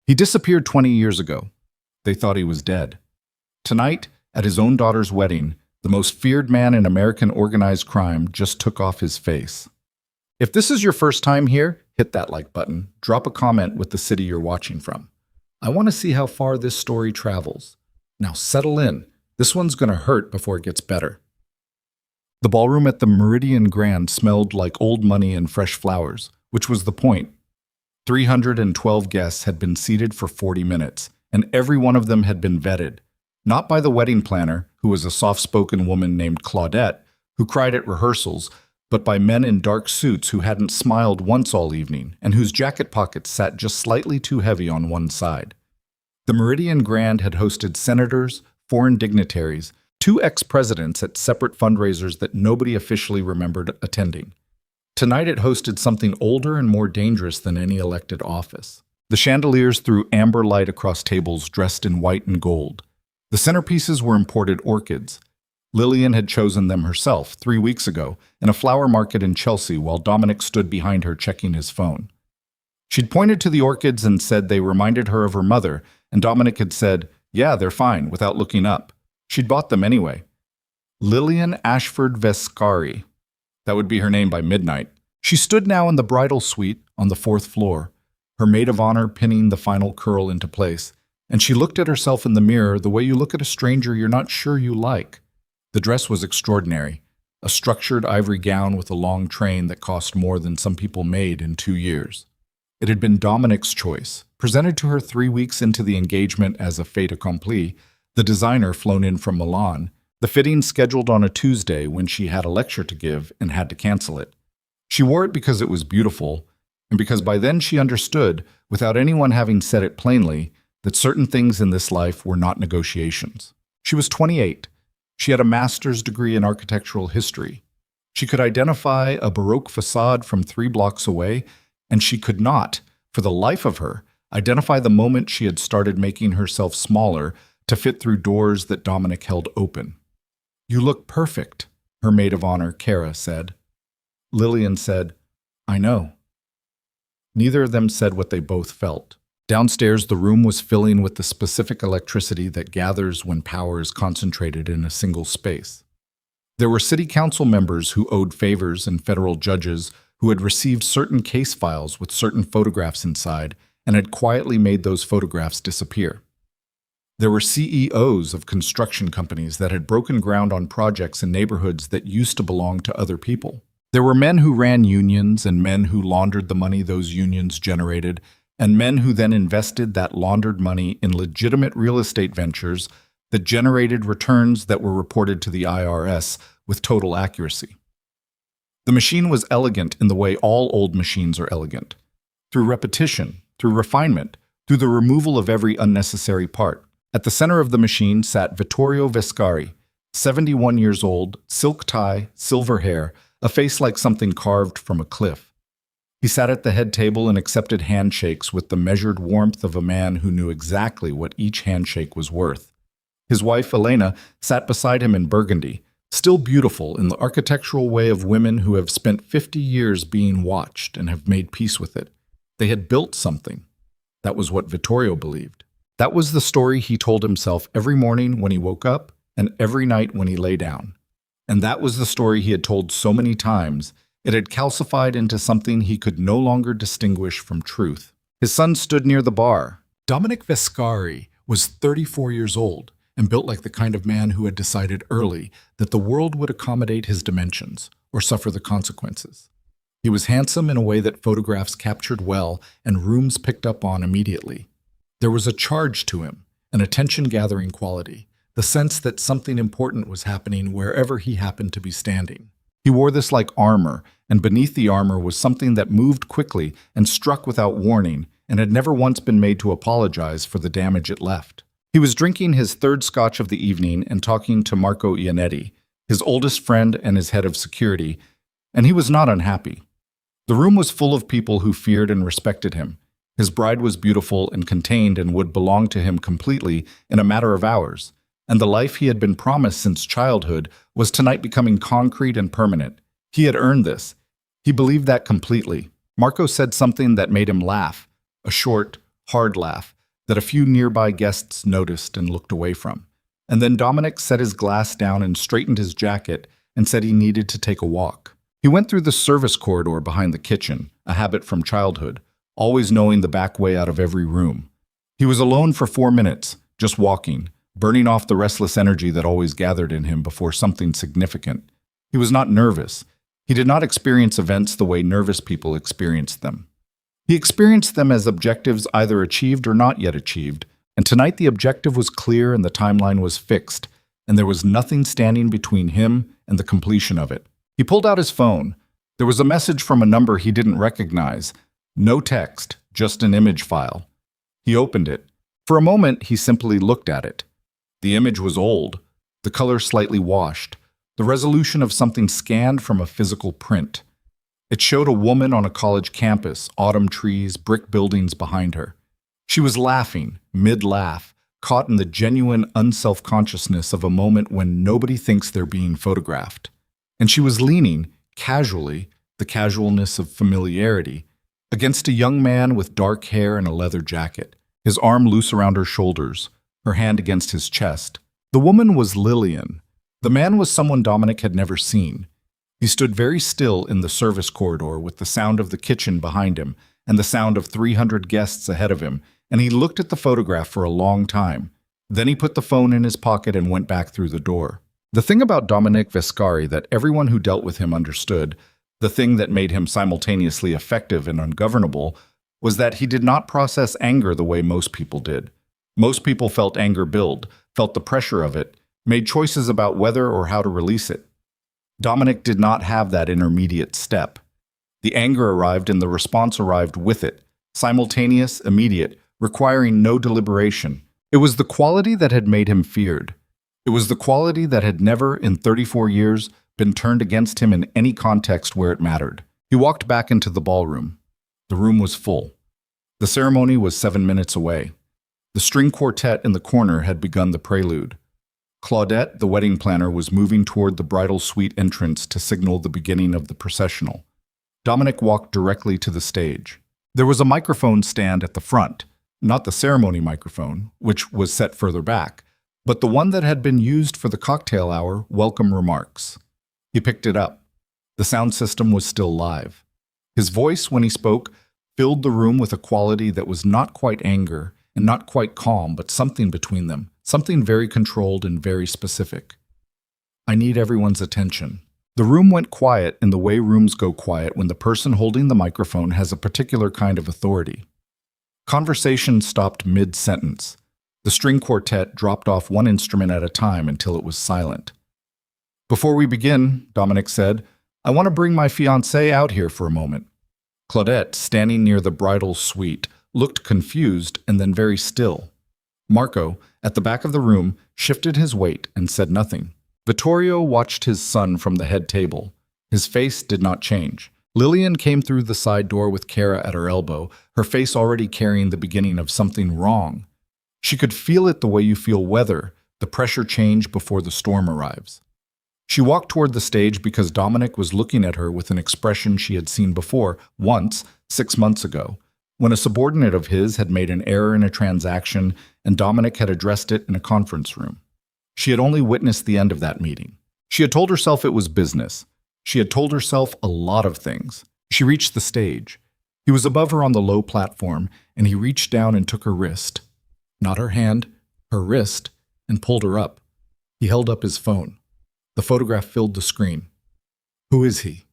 He disappeared 20 years ago. They thought he was dead. Tonight, at his own daughter's wedding, the most feared man in American organized crime just took off his face. If this is your first time here, hit that like button, drop a comment with the city you're watching from. I want to see how far this story travels. Now settle in. This one's going to hurt before it gets better. The ballroom at the Meridian Grand smelled like old money and fresh flowers, which was the point. 312 guests had been seated for 40 minutes, and every one of them had been vetted. Not by the wedding planner, who was a soft-spoken woman named Claudette, who cried at rehearsals, but by men in dark suits who hadn't smiled once all evening and whose jacket pockets sat just slightly too heavy on one side. The Meridian Grand had hosted senators, foreign dignitaries, 2 ex-presidents at separate fundraisers that nobody officially remembered attending. Tonight it hosted something older and more dangerous than any elected office. The chandeliers threw amber light across tables dressed in white and gold. The centerpieces were imported orchids. Lillian had chosen them herself 3 weeks ago in a flower market in Chelsea while Dominic stood behind her checking his phone. She'd pointed to the orchids and said they reminded her of her mother, and Dominic had said, "Yeah, they're fine," without looking up. She'd bought them anyway. Lillian Ashford Vescari. That would be her name by midnight. She stood now in the bridal suite on the 4th floor, her maid of honor pinning the final curl into place, and she looked at herself in the mirror the way you look at a stranger you're not sure you like. The dress was extraordinary, a structured ivory gown with a long train that cost more than some people made in 2 years. It had been Dominic's choice, presented to her 3 weeks into the engagement as a fait accompli, the designer flown in from Milan, the fitting scheduled on a Tuesday when she had a lecture to give and had to cancel it. She wore it because it was beautiful, and because by then she understood, without anyone having said it plainly, that certain things in this life were not negotiations. She was 28. She had a master's degree in architectural history. She could identify a Baroque facade from 3 blocks away, and she could not, for the life of her, identify the moment she had started making herself smaller to fit through doors that Dominic held open. "You look perfect," her maid of honor, Kara, said. Lillian said, "I know." Neither of them said what they both felt. Downstairs, the room was filling with the specific electricity that gathers when power is concentrated in a single space. There were city council members who owed favors and federal judges who had received certain case files with certain photographs inside and had quietly made those photographs disappear. There were CEOs of construction companies that had broken ground on projects in neighborhoods that used to belong to other people. There were men who ran unions and men who laundered the money those unions generated, and men who then invested that laundered money in legitimate real estate ventures that generated returns that were reported to the IRS with total accuracy. The machine was elegant in the way all old machines are elegant, through repetition, through refinement, through the removal of every unnecessary part. At the center of the machine sat Vittorio Vescari, 71 years old, silk tie, silver hair, a face like something carved from a cliff. He sat at the head table and accepted handshakes with the measured warmth of a man who knew exactly what each handshake was worth. His wife, Elena, sat beside him in burgundy, still beautiful in the architectural way of women who have spent 50 years being watched and have made peace with it. They had built something. That was what Vittorio believed. That was the story he told himself every morning when he woke up and every night when he lay down. And that was the story he had told so many times, it had calcified into something he could no longer distinguish from truth. His son stood near the bar. Dominic Vescari was 34 years old and built like the kind of man who had decided early that the world would accommodate his dimensions or suffer the consequences. He was handsome in a way that photographs captured well and rooms picked up on immediately. There was a charge to him, an attention-gathering quality, the sense that something important was happening wherever he happened to be standing. He wore this like armor, and beneath the armor was something that moved quickly and struck without warning and had never once been made to apologize for the damage it left. He was drinking his 3rd scotch of the evening and talking to Marco Ianetti, his oldest friend and his head of security, and he was not unhappy. The room was full of people who feared and respected him. His bride was beautiful and contained and would belong to him completely in a matter of hours, and the life he had been promised since childhood was tonight becoming concrete and permanent. He had earned this. He believed that completely. Marco said something that made him laugh, a short, hard laugh, that a few nearby guests noticed and looked away from. And then Dominic set his glass down and straightened his jacket and said he needed to take a walk. He went through the service corridor behind the kitchen, a habit from childhood, always knowing the back way out of every room. He was alone for 4 minutes, just walking, burning off the restless energy that always gathered in him before something significant. He was not nervous. He did not experience events the way nervous people experience them. He experienced them as objectives either achieved or not yet achieved, and tonight the objective was clear and the timeline was fixed, and there was nothing standing between him and the completion of it. He pulled out his phone. There was a message from a number he didn't recognize. No text, just an image file. He opened it. For a moment, he simply looked at it. The image was old, the color slightly washed, the resolution of something scanned from a physical print. It showed a woman on a college campus, autumn trees, brick buildings behind her. She was laughing, mid-laugh, caught in the genuine unself-consciousness of a moment when nobody thinks they're being photographed. And she was leaning, casually, the casualness of familiarity, against a young man with dark hair and a leather jacket, his arm loose around her shoulders, her hand against his chest. The woman was Lillian. The man was someone Dominic had never seen. He stood very still in the service corridor with the sound of the kitchen behind him and the sound of 300 guests ahead of him, and he looked at the photograph for a long time. Then he put the phone in his pocket and went back through the door. The thing about Dominic Vescari that everyone who dealt with him understood, the thing that made him simultaneously effective and ungovernable, was that he did not process anger the way most people did. Most people felt anger build, felt the pressure of it, made choices about whether or how to release it. Dominic did not have that intermediate step. The anger arrived and the response arrived with it, simultaneous, immediate, requiring no deliberation. It was the quality that had made him feared. It was the quality that had never, in 34 years, been turned against him in any context where it mattered. He walked back into the ballroom. The room was full. The ceremony was 7 minutes away. The string quartet in the corner had begun the prelude. Claudette, the wedding planner, was moving toward the bridal suite entrance to signal the beginning of the processional. Dominic walked directly to the stage. There was a microphone stand at the front, not the ceremony microphone, which was set further back, but the one that had been used for the cocktail hour welcome remarks. He picked it up. The sound system was still live. His voice, when he spoke, filled the room with a quality that was not quite anger and not quite calm, but something between them, something very controlled and very specific. I need everyone's attention. The room went quiet in the way rooms go quiet when the person holding the microphone has a particular kind of authority. Conversation stopped mid-sentence. The string quartet dropped off one instrument at a time until it was silent. Before we begin, Dominic said, I want to bring my fiancée out here for a moment. Claudette, standing near the bridal suite, looked confused and then very still. Marco, at the back of the room, shifted his weight and said nothing. Vittorio watched his son from the head table. His face did not change. Lillian came through the side door with Kara at her elbow, her face already carrying the beginning of something wrong. She could feel it the way you feel weather, the pressure change before the storm arrives. She walked toward the stage because Dominic was looking at her with an expression she had seen before, once, 6 months ago, when a subordinate of his had made an error in a transaction and Dominic had addressed it in a conference room. She had only witnessed the end of that meeting. She had told herself it was business. She had told herself a lot of things. She reached the stage. He was above her on the low platform, and he reached down and took her wrist. Not her hand, her wrist, and pulled her up. He held up his phone. The photograph filled the screen. Who is he?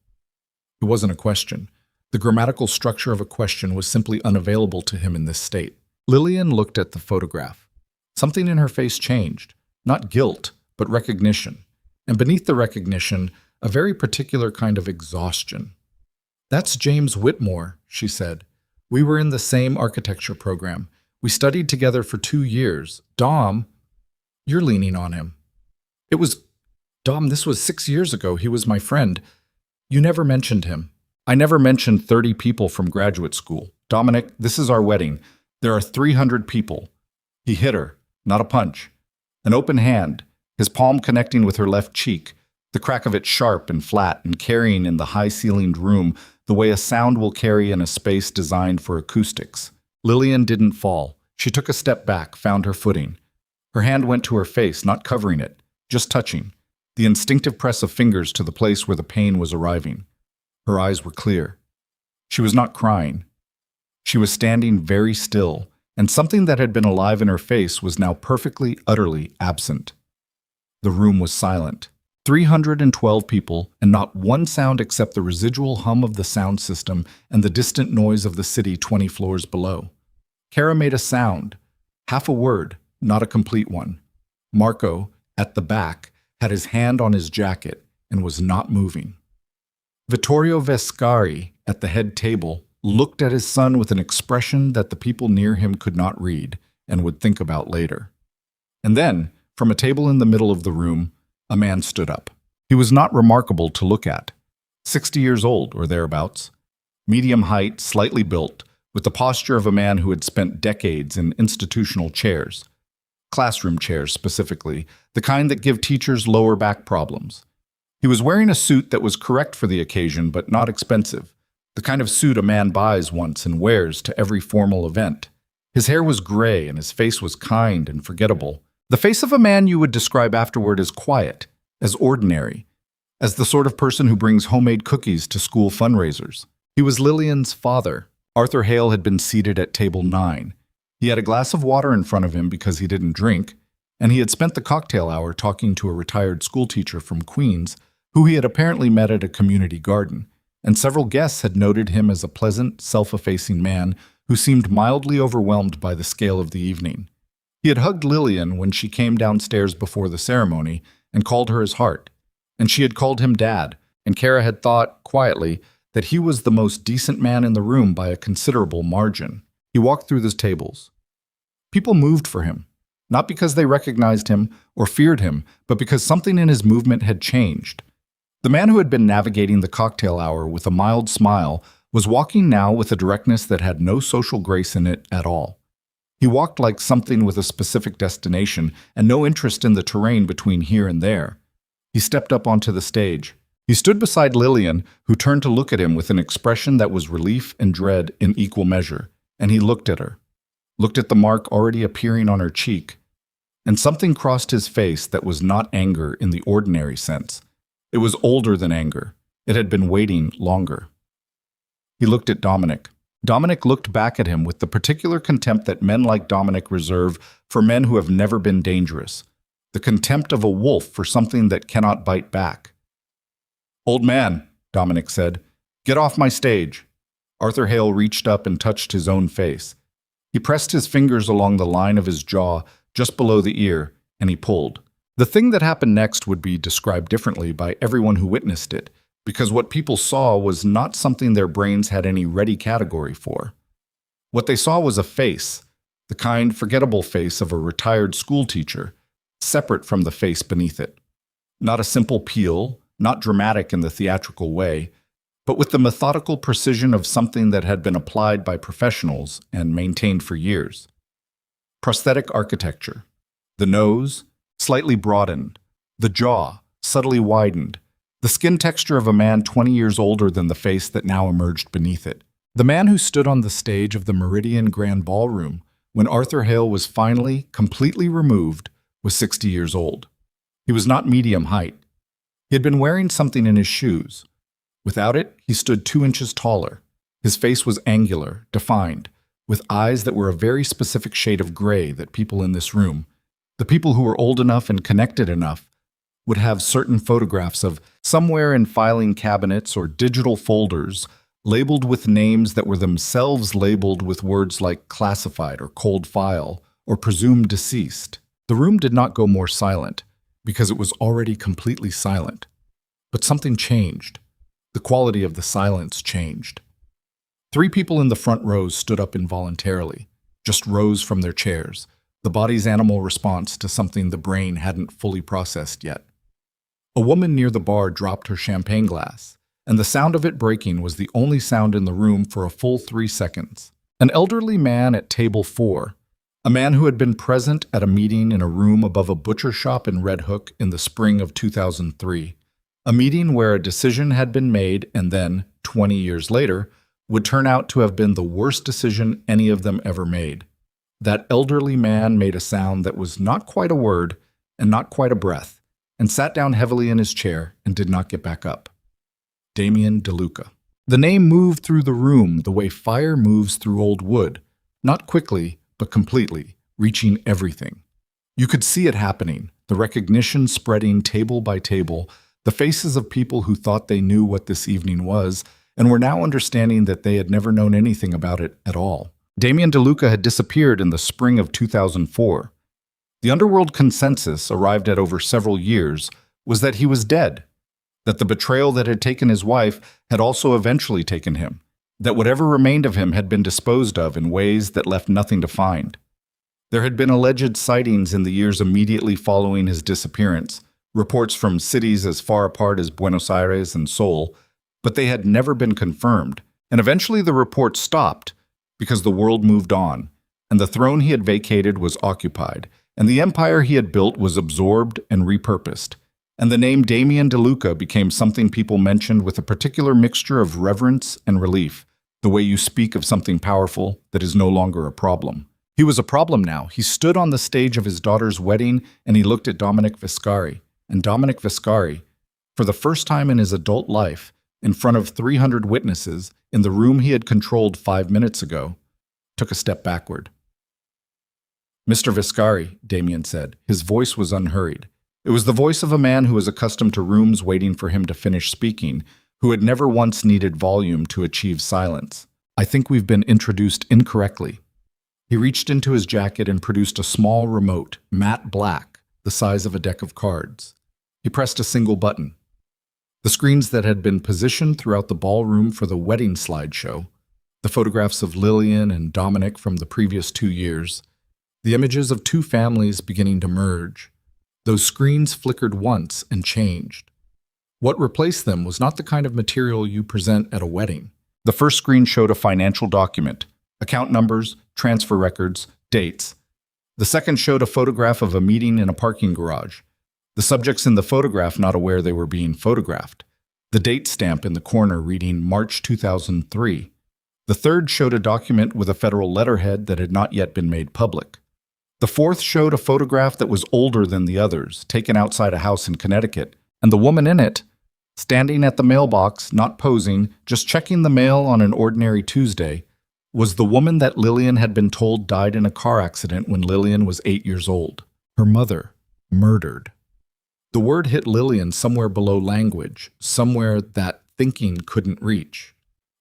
It wasn't a question. The grammatical structure of a question was simply unavailable to him in this state. Lillian looked at the photograph. Something in her face changed. Not guilt, but recognition. And beneath the recognition, a very particular kind of exhaustion. That's James Whitmore, she said. We were in the same architecture program. We studied together for 2 years. Dom, you're leaning on him. Dom, this was 6 years ago. He was my friend. You never mentioned him. I never mentioned 30 people from graduate school. Dominic, this is our wedding. There are 300 people. He hit her, not a punch. An open hand, his palm connecting with her left cheek, the crack of it sharp and flat and carrying in the high-ceilinged room the way a sound will carry in a space designed for acoustics. Lillian didn't fall. She took a step back, found her footing. Her hand went to her face, not covering it, just touching, the instinctive press of fingers to the place where the pain was arriving. Her eyes were clear. She was not crying. She was standing very still, and something that had been alive in her face was now perfectly, utterly absent. The room was silent. 312 people, and not one sound except the residual hum of the sound system and the distant noise of the city 20 floors below. Kara made a sound, half a word, not a complete one. Marco, at the back, had his hand on his jacket and was not moving. Vittorio Vescari, at the head table, looked at his son with an expression that the people near him could not read and would think about later. And then, from a table in the middle of the room, a man stood up. He was not remarkable to look at. 60 years old, or thereabouts. Medium height, slightly built, with the posture of a man who had spent decades in institutional chairs. Classroom chairs, specifically, the kind that give teachers lower back problems. He was wearing a suit that was correct for the occasion, but not expensive. The kind of suit a man buys once and wears to every formal event. His hair was gray and his face was kind and forgettable. The face of a man you would describe afterward as quiet, as ordinary, as the sort of person who brings homemade cookies to school fundraisers. He was Lillian's father. Arthur Hale had been seated at table 9. He had a glass of water in front of him because he didn't drink, and he had spent the cocktail hour talking to a retired schoolteacher from Queens who he had apparently met at a community garden, and several guests had noted him as a pleasant, self-effacing man who seemed mildly overwhelmed by the scale of the evening. He had hugged Lillian when she came downstairs before the ceremony and called her his heart, and she had called him Dad, and Kara had thought, quietly, that he was the most decent man in the room by a considerable margin. He walked through the tables. People moved for him, not because they recognized him or feared him, but because something in his movement had changed. The man who had been navigating the cocktail hour with a mild smile was walking now with a directness that had no social grace in it at all. He walked like something with a specific destination and no interest in the terrain between here and there. He stepped up onto the stage. He stood beside Lillian, who turned to look at him with an expression that was relief and dread in equal measure, and he looked at her, looked at the mark already appearing on her cheek, and something crossed his face that was not anger in the ordinary sense. It was older than anger. It had been waiting longer. He looked at Dominic. Dominic looked back at him with the particular contempt that men like Dominic reserve for men who have never been dangerous, the contempt of a wolf for something that cannot bite back. "Old man," Dominic said, "get off my stage." Arthur Hale reached up and touched his own face. He pressed his fingers along the line of his jaw, just below the ear, and he pulled. The thing that happened next would be described differently by everyone who witnessed it, because what people saw was not something their brains had any ready category for. What they saw was a face, the kind, forgettable face of a retired schoolteacher, separate from the face beneath it. Not a simple peel, not dramatic in the theatrical way, but with the methodical precision of something that had been applied by professionals and maintained for years. Prosthetic architecture. The nose, slightly broadened. The jaw, subtly widened. The skin texture of a man 20 years older than the face that now emerged beneath it. The man who stood on the stage of the Meridian Grand Ballroom when Arthur Hale was finally, completely removed, was 60 years old. He was not medium height. He had been wearing something in his shoes. Without it, he stood 2 inches taller. His face was angular, defined, with eyes that were a very specific shade of gray that people in this room, the people who were old enough and connected enough, would have certain photographs of somewhere in filing cabinets or digital folders labeled with names that were themselves labeled with words like classified or cold file or presumed deceased. The room did not go more silent, because it was already completely silent. But something changed. The quality of the silence changed. 3 people in the front rows stood up involuntarily, just rose from their chairs, the body's animal response to something the brain hadn't fully processed yet. A woman near the bar dropped her champagne glass, and the sound of it breaking was the only sound in the room for a full 3 seconds. An elderly man at table 4, a man who had been present at a meeting in a room above a butcher shop in Red Hook in the spring of 2003, a meeting where a decision had been made and then, 20 years later, would turn out to have been the worst decision any of them ever made. That elderly man made a sound that was not quite a word and not quite a breath, and sat down heavily in his chair and did not get back up. Damien DeLuca. The name moved through the room the way fire moves through old wood, not quickly, but completely, reaching everything. You could see it happening, the recognition spreading table by table, the faces of people who thought they knew what this evening was, and were now understanding that they had never known anything about it at all. Damien DeLuca had disappeared in the spring of 2004. The underworld consensus, arrived at over several years, was that he was dead, that the betrayal that had taken his wife had also eventually taken him, that whatever remained of him had been disposed of in ways that left nothing to find. There had been alleged sightings in the years immediately following his disappearance, reports from cities as far apart as Buenos Aires and Seoul, but they had never been confirmed, and eventually the reports stopped because the world moved on, and the throne he had vacated was occupied, and the empire he had built was absorbed and repurposed, and the name Damien DeLuca became something people mentioned with a particular mixture of reverence and relief, the way you speak of something powerful that is no longer a problem. He was a problem now. He stood on the stage of his daughter's wedding and he looked at Dominic Viscari. And Dominic Viscari, for the first time in his adult life, in front of 300 witnesses in the room he had controlled 5 minutes ago, took a step backward. "Mr. Viscari," Damien said. His voice was unhurried. It was the voice of a man who was accustomed to rooms waiting for him to finish speaking, who had never once needed volume to achieve silence. "I think we've been introduced incorrectly." He reached into his jacket and produced a small remote, matte black, the size of a deck of cards. He pressed a single button. The screens that had been positioned throughout the ballroom for the wedding slideshow, the photographs of Lillian and Dominic from the previous 2 years, the images of two families beginning to merge. Those screens flickered once and changed. What replaced them was not the kind of material you present at a wedding. The first screen showed a financial document, account numbers, transfer records, dates. The second showed a photograph of a meeting in a parking garage. The subjects in the photograph not aware they were being photographed. The date stamp in the corner reading March 2003. The third showed a document with a federal letterhead that had not yet been made public. The fourth showed a photograph that was older than the others, taken outside a house in Connecticut, and the woman in it, standing at the mailbox, not posing, just checking the mail on an ordinary Tuesday, was the woman that Lillian had been told died in a car accident when Lillian was 8 years old. Her mother, murdered. The word hit Lillian somewhere below language, somewhere that thinking couldn't reach.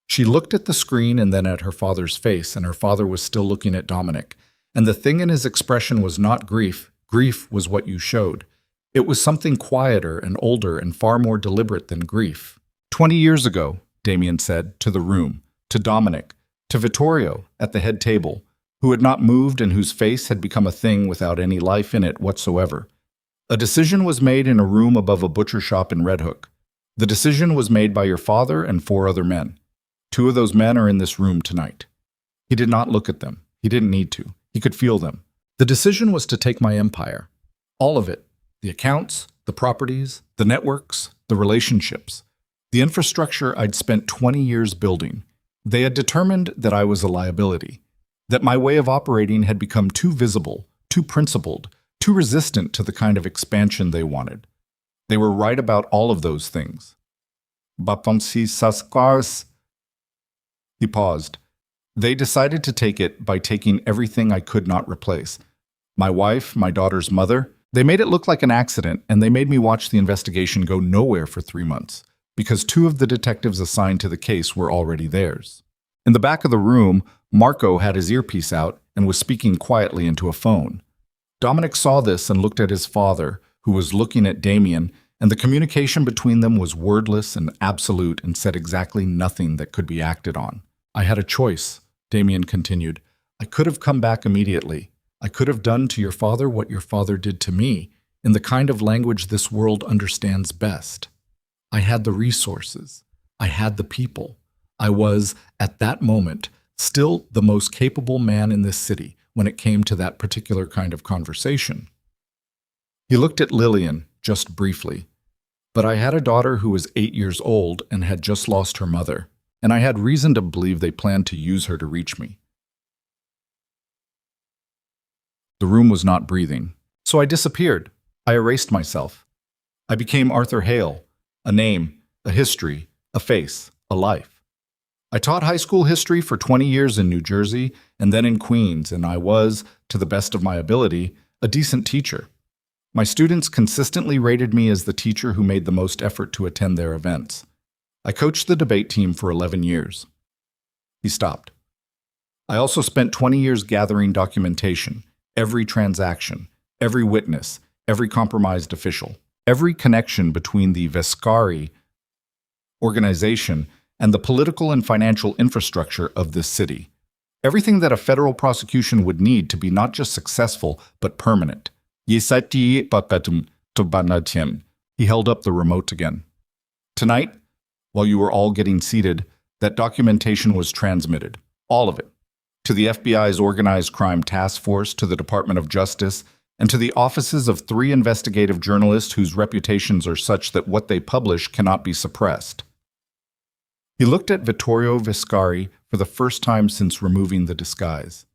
She looked at the screen and then at her father's face, and her father was still looking at Dominic. And the thing in his expression was not grief. Grief was what you showed. It was something quieter and older and far more deliberate than grief. 20 years ago, Damien said, to the room, to Dominic, to Vittorio at the head table, who had not moved and whose face had become a thing without any life in it whatsoever. A decision was made in a room above a butcher shop in Red Hook. The decision was made by your father and 4 other men. 2 of those men are in this room tonight. He did not look at them. He didn't need to. He could feel them. The decision was to take my empire. All of it. The accounts, the properties, the networks, the relationships, the infrastructure I'd spent 20 years building. They had determined that I was a liability, that my way of operating had become too visible, too principled, too resistant to the kind of expansion they wanted. They were right about all of those things. He paused. They decided to take it by taking everything I could not replace. My wife, my daughter's mother. They made it look like an accident, and they made me watch the investigation go nowhere for 3 months, because 2 of the detectives assigned to the case were already theirs. In the back of the room, Marco had his earpiece out and was speaking quietly into a phone. Dominic saw this and looked at his father, who was looking at Damien, and the communication between them was wordless and absolute and said exactly nothing that could be acted on. I had a choice, Damien continued. I could have come back immediately. I could have done to your father what your father did to me, in the kind of language this world understands best. I had the resources. I had the people. I was, at that moment, still the most capable man in this city when it came to that particular kind of conversation. He looked at Lillian, just briefly. But I had a daughter who was 8 years old and had just lost her mother, and I had reason to believe they planned to use her to reach me. The room was not breathing. So I disappeared. I erased myself. I became Arthur Hale, a name, a history, a face, a life. I taught high school history for 20 years in New Jersey and then in Queens, and I was, to the best of my ability, a decent teacher. My students consistently rated me as the teacher who made the most effort to attend their events. I coached the debate team for 11 years. He stopped. I also spent 20 years gathering documentation, every transaction, every witness, every compromised official, every connection between the Vescari organization and the political and financial infrastructure of this city. Everything that a federal prosecution would need to be not just successful, but permanent. He held up the remote again. Tonight, while you were all getting seated, that documentation was transmitted. All of it. To the FBI's Organized Crime Task Force, to the Department of Justice, and to the offices of 3 investigative journalists whose reputations are such that what they publish cannot be suppressed. He looked at Vittorio Vescari for the first time since removing the disguise.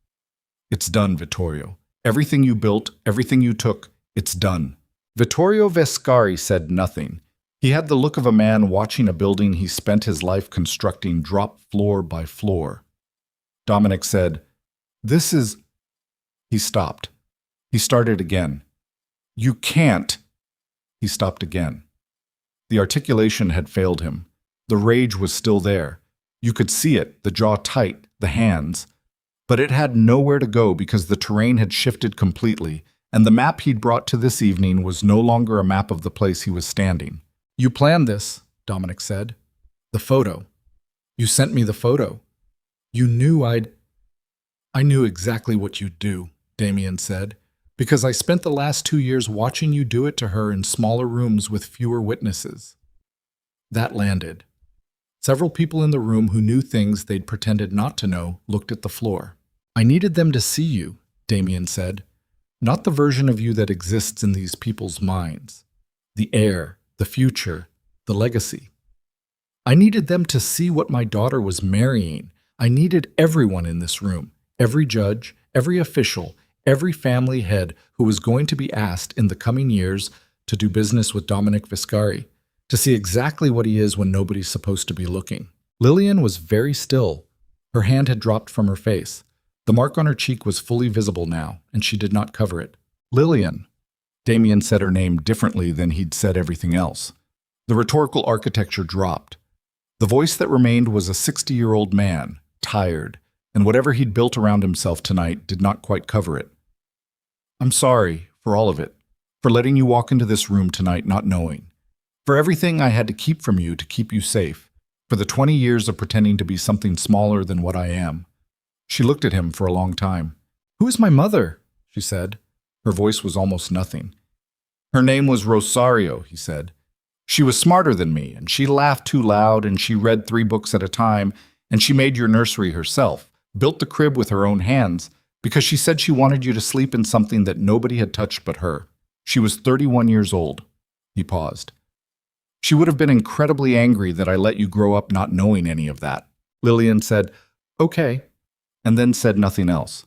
It's done, Vittorio. Everything you built, everything you took, it's done. Vittorio Vescari said nothing. He had the look of a man watching a building he spent his life constructing drop floor by floor. Dominic said, "This is—" He stopped. He started again. "You can't." He stopped again. The articulation had failed him. The rage was still there. You could see it, the jaw tight, the hands. But it had nowhere to go because the terrain had shifted completely, and the map he'd brought to this evening was no longer a map of the place he was standing. "You planned this," Dominic said. "The photo. You sent me the photo. You knew I knew exactly what you'd do," Damien said, "because I spent the last 2 years watching you do it to her in smaller rooms with fewer witnesses." That landed. Several people in the room who knew things they'd pretended not to know looked at the floor. "I needed them to see you," Damien said. "Not the version of you that exists in these people's minds. The heir, the future, the legacy. I needed them to see what my daughter was marrying. I needed everyone in this room, every judge, every official, every family head who was going to be asked in the coming years to do business with Dominic Vescari, to see exactly what he is when nobody's supposed to be looking." Lillian was very still. Her hand had dropped from her face. The mark on her cheek was fully visible now, and she did not cover it. "Lillian." Damien said her name differently than he'd said everything else. The rhetorical architecture dropped. The voice that remained was a 60-year-old man, tired, and whatever he'd built around himself tonight did not quite cover it. "I'm sorry for all of it, for letting you walk into this room tonight not knowing, for everything I had to keep from you to keep you safe, for the 20 years of pretending to be something smaller than what I am." She looked at him for a long time. "Who is my mother?" she said. Her voice was almost nothing. "Her name was Rosario," he said. "She was smarter than me, and she laughed too loud, and she read 3 books at a time, and she made your nursery herself, built the crib with her own hands, because she said she wanted you to sleep in something that nobody had touched but her. She was 31 years old." He paused. "She would have been incredibly angry that I let you grow up not knowing any of that." Lillian said, "Okay," and then said nothing else.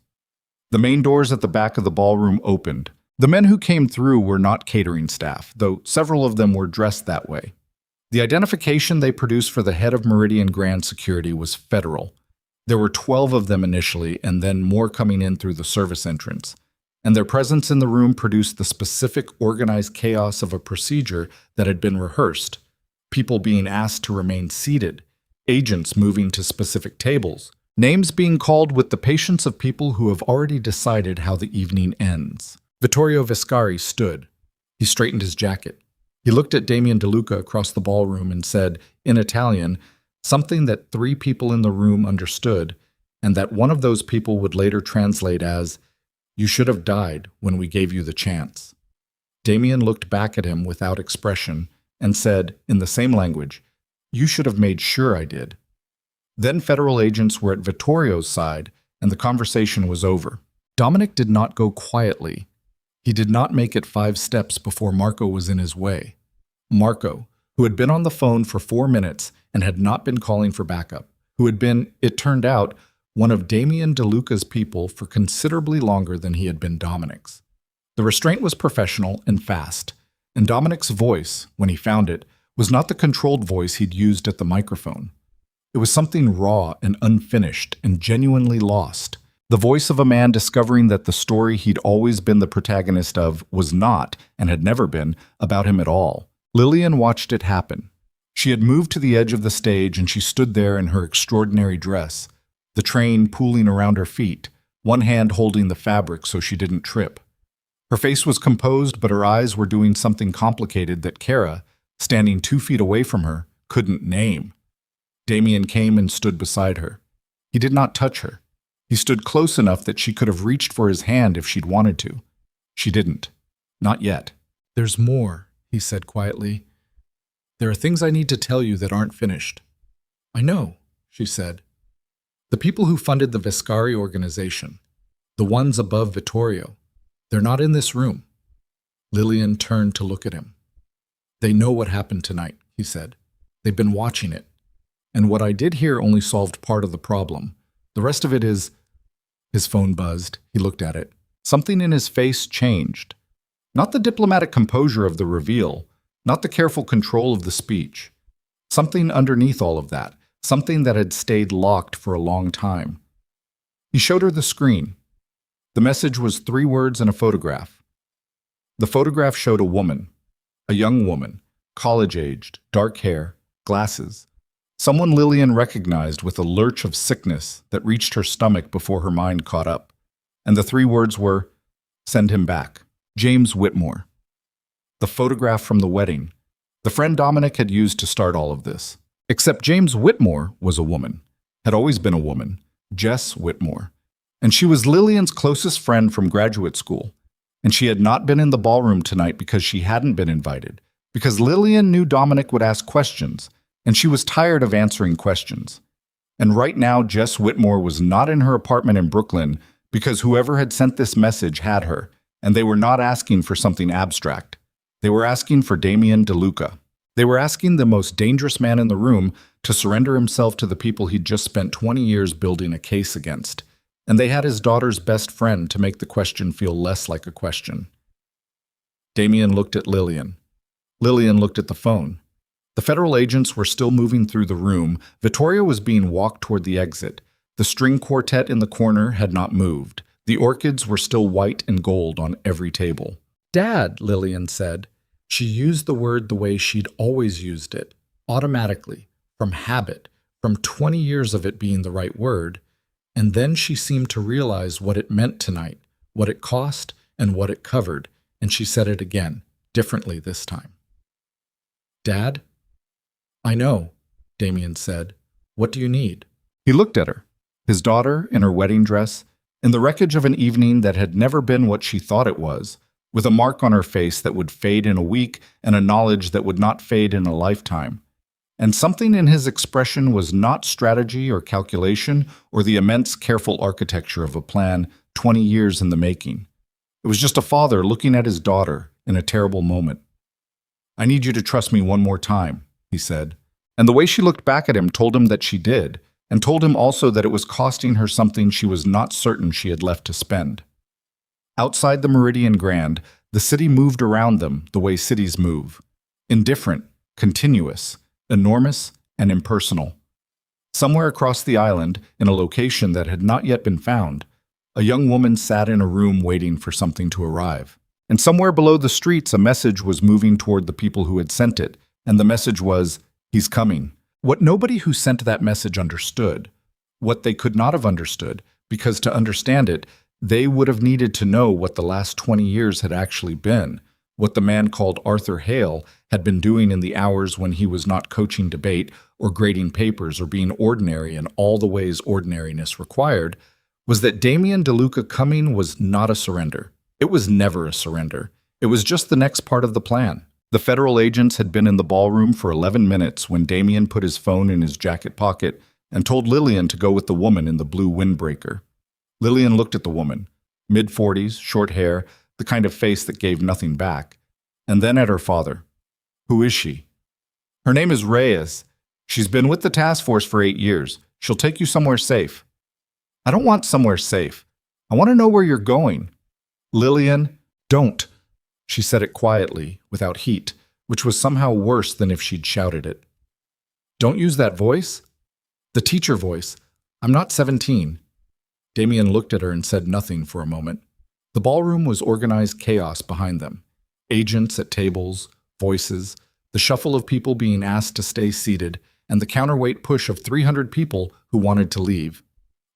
The main doors at the back of the ballroom opened. The men who came through were not catering staff, though several of them were dressed that way. The identification they produced for the head of Meridian Grand Security was federal. There were 12 of them initially, and then more coming in through the service entrance. And their presence in the room produced the specific organized chaos of a procedure that had been rehearsed. People being asked to remain seated, agents moving to specific tables, names being called with the patience of people who have already decided how the evening ends. Vittorio Vescari stood. He straightened his jacket. He looked at Damien DeLuca across the ballroom and said, in Italian, something that 3 people in the room understood, and that one of those people would later translate as, "You should have died when we gave you the chance." Damien looked back at him without expression and said, in the same language, "You should have made sure I did." Then federal agents were at Vittorio's side, and the conversation was over. Dominic did not go quietly. He did not make it 5 steps before Marco was in his way. Marco, who had been on the phone for 4 minutes and had not been calling for backup, who had been, it turned out, one of Damien DeLuca's people, for considerably longer than he had been Dominic's. The restraint was professional and fast, and Dominic's voice, when he found it, was not the controlled voice he'd used at the microphone. It was something raw and unfinished and genuinely lost. The voice of a man discovering that the story he'd always been the protagonist of was not, and had never been, about him at all. Lillian watched it happen. She had moved to the edge of the stage and she stood there in her extraordinary dress, the train pooling around her feet, one hand holding the fabric so she didn't trip. Her face was composed, but her eyes were doing something complicated that Kara, standing 2 feet away from her, couldn't name. Damien came and stood beside her. He did not touch her. He stood close enough that she could have reached for his hand if she'd wanted to. She didn't. Not yet. "There's more," he said quietly. "There are things I need to tell you that aren't finished." "I know," she said. "The people who funded the Vescari organization, the ones above Vittorio, they're not in this room." Lillian turned to look at him. "They know what happened tonight," he said. "They've been watching it. And what I did here only solved part of the problem. The rest of it is—" His phone buzzed. He looked at it. Something in his face changed. Not the diplomatic composure of the reveal, not the careful control of the speech. Something underneath all of that, something that had stayed locked for a long time. He showed her the screen. The message was 3 words and a photograph. The photograph showed a woman, a young woman, college-aged, dark hair, glasses. Someone Lillian recognized with a lurch of sickness that reached her stomach before her mind caught up. And the 3 words were, "Send him back." James Whitmore. The photograph from the wedding. The friend Dominic had used to start all of this. Except James Whitmore was a woman, had always been a woman, Jess Whitmore. And she was Lillian's closest friend from graduate school. And she had not been in the ballroom tonight because she hadn't been invited, because Lillian knew Dominic would ask questions, and she was tired of answering questions. And right now, Jess Whitmore was not in her apartment in Brooklyn because whoever had sent this message had her, and they were not asking for something abstract. They were asking for Damien DeLuca. They were asking the most dangerous man in the room to surrender himself to the people he'd just spent 20 years building a case against. And they had his daughter's best friend to make the question feel less like a question. Damien looked at Lillian. Lillian looked at the phone. The federal agents were still moving through the room. Vittorio was being walked toward the exit. The string quartet in the corner had not moved. The orchids were still white and gold on every table. "Dad," Lillian said. She used the word the way she'd always used it, automatically, from habit, from 20 years of it being the right word. And then she seemed to realize what it meant tonight, what it cost, and what it covered, and she said it again, differently this time. "Dad?" "I know," Damien said. "What do you need?" He looked at her, his daughter in her wedding dress, in the wreckage of an evening that had never been what she thought it was, with a mark on her face that would fade in a week and a knowledge that would not fade in a lifetime. And something in his expression was not strategy or calculation or the immense careful architecture of a plan 20 years in the making. It was just a father looking at his daughter in a terrible moment. "I need you to trust me one more time," he said. And the way she looked back at him told him that she did, and told him also that it was costing her something she was not certain she had left to spend. Outside the Meridian Grand, the city moved around them the way cities move. Indifferent, continuous, enormous, and impersonal. Somewhere across the island, in a location that had not yet been found, a young woman sat in a room waiting for something to arrive. And somewhere below the streets, a message was moving toward the people who had sent it, and the message was, "He's coming." What nobody who sent that message understood, what they could not have understood, because to understand it, they would have needed to know what the last 20 years had actually been, what the man called Arthur Hale had been doing in the hours when he was not coaching debate or grading papers or being ordinary in all the ways ordinariness required, was that Damien DeLuca coming was not a surrender. It was never a surrender. It was just the next part of the plan. The federal agents had been in the ballroom for 11 minutes when Damien put his phone in his jacket pocket and told Lillian to go with the woman in the blue windbreaker. Lillian looked at the woman, mid-40s, short hair, the kind of face that gave nothing back, and then at her father. "Who is she?" "Her name is Reyes. She's been with the task force for 8 years. She'll take you somewhere safe." I don't want somewhere safe. I want to know where you're going. Lillian, don't. She said it quietly, without heat, which was somehow worse than if she'd shouted it. Don't use that voice? The teacher voice. I'm not 17. Damien looked at her and said nothing for a moment. The ballroom was organized chaos behind them. Agents at tables, voices, the shuffle of people being asked to stay seated, and the counterweight push of 300 people who wanted to leave.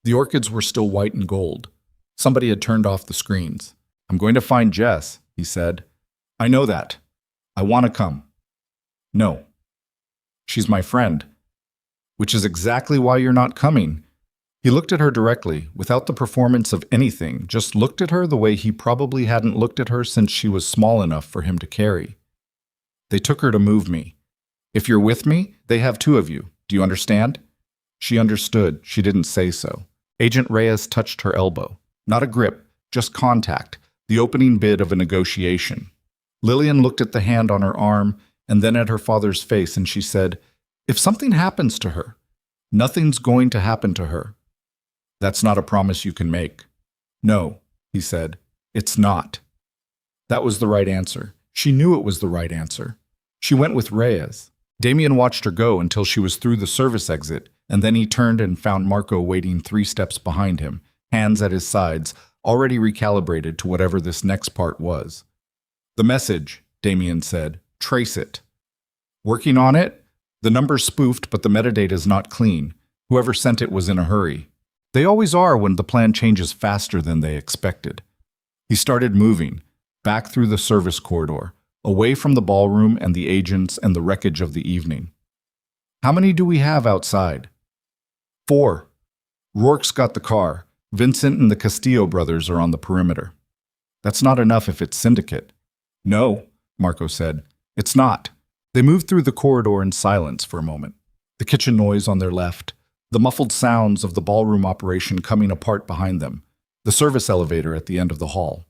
The orchids were still white and gold. Somebody had turned off the screens. I'm going to find Jess, he said. I know that. I want to come. No. She's my friend. Which is exactly why you're not coming. He looked at her directly, without the performance of anything, just looked at her the way he probably hadn't looked at her since she was small enough for him to carry. They took her to move me. If you're with me, they have two of you. Do you understand? She understood. She didn't say so. Agent Reyes touched her elbow. Not a grip, just contact, the opening bid of a negotiation. Lillian looked at the hand on her arm and then at her father's face, and she said, if something happens to her, nothing's going to happen to her. That's not a promise you can make. No, he said, it's not. That was the right answer. She knew it was the right answer. She went with Reyes. Damien watched her go until she was through the service exit, and then he turned and found Marco waiting 3 steps behind him, hands at his sides, already recalibrated to whatever this next part was. The message, Damien said, trace it. Working on it? The number's spoofed, but the metadata's not clean. Whoever sent it was in a hurry. They always are when the plan changes faster than they expected. He started moving, back through the service corridor, away from the ballroom and the agents and the wreckage of the evening. How many do we have outside? 4. Rourke's got the car. Vincent and the Castillo brothers are on the perimeter. That's not enough if it's syndicate. No, Marco said. It's not. They moved through the corridor in silence for a moment. The kitchen noise on their left, the muffled sounds of the ballroom operation coming apart behind them, the service elevator at the end of the hall.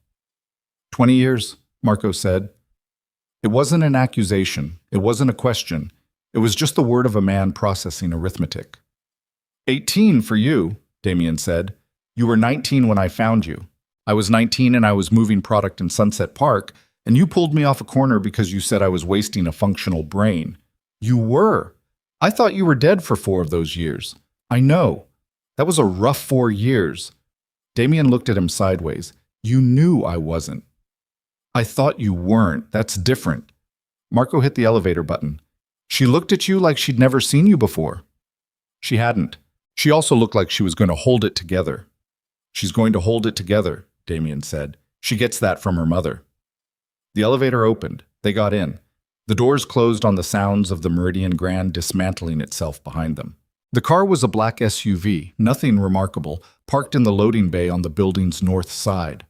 20 years, Marco said. It wasn't an accusation. It wasn't a question. It was just the word of a man processing arithmetic. 18 for you, Damien said. You were 19 when I found you. I was 19 and I was moving product in Sunset Park, and you pulled me off a corner because you said I was wasting a functional brain. You were. I thought you were dead for 4 of those years. I know. That was a rough 4 years. Damien looked at him sideways. You knew I wasn't. I thought you weren't. That's different. Marco hit the elevator button. She looked at you like she'd never seen you before. She hadn't. She also looked like she was going to hold it together. She's going to hold it together, Damien said. She gets that from her mother. The elevator opened. They got in. The doors closed on the sounds of the Meridian Grand dismantling itself behind them. The car was a black SUV, nothing remarkable, parked in the loading bay on the building's north side.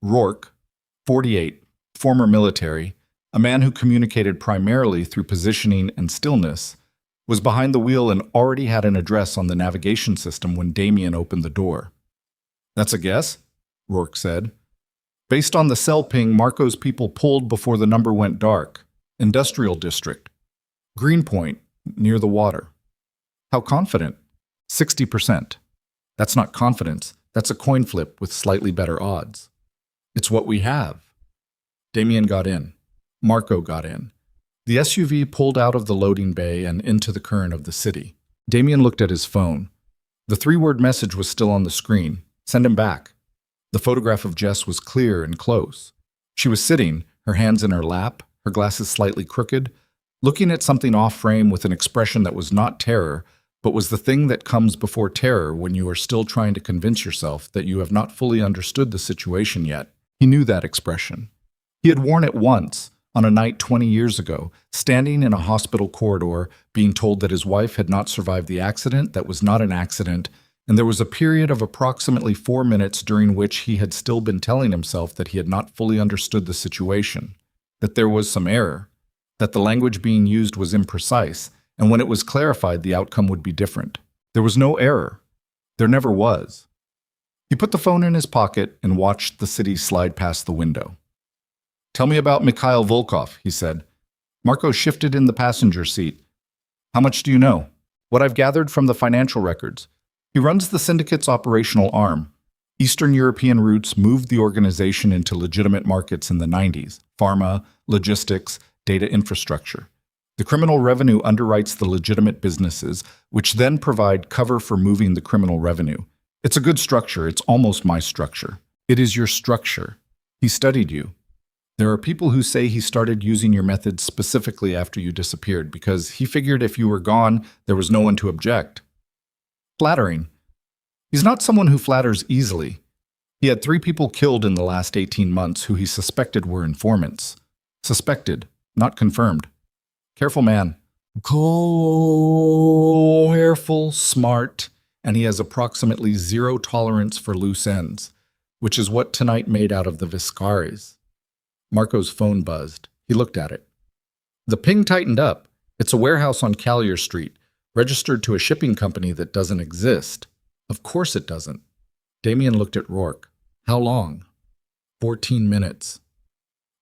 Rourke, 48, former military, a man who communicated primarily through positioning and stillness, was behind the wheel and already had an address on the navigation system when Damien opened the door. That's a guess? Rourke said. Based on the cell ping Marco's people pulled before the number went dark. Industrial district. Greenpoint, near the water. How confident? 60%. That's not confidence. That's a coin flip with slightly better odds. It's what we have. Damien got in. Marco got in. The SUV pulled out of the loading bay and into the current of the city. Damien looked at his phone. The 3-word message was still on the screen. Send him back. The photograph of Jess was clear and close. She was sitting, her hands in her lap, her glasses slightly crooked, looking at something off-frame with an expression that was not terror, but was the thing that comes before terror when you are still trying to convince yourself that you have not fully understood the situation yet. He knew that expression. He had worn it once, on a night 20 years ago, standing in a hospital corridor, being told that his wife had not survived the accident that was not an accident, and there was a period of approximately 4 minutes during which he had still been telling himself that he had not fully understood the situation, that there was some error, that the language being used was imprecise, and when it was clarified, the outcome would be different. There was no error. There never was. He put the phone in his pocket and watched the city slide past the window. Tell me about Mikhail Volkov, he said. Marco shifted in the passenger seat. How much do you know? What I've gathered from the financial records. He runs the syndicate's operational arm. Eastern European roots moved the organization into legitimate markets in the 90s: pharma, logistics, data infrastructure. The criminal revenue underwrites the legitimate businesses, which then provide cover for moving the criminal revenue. It's a good structure. It's almost my structure. It is your structure. He studied you. There are people who say he started using your methods specifically after you disappeared because he figured if you were gone, there was no one to object. Flattering. He's not someone who flatters easily. He had 3 people killed in the last 18 months who he suspected were informants. Suspected, not confirmed. Careful man. Careful, smart, and he has approximately 0 tolerance for loose ends, which is what tonight made out of the Viscaris. Marco's phone buzzed. He looked at it. The ping tightened up. It's a warehouse on Callier Street, registered to a shipping company that doesn't exist. Of course it doesn't. Damien looked at Rourke. How long? 14 minutes.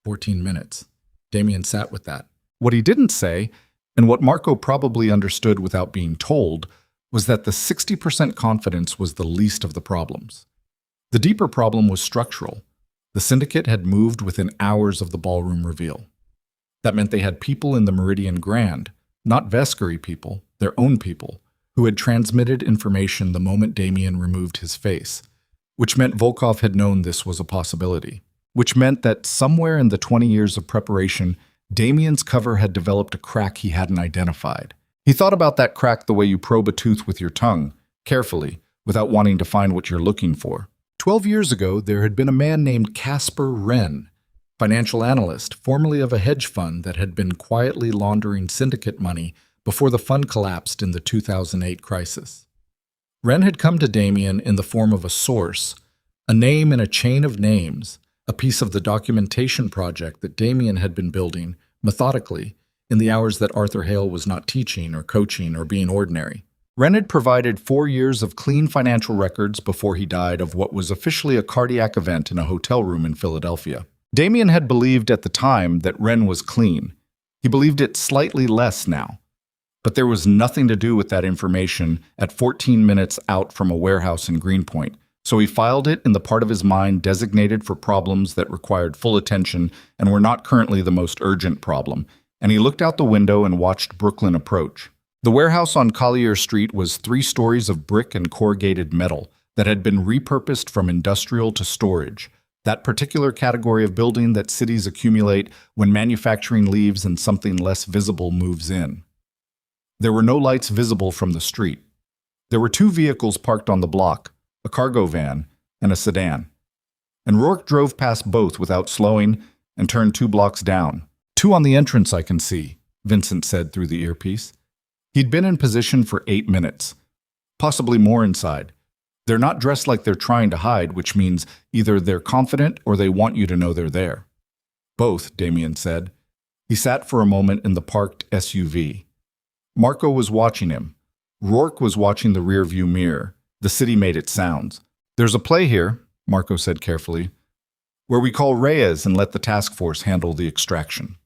14 minutes. Damien sat with that. What he didn't say, and what Marco probably understood without being told, was that the 60% confidence was the least of the problems. The deeper problem was structural. The syndicate had moved within hours of the ballroom reveal. That meant they had people in the Meridian Grand, not Vescary people, their own people, who had transmitted information the moment Damien removed his face, which meant Volkov had known this was a possibility, which meant that somewhere in the 20 years of preparation, Damien's cover had developed a crack he hadn't identified. He thought about that crack the way you probe a tooth with your tongue, carefully, without wanting to find what you're looking for. 12 years ago, there had been a man named Casper Wren, financial analyst, formerly of a hedge fund that had been quietly laundering syndicate money before the fund collapsed in the 2008 crisis. Wren had come to Damien in the form of a source, a name in a chain of names, a piece of the documentation project that Damien had been building, methodically, in the hours that Arthur Hale was not teaching or coaching or being ordinary. Wren had provided 4 years of clean financial records before he died of what was officially a cardiac event in a hotel room in Philadelphia. Damien had believed at the time that Wren was clean. He believed it slightly less now. But there was nothing to do with that information at 14 minutes out from a warehouse in Greenpoint, so he filed it in the part of his mind designated for problems that required full attention and were not currently the most urgent problem, and he looked out the window and watched Brooklyn approach. The warehouse on Collier Street was 3 stories of brick and corrugated metal that had been repurposed from industrial to storage, that particular category of building that cities accumulate when manufacturing leaves and something less visible moves in. There were no lights visible from the street. There were 2 vehicles parked on the block, a cargo van and a sedan. And Rourke drove past both without slowing and turned 2 blocks down. 2 on the entrance, I can see, Vincent said through the earpiece. He'd been in position for 8 minutes, possibly more inside. They're not dressed like they're trying to hide, which means either they're confident or they want you to know they're there. Both, Damien said. He sat for a moment in the parked SUV. Marco was watching him. Rourke was watching the rearview mirror. The city made its sounds. There's a play here, Marco said carefully, where we call Reyes and let the task force handle the extraction.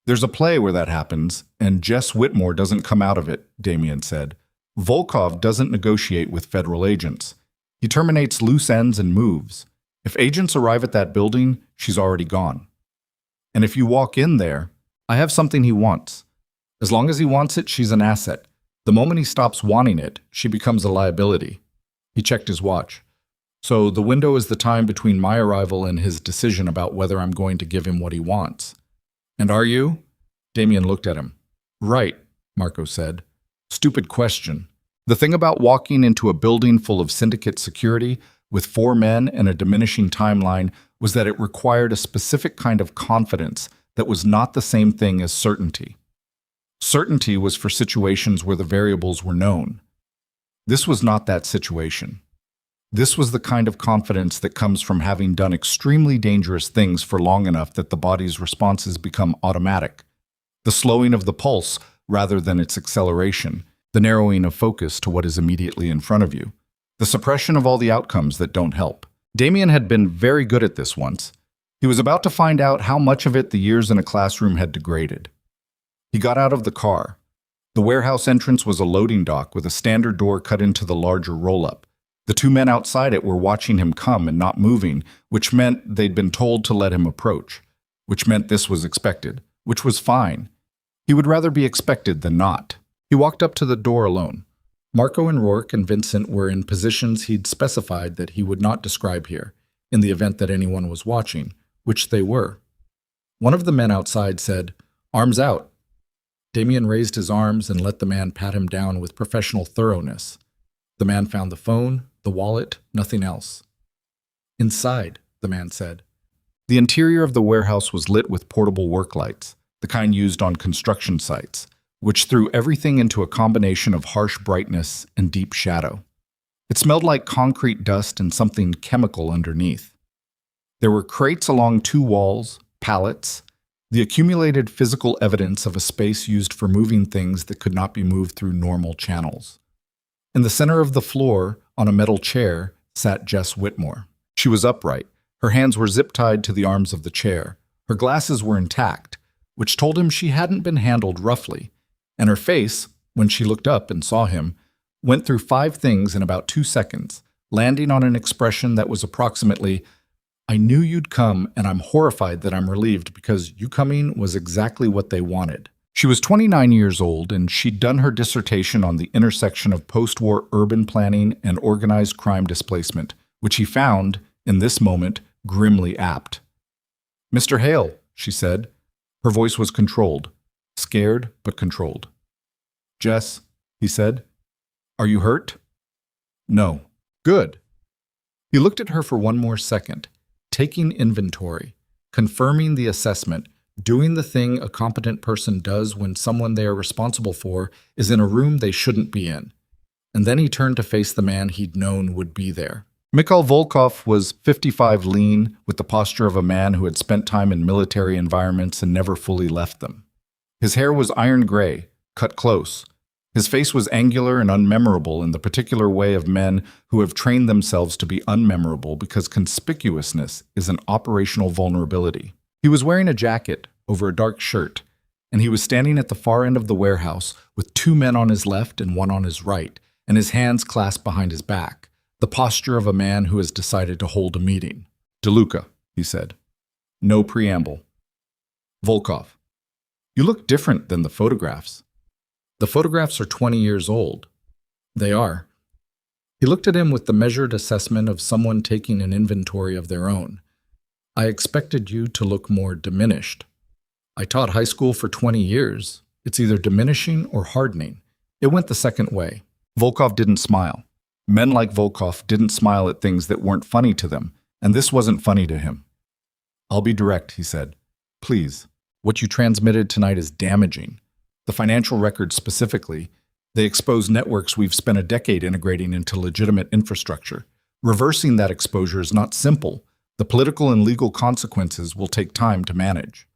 There's a play where that happens, and Jess Whitmore doesn't come out of it, Damien said. Volkov doesn't negotiate with federal agents. He terminates loose ends and moves. If agents arrive at that building, she's already gone. And if you walk in there, I have something he wants. As long as he wants it, she's an asset. The moment he stops wanting it, she becomes a liability. He checked his watch. So the window is the time between my arrival and his decision about whether I'm going to give him what he wants. And are you? Damien looked at him. Right, Marco said. Stupid question. The thing about walking into a building full of syndicate security with 4 men and a diminishing timeline was that it required a specific kind of confidence that was not the same thing as certainty. Certainty was for situations where the variables were known. This was not that situation. This was the kind of confidence that comes from having done extremely dangerous things for long enough that the body's responses become automatic. The slowing of the pulse rather than its acceleration, the narrowing of focus to what is immediately in front of you, the suppression of all the outcomes that don't help. Damien had been very good at this once. He was about to find out how much of it the years in a classroom had degraded. He got out of the car. The warehouse entrance was a loading dock with a standard door cut into the larger roll-up. The two men outside it were watching him come and not moving, which meant they'd been told to let him approach, which meant this was expected, which was fine. He would rather be expected than not. He walked up to the door alone. Marco and Rourke and Vincent were in positions he'd specified that he would not describe here, in the event that anyone was watching, which they were. One of the men outside said, "Arms out." Damien raised his arms and let the man pat him down with professional thoroughness. The man found the phone, the wallet, nothing else. "Inside," the man said. The interior of the warehouse was lit with portable work lights, the kind used on construction sites, which threw everything into a combination of harsh brightness and deep shadow. It smelled like concrete dust and something chemical underneath. There were crates along two walls, pallets, the accumulated physical evidence of a space used for moving things that could not be moved through normal channels. In the center of the floor, on a metal chair, sat Jess Whitmore. She was upright. Her hands were zip-tied to the arms of the chair. Her glasses were intact, which told him she hadn't been handled roughly, and her face, when she looked up and saw him, went through 5 things in about 2 seconds, landing on an expression that was approximately, "I knew you'd come, and I'm horrified that I'm relieved because you coming was exactly what they wanted." She was 29 years old, and she'd done her dissertation on the intersection of post-war urban planning and organized crime displacement, which he found, in this moment, grimly apt. "Mr. Hale," she said. Her voice was controlled, scared but controlled. "Jess," he said, "are you hurt?" "No." "Good." He looked at her for one more second, taking inventory, confirming the assessment, doing the thing a competent person does when someone they are responsible for is in a room they shouldn't be in. And then he turned to face the man he'd known would be there. Mikhail Volkov was 55, lean, with the posture of a man who had spent time in military environments and never fully left them. His hair was iron gray, cut close. His face was angular and unmemorable in the particular way of men who have trained themselves to be unmemorable because conspicuousness is an operational vulnerability. He was wearing a jacket over a dark shirt, and he was standing at the far end of the warehouse with 2 men on his left and 1 on his right, and his hands clasped behind his back, the posture of a man who has decided to hold a meeting. "DeLuca," he said. No preamble. "Volkov, you look different than the photographs." "The photographs are 20 years old." "They are." He looked at him with the measured assessment of someone taking an inventory of their own. "I expected you to look more diminished." "I taught high school for 20 years. It's either diminishing or hardening." It went the second way. Volkov didn't smile. Men like Volkov didn't smile at things that weren't funny to them, and this wasn't funny to him. "I'll be direct," he said. "Please, what you transmitted tonight is damaging. The financial records specifically, they expose networks we've spent a decade integrating into legitimate infrastructure. Reversing that exposure is not simple. The political and legal consequences will take time to manage."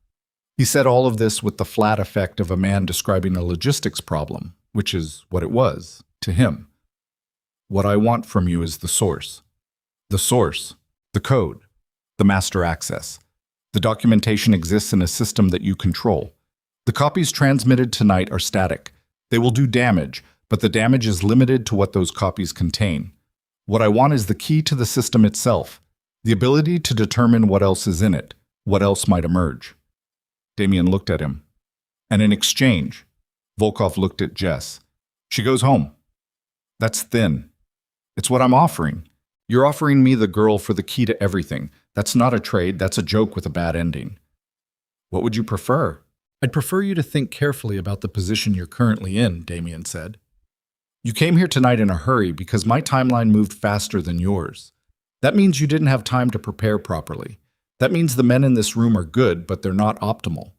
He said all of this with the flat effect of a man describing a logistics problem, which is what it was, to him. "What I want from you is the source. The source, the code, the master access. The documentation exists in a system that you control. The copies transmitted tonight are static. They will do damage, but the damage is limited to what those copies contain. What I want is the key to the system itself, the ability to determine what else is in it, what else might emerge." Damien looked at him. "And in exchange," Volkov looked at Jess, "she goes home." "That's thin. It's what I'm offering. You're offering me the girl for the key to everything. That's not a trade, that's a joke with a bad ending." "What would you prefer?" "I'd prefer you to think carefully about the position you're currently in," Damien said. "You came here tonight in a hurry because my timeline moved faster than yours. That means you didn't have time to prepare properly. That means the men in this room are good, but they're not optimal.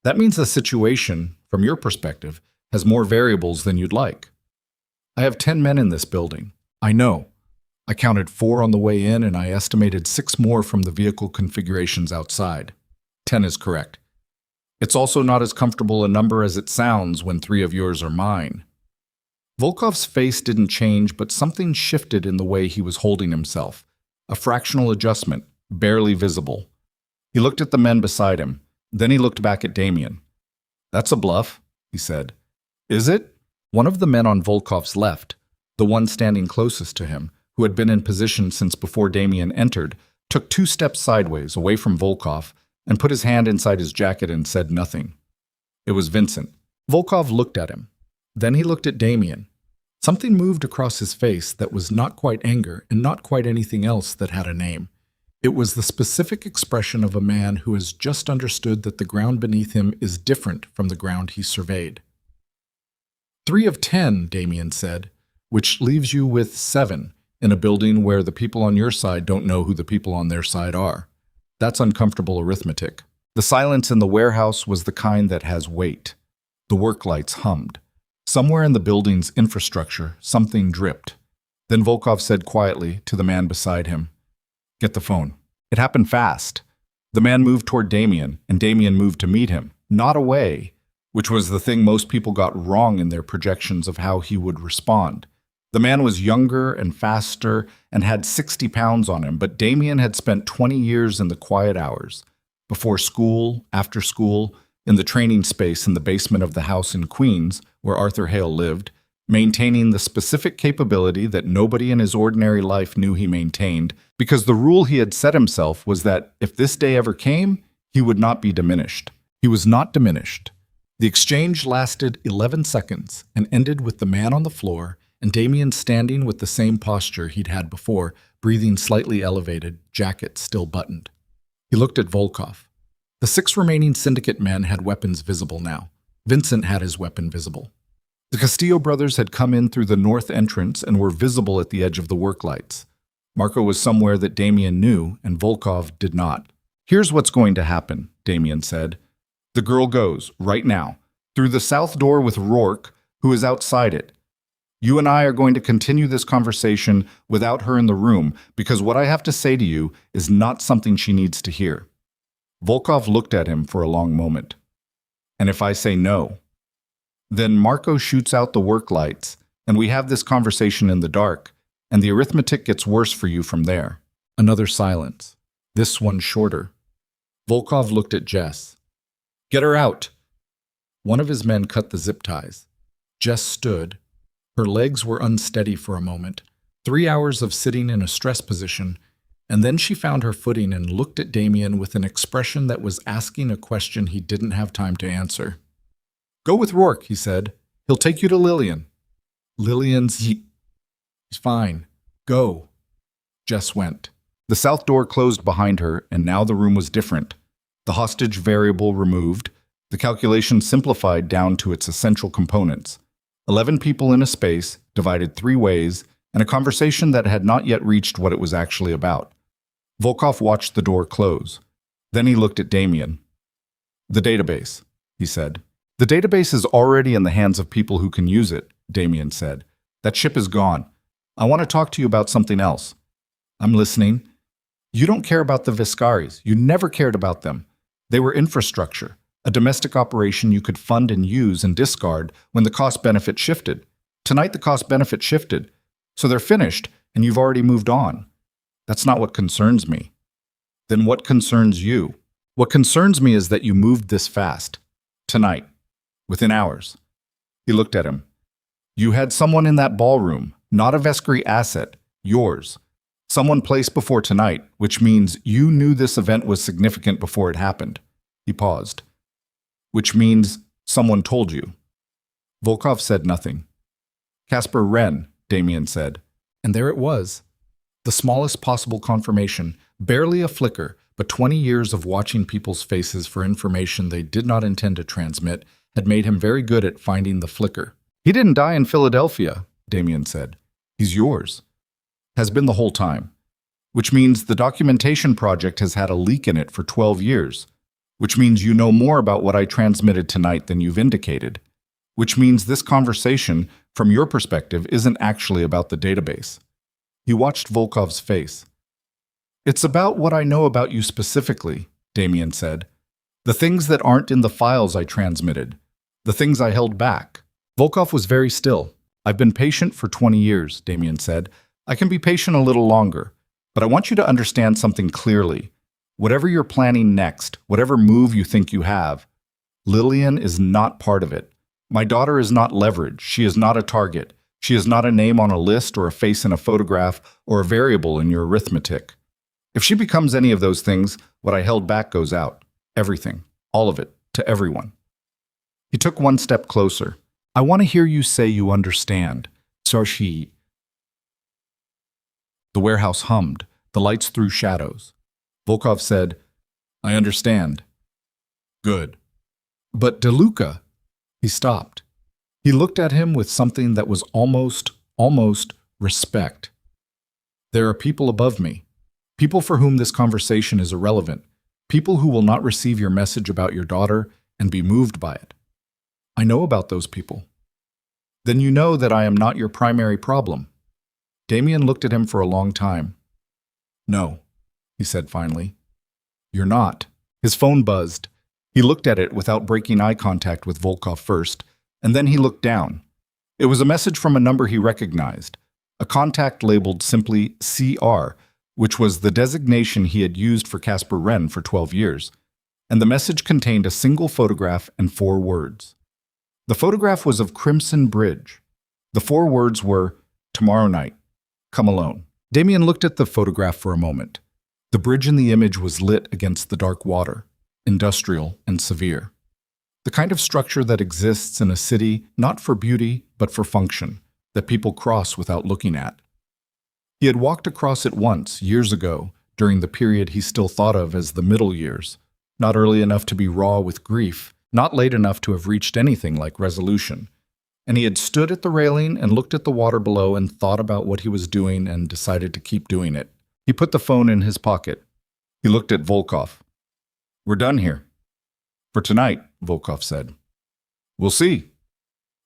That means the situation, from your perspective, has more variables than you'd like. I have 10 men in this building. I know. I counted 4 on the way in, and I estimated 6 more from the vehicle configurations outside. 10 is correct. It's also not as comfortable a number as it sounds when 3 of yours are mine." Volkov's face didn't change, but something shifted in the way he was holding himself. A fractional adjustment, barely visible. He looked at the men beside him. Then he looked back at Damien. "That's a bluff," he said. Is it? One of the men on Volkov's left, the one standing closest to him, who had been in position since before Damien entered, took 2 steps sideways away from Volkov and put his hand inside his jacket and said nothing. It was Vincent. Volkov looked at him. Then he looked at Damien. Something moved across his face that was not quite anger and not quite anything else that had a name. It was the specific expression of a man who has just understood that the ground beneath him is different from the ground he surveyed. 3 of 10, Damien said, which leaves you with 7 in a building where the people on your side don't know who the people on their side are. That's uncomfortable arithmetic. The silence in the warehouse was the kind that has weight. The work lights hummed. Somewhere in the building's infrastructure, something dripped. Then Volkov said quietly to the man beside him, "Get the phone." It happened fast. The man moved toward Damien, and Damien moved to meet him, not away, which was the thing most people got wrong in their projections of how he would respond. The man was younger and faster and had 60 pounds on him, but Damien had spent 20 years in the quiet hours, before school, after school, in the training space in the basement of the house in Queens, where Arthur Hale lived, maintaining the specific capability that nobody in his ordinary life knew he maintained, because the rule he had set himself was that if this day ever came, he would not be diminished. He was not diminished. The exchange lasted 11 seconds and ended with the man on the floor and Damien standing with the same posture he'd had before, breathing slightly elevated, jacket still buttoned. He looked at Volkov. The 6 remaining syndicate men had weapons visible now. Vincent had his weapon visible. The Castillo brothers had come in through the north entrance and were visible at the edge of the work lights. Marco was somewhere that Damien knew, and Volkov did not. "Here's what's going to happen," Damien said. "The girl goes, right now, through the south door with Rourke, who is outside it. You and I are going to continue this conversation without her in the room, because what I have to say to you is not something she needs to hear." Volkov looked at him for a long moment. "And if I say no?" "Then Marco shoots out the work lights, and we have this conversation in the dark, and the arithmetic gets worse for you from there." Another silence, this one shorter. Volkov looked at Jess. "Get her out." One of his men cut the zip ties. Jess stood. Her legs were unsteady for a moment, 3 hours of sitting in a stress position, and then she found her footing and looked at Damien with an expression that was asking a question he didn't have time to answer. "Go with Rourke," he said. "He'll take you to Lillian." "Lillian's He's fine. Go." Jess went. The south door closed behind her, and now the room was different. The hostage variable removed, the calculation simplified down to its essential components. 11 people in a space, divided 3 ways, and a conversation that had not yet reached what it was actually about. Volkov watched the door close. Then he looked at Damien. "The database," he said. "The database is already in the hands of people who can use it," Damien said. "That ship is gone. I want to talk to you about something else." "I'm listening." "You don't care about the Viscaris. You never cared about them. They were infrastructure, a domestic operation you could fund and use and discard when the cost-benefit shifted. Tonight the cost-benefit shifted, so they're finished, and you've already moved on. That's not what concerns me." "Then what concerns you?" "What concerns me is that you moved this fast. Tonight. Within hours." He looked at him. "You had someone in that ballroom, not a Vescari asset, yours. Someone placed before tonight, which means you knew this event was significant before it happened." He paused. "Which means someone told you." Volkov said nothing. "Casper Wren," Damien said. And there it was. The smallest possible confirmation, barely a flicker, but 20 years of watching people's faces for information they did not intend to transmit had made him very good at finding the flicker. "He didn't die in Philadelphia," Damien said. "He's yours. Has been the whole time. Which means the documentation project has had a leak in it for 12 years. Which means you know more about what I transmitted tonight than you've indicated. Which means this conversation, from your perspective, isn't actually about the database." He watched Volkov's face. "It's about what I know about you specifically," Damien said. "The things that aren't in the files I transmitted. The things I held back." Volkov was very still. "I've been patient for 20 years, Damien said. "I can be patient a little longer. But I want you to understand something clearly. Whatever you're planning next, whatever move you think you have, Lillian is not part of it. My daughter is not leverage. She is not a target. She is not a name on a list or a face in a photograph or a variable in your arithmetic. If she becomes any of those things, what I held back goes out. Everything. All of it. To everyone. He took one step closer. I want to hear you say you understand. Sarshi. The warehouse hummed. The lights threw shadows. Volkov said, I understand. Good. But DeLuca. He stopped. He looked at him with something that was almost respect. There are people above me. People for whom this conversation is irrelevant. People who will not receive your message about your daughter and be moved by it. I know about those people. Then you know that I am not your primary problem. Damien looked at him for a long time. No, he said finally. You're not. His phone buzzed. He looked at it without breaking eye contact with Volkov first, and then he looked down. It was a message from a number he recognized, a contact labeled simply CR, which was the designation he had used for Casper Wren for 12 years, and the message contained a single photograph and 4 words. The photograph was of Crimson Bridge. The 4 words were, tomorrow night, come alone. Damien looked at the photograph for a moment. The bridge in the image was lit against the dark water, industrial and severe. The kind of structure that exists in a city not for beauty, but for function, that people cross without looking at. He had walked across it once, years ago, during the period he still thought of as the middle years, not early enough to be raw with grief, not late enough to have reached anything like resolution. And he had stood at the railing and looked at the water below and thought about what he was doing and decided to keep doing it. He put the phone in his pocket. He looked at Volkov. We're done here. For tonight, Volkov said. We'll see.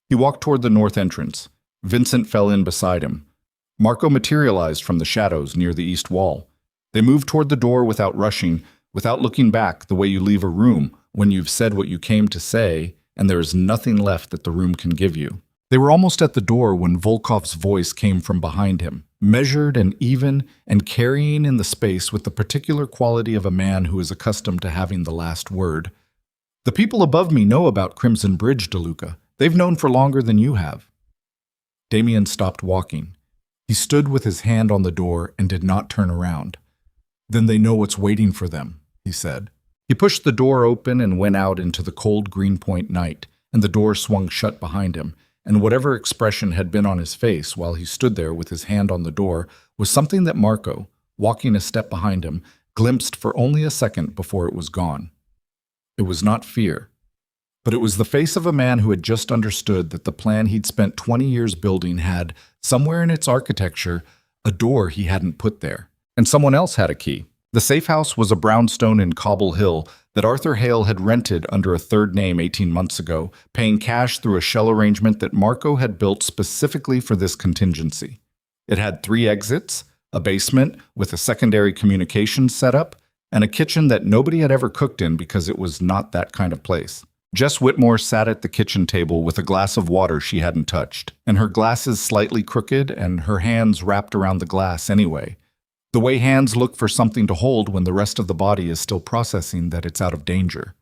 He walked toward the north entrance. Vincent fell in beside him. Marco materialized from the shadows near the east wall. They moved toward the door without rushing, without looking back, the way you leave a room when you've said what you came to say and there is nothing left that the room can give you. They were almost at the door when Volkov's voice came from behind him, measured and even and carrying in the space with the particular quality of a man who is accustomed to having the last word. The people above me know about Crimson Bridge, DeLuca. They've known for longer than you have. Damien stopped walking. He stood with his hand on the door and did not turn around. Then they know what's waiting for them, he said. He pushed the door open and went out into the cold Greenpoint night, and the door swung shut behind him, and whatever expression had been on his face while he stood there with his hand on the door was something that Marco, walking a step behind him, glimpsed for only a second before it was gone. It was not fear, but it was the face of a man who had just understood that the plan he'd spent 20 years building had, somewhere in its architecture, a door he hadn't put there, and someone else had a key. The safe house was a brownstone in Cobble Hill that Arthur Hale had rented under a third name 18 months ago, paying cash through a shell arrangement that Marco had built specifically for this contingency. It had 3 exits, a basement with a secondary communications setup, and a kitchen that nobody had ever cooked in because it was not that kind of place. Jess Whitmore sat at the kitchen table with a glass of water she hadn't touched, and her glasses slightly crooked and her hands wrapped around the glass anyway. The way hands look for something to hold when the rest of the body is still processing that it's out of danger.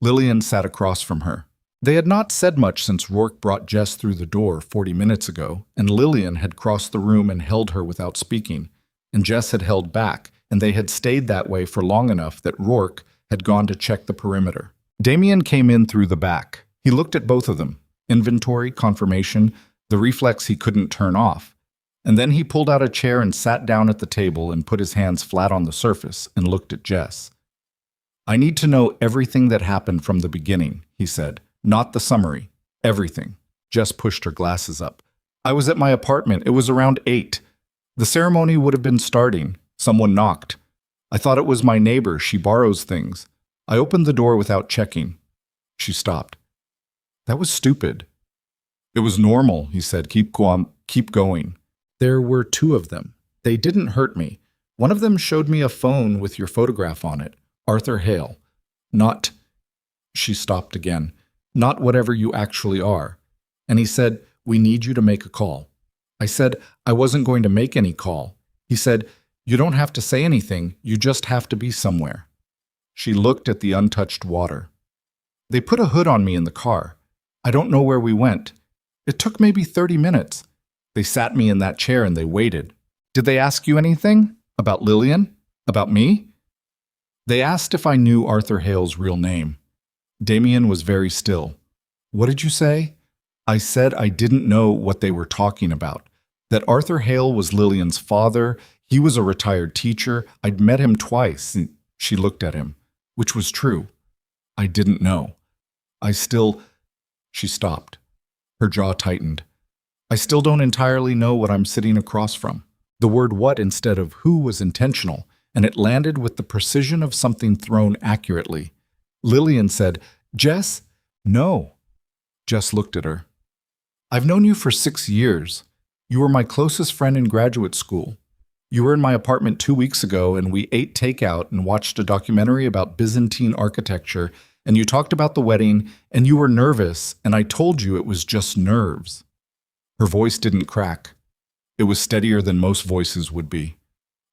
Lillian sat across from her. They had not said much since Rourke brought Jess through the door 40 minutes ago, and Lillian had crossed the room and held her without speaking, and Jess had held back, and they had stayed that way for long enough that Rourke had gone to check the perimeter. Damien came in through the back. He looked at both of them. Inventory, confirmation, the reflex he couldn't turn off. And then he pulled out a chair and sat down at the table and put his hands flat on the surface and looked at Jess. I need to know everything that happened from the beginning, he said. Not the summary. Everything. Jess pushed her glasses up. I was at my apartment. It was around 8. The ceremony would have been starting. Someone knocked. I thought it was my neighbor. She borrows things. I opened the door without checking. She stopped. That was stupid. It was normal, he said. Keep going. There were 2 of them. They didn't hurt me. One of them showed me a phone with your photograph on it. Arthur Hale. Not... She stopped again. Not whatever you actually are. And he said, we need you to make a call. I said, I wasn't going to make any call. He said, you don't have to say anything. You just have to be somewhere. She looked at the untouched water. They put a hood on me in the car. I don't know where we went. It took maybe 30 minutes. They sat me in that chair and they waited. Did they ask you anything? About Lillian? About me? They asked if I knew Arthur Hale's real name. Damien was very still. What did you say? I said I didn't know what they were talking about. That Arthur Hale was Lillian's father. He was a retired teacher. I'd met him twice. She looked at him, which was true. I didn't know. She stopped. Her jaw tightened. I still don't entirely know what I'm sitting across from. The word what instead of who was intentional, and it landed with the precision of something thrown accurately. Lillian said, Jess? No. Jess looked at her. I've known you for 6 years. You were my closest friend in graduate school. You were in my apartment 2 weeks ago, and we ate takeout and watched a documentary about Byzantine architecture, and you talked about the wedding, and you were nervous, and I told you it was just nerves. Her voice didn't crack. It was steadier than most voices would be.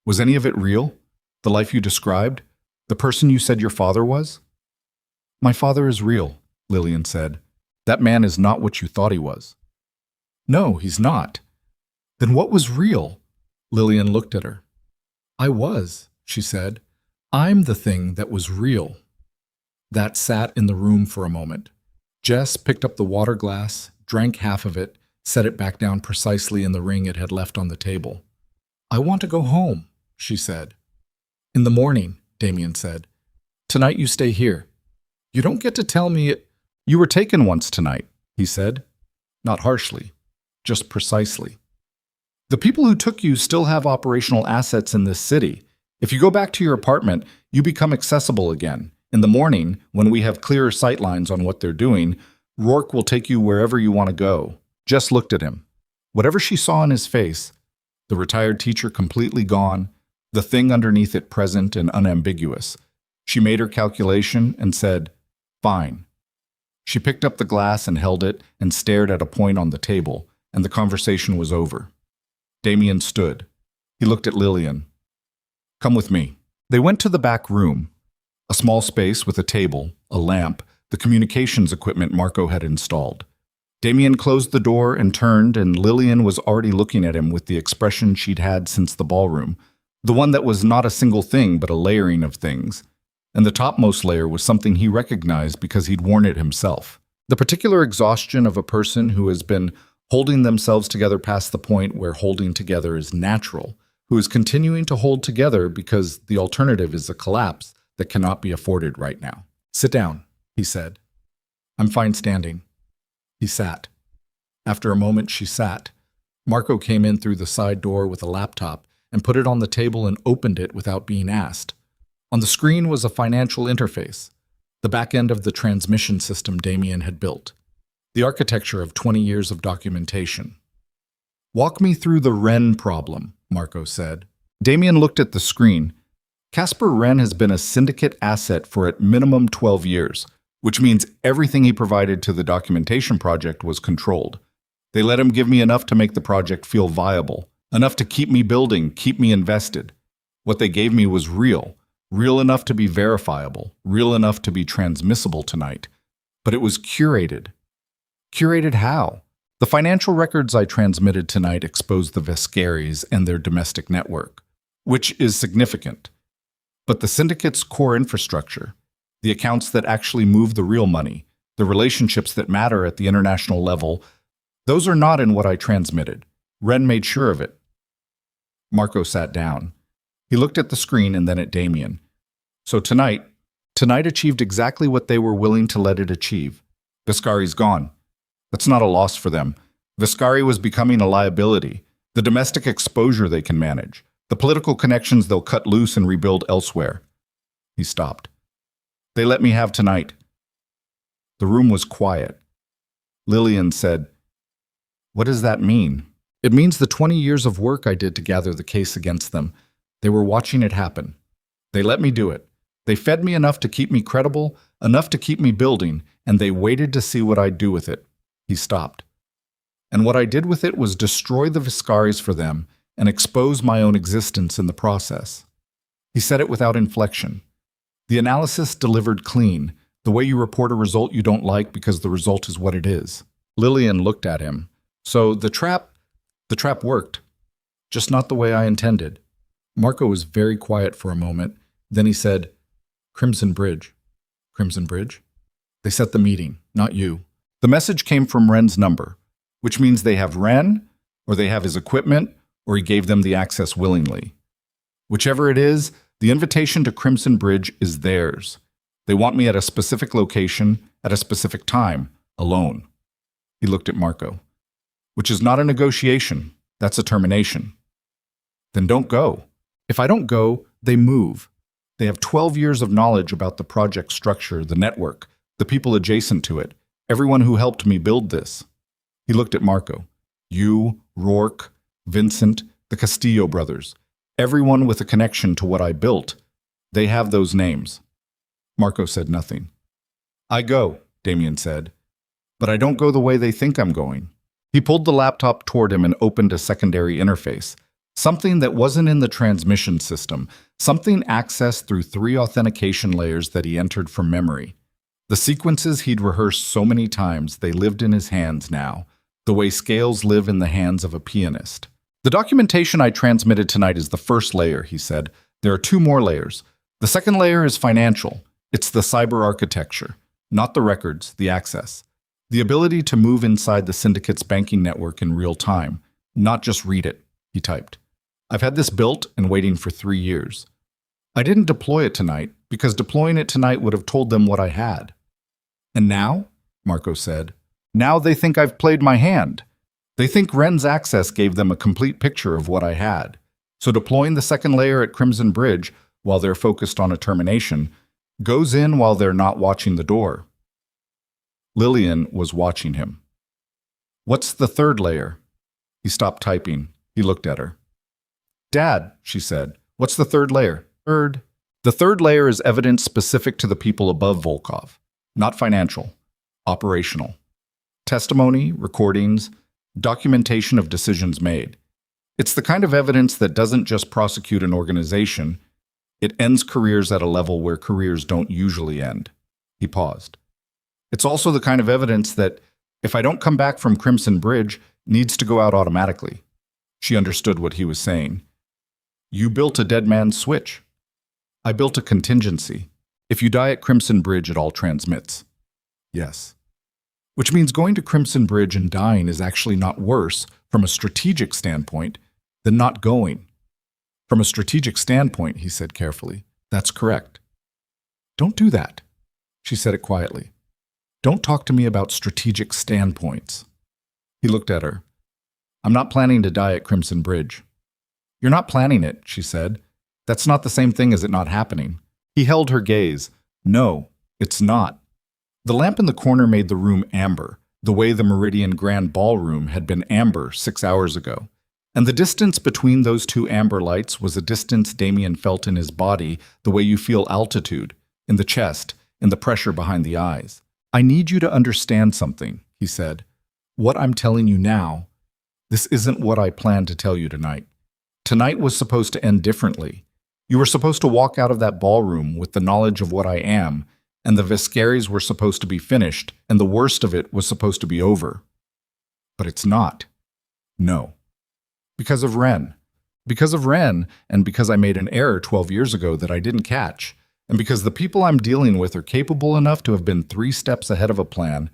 Was any of it real? The life you described? The person you said your father was? My father is real, Lillian said. That man is not what you thought he was. No, he's not. Then what was real? Lillian looked at her. I was, she said. I'm the thing that was real. That sat in the room for a moment. Jess picked up the water glass, drank half of it, set it back down precisely in the ring it had left on the table. I want to go home, she said. In the morning, Damien said. Tonight you stay here. You don't get to tell me it. You were taken once tonight, he said. Not harshly, just precisely. The people who took you still have operational assets in this city. If you go back to your apartment, you become accessible again. In the morning, when we have clearer sightlines on what they're doing, Rourke will take you wherever you want to go. Jess looked at him. Whatever she saw in his face, the retired teacher completely gone, the thing underneath it present and unambiguous. She made her calculation and said, Fine. She picked up the glass and held it and stared at a point on the table, and the conversation was over. Damien stood. He looked at Lillian. Come with me. They went to the back room, a small space with a table, a lamp, the communications equipment Marco had installed. Damien closed the door and turned, and Lillian was already looking at him with the expression she'd had since the ballroom, the one that was not a single thing but a layering of things. And the topmost layer was something he recognized because he'd worn it himself. The particular exhaustion of a person who has been holding themselves together past the point where holding together is natural, who is continuing to hold together because the alternative is a collapse that cannot be afforded right now. Sit down, he said. I'm fine standing. He sat. After a moment, she sat. Marco came in through the side door with a laptop and put it on the table and opened it without being asked. On the screen was a financial interface, the back end of the transmission system Damien had built, the architecture of 20 years of documentation. Walk me through the Wren problem, Marco said. Damien looked at the screen. Casper Wren has been a syndicate asset for at minimum 12 years, which means everything he provided to the documentation project was controlled. They let him give me enough to make the project feel viable, enough to keep me building, keep me invested. What they gave me was real enough to be verifiable, real enough to be transmissible tonight. But it was curated. Curated how? The financial records I transmitted tonight exposed the Vescaris and their domestic network, which is significant. But the syndicate's core infrastructure, the accounts that actually move the real money, the relationships that matter at the international level, those are not in what I transmitted. Wren made sure of it. Marco sat down. He looked at the screen and then at Damien. So tonight achieved exactly what they were willing to let it achieve. Vescari's gone. That's not a loss for them. Vescari was becoming a liability. The domestic exposure they can manage. The political connections they'll cut loose and rebuild elsewhere. He stopped. They let me have tonight. The room was quiet. Lillian said, What does that mean? It means the 20 years of work I did to gather the case against them. They were watching it happen. They let me do it. They fed me enough to keep me credible, enough to keep me building, and they waited to see what I'd do with it. He stopped. And what I did with it was destroy the Vescaris for them and expose my own existence in the process. He said it without inflection. The analysis delivered clean, The way you report a result you don't like because the result is what it is. Lillian looked at him. So the trap worked, just not the way I intended. Marco was very quiet for a moment. Then he said, Crimson Bridge. Crimson Bridge? They set the meeting, not you. The message came from Ren's number, which means they have Ren, or they have his equipment, or he gave them the access willingly. Whichever it is, the invitation to Crimson Bridge is theirs. They want me at a specific location, at a specific time, alone. He looked at Marco. Which is not a negotiation, that's a termination. Then don't go. If I don't go, they move. They have 12 years of knowledge about the project structure, the network, the people adjacent to it, everyone who helped me build this. He looked at Marco. You, Rourke, Vincent, the Castillo brothers, everyone with a connection to what I built. They have those names. Marco said nothing. I go, Damien said, but I don't go the way they think I'm going. He pulled the laptop toward him and opened a secondary interface, something that wasn't in the transmission system, something accessed through 3 authentication layers that he entered from memory. The sequences he'd rehearsed so many times, they lived in his hands now, the way scales live in the hands of a pianist. The documentation I transmitted tonight is the first layer, he said. There are 2 more layers. The second layer is financial. It's the cyber architecture, not the records, the access. The ability to move inside the syndicate's banking network in real time, not just read it, he typed. I've had this built and waiting for 3 years. I didn't deploy it tonight because deploying it tonight would have told them what I had. And now, Marco said, now they think I've played my hand. They think Ren's access gave them a complete picture of what I had. So deploying the second layer at Crimson Bridge, while they're focused on a termination, goes in while they're not watching the door. Lillian was watching him. What's the third layer? He stopped typing. He looked at her. Dad, she said, what's the third layer? The third layer is evidence specific to the people above Volkov, not financial, operational. Testimony, recordings, documentation of decisions made. It's the kind of evidence that doesn't just prosecute an organization, it ends careers at a level where careers don't usually end. He paused. It's also the kind of evidence that, if I don't come back from Crimson Bridge, needs to go out automatically. She understood what he was saying. You built a dead man's switch. I built a contingency. If you die at Crimson Bridge, it all transmits. Yes. Which means going to Crimson Bridge and dying is actually not worse, from a strategic standpoint, than not going. From a strategic standpoint, he said carefully, that's correct. Don't do that, she said it quietly. Don't talk to me about strategic standpoints. He looked at her. I'm not planning to die at Crimson Bridge. You're not planning it, she said. That's not the same thing as it not happening. He held her gaze. No, it's not. The lamp in the corner made the room amber, the way the Meridian Grand Ballroom had been amber 6 hours ago. And the distance between those 2 amber lights was a distance Damien felt in his body, the way you feel altitude, in the chest, in the pressure behind the eyes. I need you to understand something, he said. What I'm telling you now, this isn't what I planned to tell you tonight. Tonight was supposed to end differently. You were supposed to walk out of that ballroom with the knowledge of what I am, and the Viscaris were supposed to be finished, and the worst of it was supposed to be over. But it's not. No. Because of Ren. Because of Ren, and because I made an error 12 years ago that I didn't catch, and because the people I'm dealing with are capable enough to have been 3 steps ahead of a plan,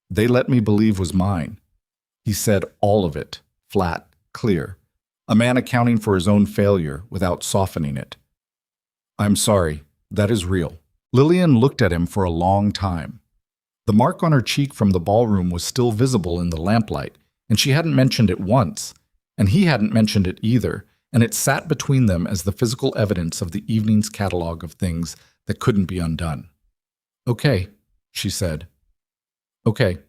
they let me believe was mine. He said all of it, flat, clear. A man accounting for his own failure without softening it. I'm sorry, that is real. Lillian looked at him for a long time. The mark on her cheek from the ballroom was still visible in the lamplight, and she hadn't mentioned it once, and he hadn't mentioned it either, and it sat between them as the physical evidence of the evening's catalog of things that couldn't be undone. Okay, she said. Okay.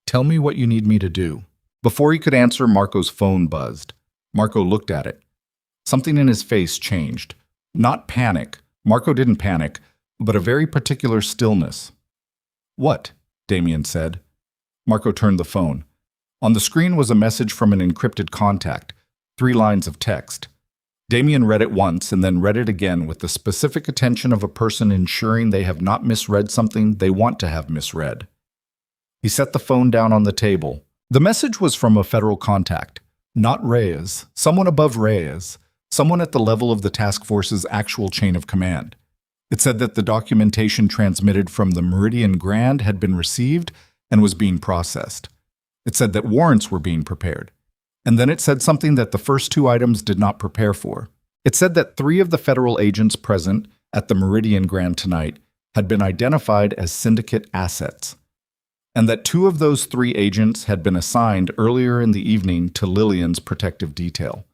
Tell me what you need me to do. Before he could answer, Marco's phone buzzed. Marco looked at it. Something in his face changed. Not panic. Marco didn't panic, but a very particular stillness. What? Damien said. Marco turned the phone. On the screen was a message from an encrypted contact, 3 lines of text. Damien read it once and then read it again with the specific attention of a person ensuring they have not misread something they want to have misread. He set the phone down on the table. The message was from a federal contact, not Reyes, someone above Reyes, someone at the level of the task force's actual chain of command. It said that the documentation transmitted from the Meridian Grand had been received and was being processed. It said that warrants were being prepared. And then it said something that the first two items did not prepare for. It said that 3 of the federal agents present at the Meridian Grand tonight had been identified as syndicate assets, and that 2 of those 3 agents had been assigned earlier in the evening to Lillian's protective detail.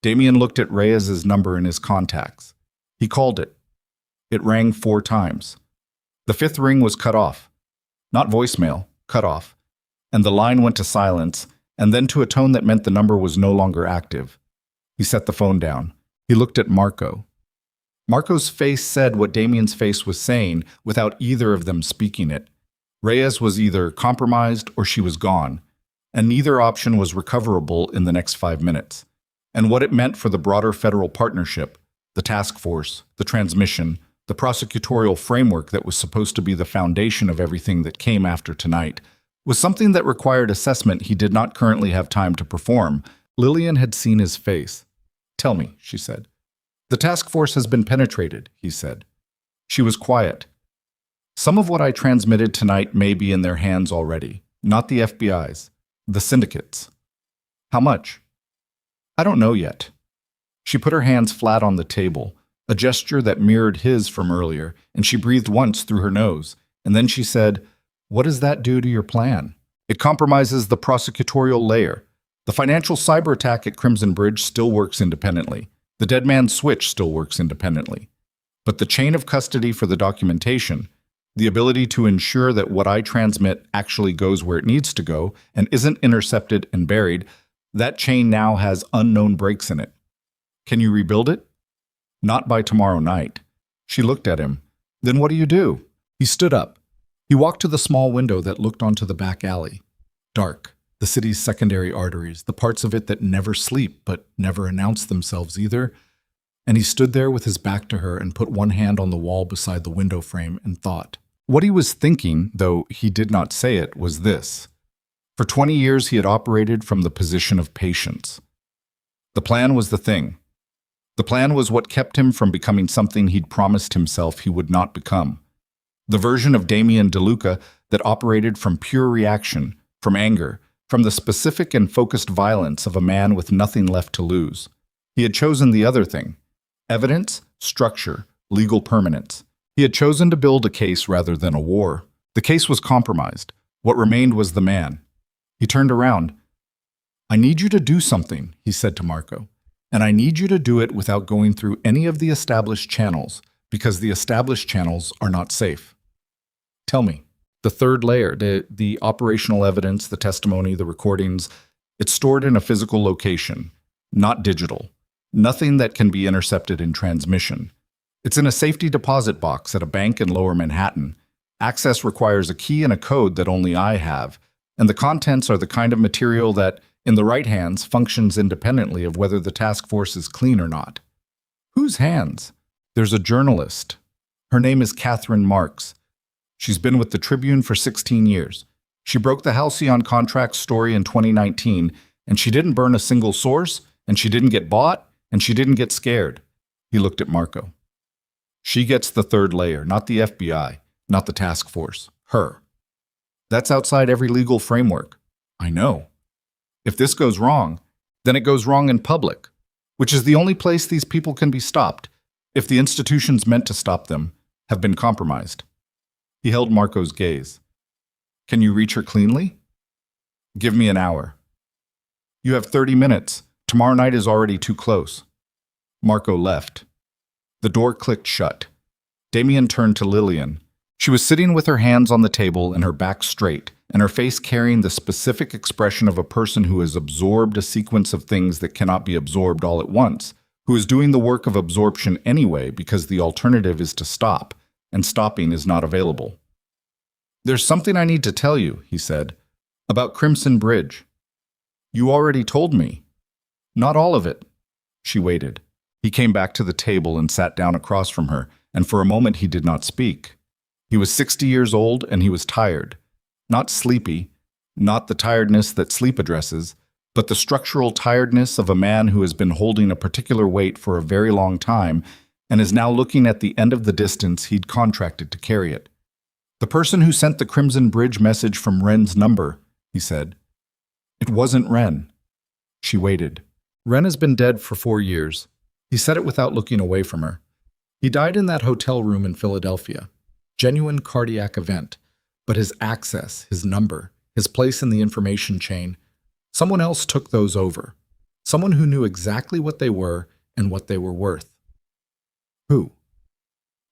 Damien looked at Reyes's number in his contacts. He called it. It rang 4 times. The 5th ring was cut off. Not voicemail, cut off. And the line went to silence, and then to a tone that meant the number was no longer active. He set the phone down. He looked at Marco. Marco's face said what Damien's face was saying without either of them speaking it. Reyes was either compromised or she was gone, and neither option was recoverable in the next 5 minutes. And what it meant for the broader federal partnership, the task force, the transmission, the prosecutorial framework that was supposed to be the foundation of everything that came after tonight, was something that required assessment he did not currently have time to perform. Lillian had seen his face. "Tell me," she said. "The task force has been penetrated," he said. She was quiet. "Some of what I transmitted tonight may be in their hands already, not the FBI's, the syndicates." "How much?" "I don't know yet." She put her hands flat on the table, a gesture that mirrored his from earlier, and she breathed once through her nose, and then she said, "What does that do to your plan?" "It compromises the prosecutorial layer. The financial cyber attack at Crimson Bridge still works independently. The dead man's switch still works independently. But the chain of custody for the documentation, the ability to ensure that what I transmit actually goes where it needs to go and isn't intercepted and buried, that chain now has unknown breaks in it. Can you rebuild it?" "Not by tomorrow night." She looked at him. "Then what do you do?" He stood up. He walked to the small window that looked onto the back alley. Dark, the city's secondary arteries, the parts of it that never sleep but never announce themselves either. And he stood there with his back to her and put one hand on the wall beside the window frame and thought. What he was thinking, though he did not say it, was this. For 20 years he had operated from the position of patience. The plan was the thing. The plan was what kept him from becoming something he'd promised himself he would not become. The version of Damien DeLuca that operated from pure reaction, from anger, from the specific and focused violence of a man with nothing left to lose. He had chosen the other thing. Evidence, structure, legal permanence. He had chosen to build a case rather than a war. The case was compromised. What remained was the man. He turned around. "I need you to do something," he said to Marco. "And I need you to do it without going through any of the established channels, because the established channels are not safe." "Tell me." The third layer, the operational evidence, the testimony, the recordings, it's stored in a physical location, not digital. Nothing that can be intercepted in transmission. It's in a safety deposit box at a bank in Lower Manhattan. Access requires a key and a code that only I have, and the contents are the kind of material that, in the right hands, functions independently of whether the task force is clean or not. Whose hands? There's a journalist. Her name is Catherine Marks. She's been with the Tribune for 16 years. She broke the Halcyon contract story in 2019, and she didn't burn a single source, and she didn't get bought, and she didn't get scared. He looked at Marco. She gets the third layer, not the FBI, not the task force. Her. That's outside every legal framework. I know. If this goes wrong, then it goes wrong in public, which is the only place these people can be stopped, if the institutions meant to stop them have been compromised. He held Marco's gaze. "Can you reach her cleanly?" "Give me an hour." "You have 30 minutes. Tomorrow night is already too close." Marco left. The door clicked shut. Damien turned to Lillian. She was sitting with her hands on the table and her back straight, and her face carrying the specific expression of a person who has absorbed a sequence of things that cannot be absorbed all at once, who is doing the work of absorption anyway because the alternative is to stop, and stopping is not available. "There's something I need to tell you," he said, "about Crimson Bridge." "You already told me." "Not all of it." She waited. He came back to the table and sat down across from her, and for a moment he did not speak. He was 60 years old and he was tired. Not sleepy, not the tiredness that sleep addresses, but the structural tiredness of a man who has been holding a particular weight for a very long time and is now looking at the end of the distance he'd contracted to carry it. "The person who sent the Crimson Bridge message from Ren's number," he said. "It wasn't Ren." She waited. "Ren has been dead for 4 years." He said it without looking away from her. "He died in that hotel room in Philadelphia. Genuine cardiac event. But his access, his number, his place in the information chain, someone else took those over. Someone who knew exactly what they were and what they were worth." "Who?"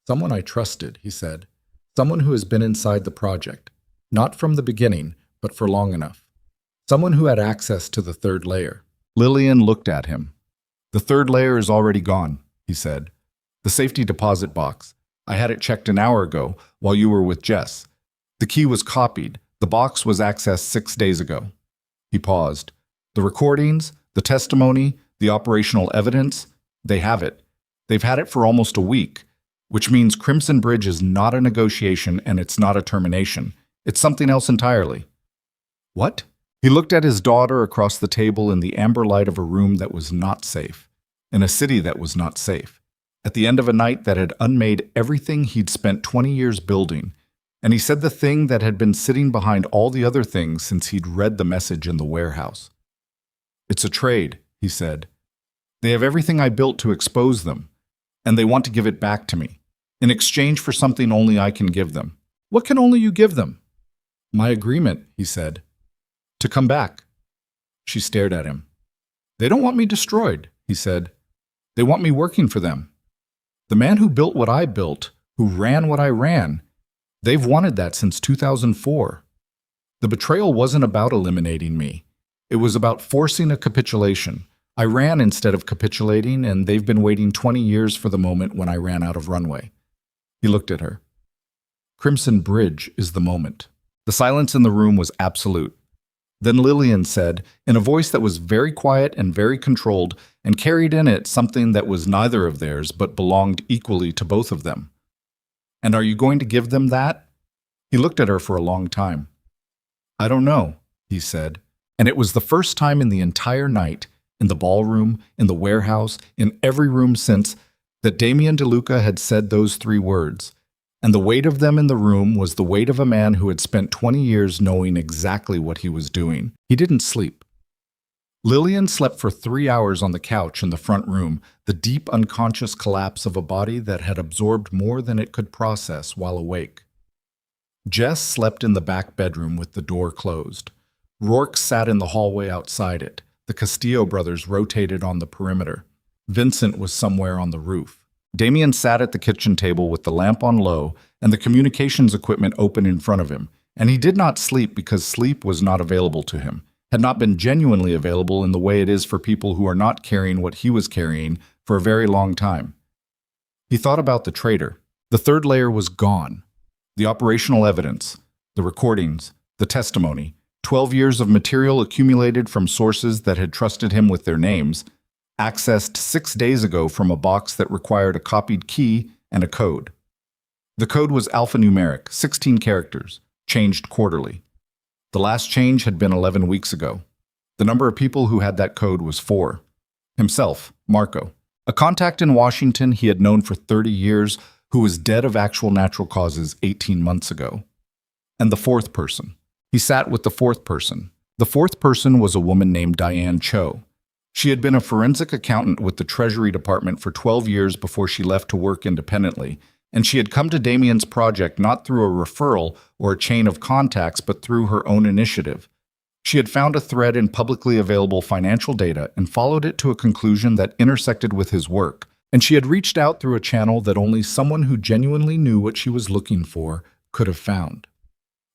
"Someone I trusted," he said. "Someone who has been inside the project. Not from the beginning, but for long enough. Someone who had access to the third layer." Lillian looked at him. "The third layer is already gone," he said. "The safety deposit box. I had it checked an hour ago while you were with Jess. The key was copied. The box was accessed 6 days ago." He paused. "The recordings, the testimony, the operational evidence, they have it. They've had it for almost a week, which means Crimson Bridge is not a negotiation and it's not a termination. It's something else entirely." "What?" He looked at his daughter across the table in the amber light of a room that was not safe, in a city that was not safe, at the end of a night that had unmade everything he'd spent 20 years building, and he said the thing that had been sitting behind all the other things since he'd read the message in the warehouse. "It's a trade," he said. "They have everything I built to expose them, and they want to give it back to me, in exchange for something only I can give them." "What can only you give them?" "My agreement," he said. "To come back." She stared at him. "They don't want me destroyed," he said. "They want me working for them. The man who built what I built, who ran what I ran, they've wanted that since 2004. The betrayal wasn't about eliminating me. It was about forcing a capitulation. I ran instead of capitulating, and they've been waiting 20 years for the moment when I ran out of runway." He looked at her. "Crimson Bridge is the moment." The silence in the room was absolute. Then Lillian said, in a voice that was very quiet and very controlled, and carried in it something that was neither of theirs but belonged equally to both of them. "And are you going to give them that?" He looked at her for a long time. "I don't know," he said, and it was the first time in the entire night, in the ballroom, in the warehouse, in every room since, that Damien DeLuca had said those 3 words. And the weight of them in the room was the weight of a man who had spent 20 years knowing exactly what he was doing. He didn't sleep. Lillian slept for 3 hours on the couch in the front room, the deep unconscious collapse of a body that had absorbed more than it could process while awake. Jess slept in the back bedroom with the door closed. Rourke sat in the hallway outside it. The Castillo brothers rotated on the perimeter. Vincent was somewhere on the roof. Damien sat at the kitchen table with the lamp on low and the communications equipment open in front of him, and he did not sleep because sleep was not available to him, had not been genuinely available in the way it is for people who are not carrying what he was carrying for a very long time. He thought about the traitor. The third layer was gone. The operational evidence, the recordings, the testimony, 12 years of material accumulated from sources that had trusted him with their names, accessed 6 days ago from a box that required a copied key and a code. The code was alphanumeric, 16 characters, changed quarterly. The last change had been 11 weeks ago. The number of people who had that code was 4. Himself, Marco, a contact in Washington he had known for 30 years who was dead of actual natural causes 18 months ago. And the 4th person. He sat with the 4th person. The 4th person was a woman named Diane Cho. She had been a forensic accountant with the Treasury Department for 12 years before she left to work independently, and she had come to Damien's project not through a referral or a chain of contacts, but through her own initiative. She had found a thread in publicly available financial data and followed it to a conclusion that intersected with his work, and she had reached out through a channel that only someone who genuinely knew what she was looking for could have found.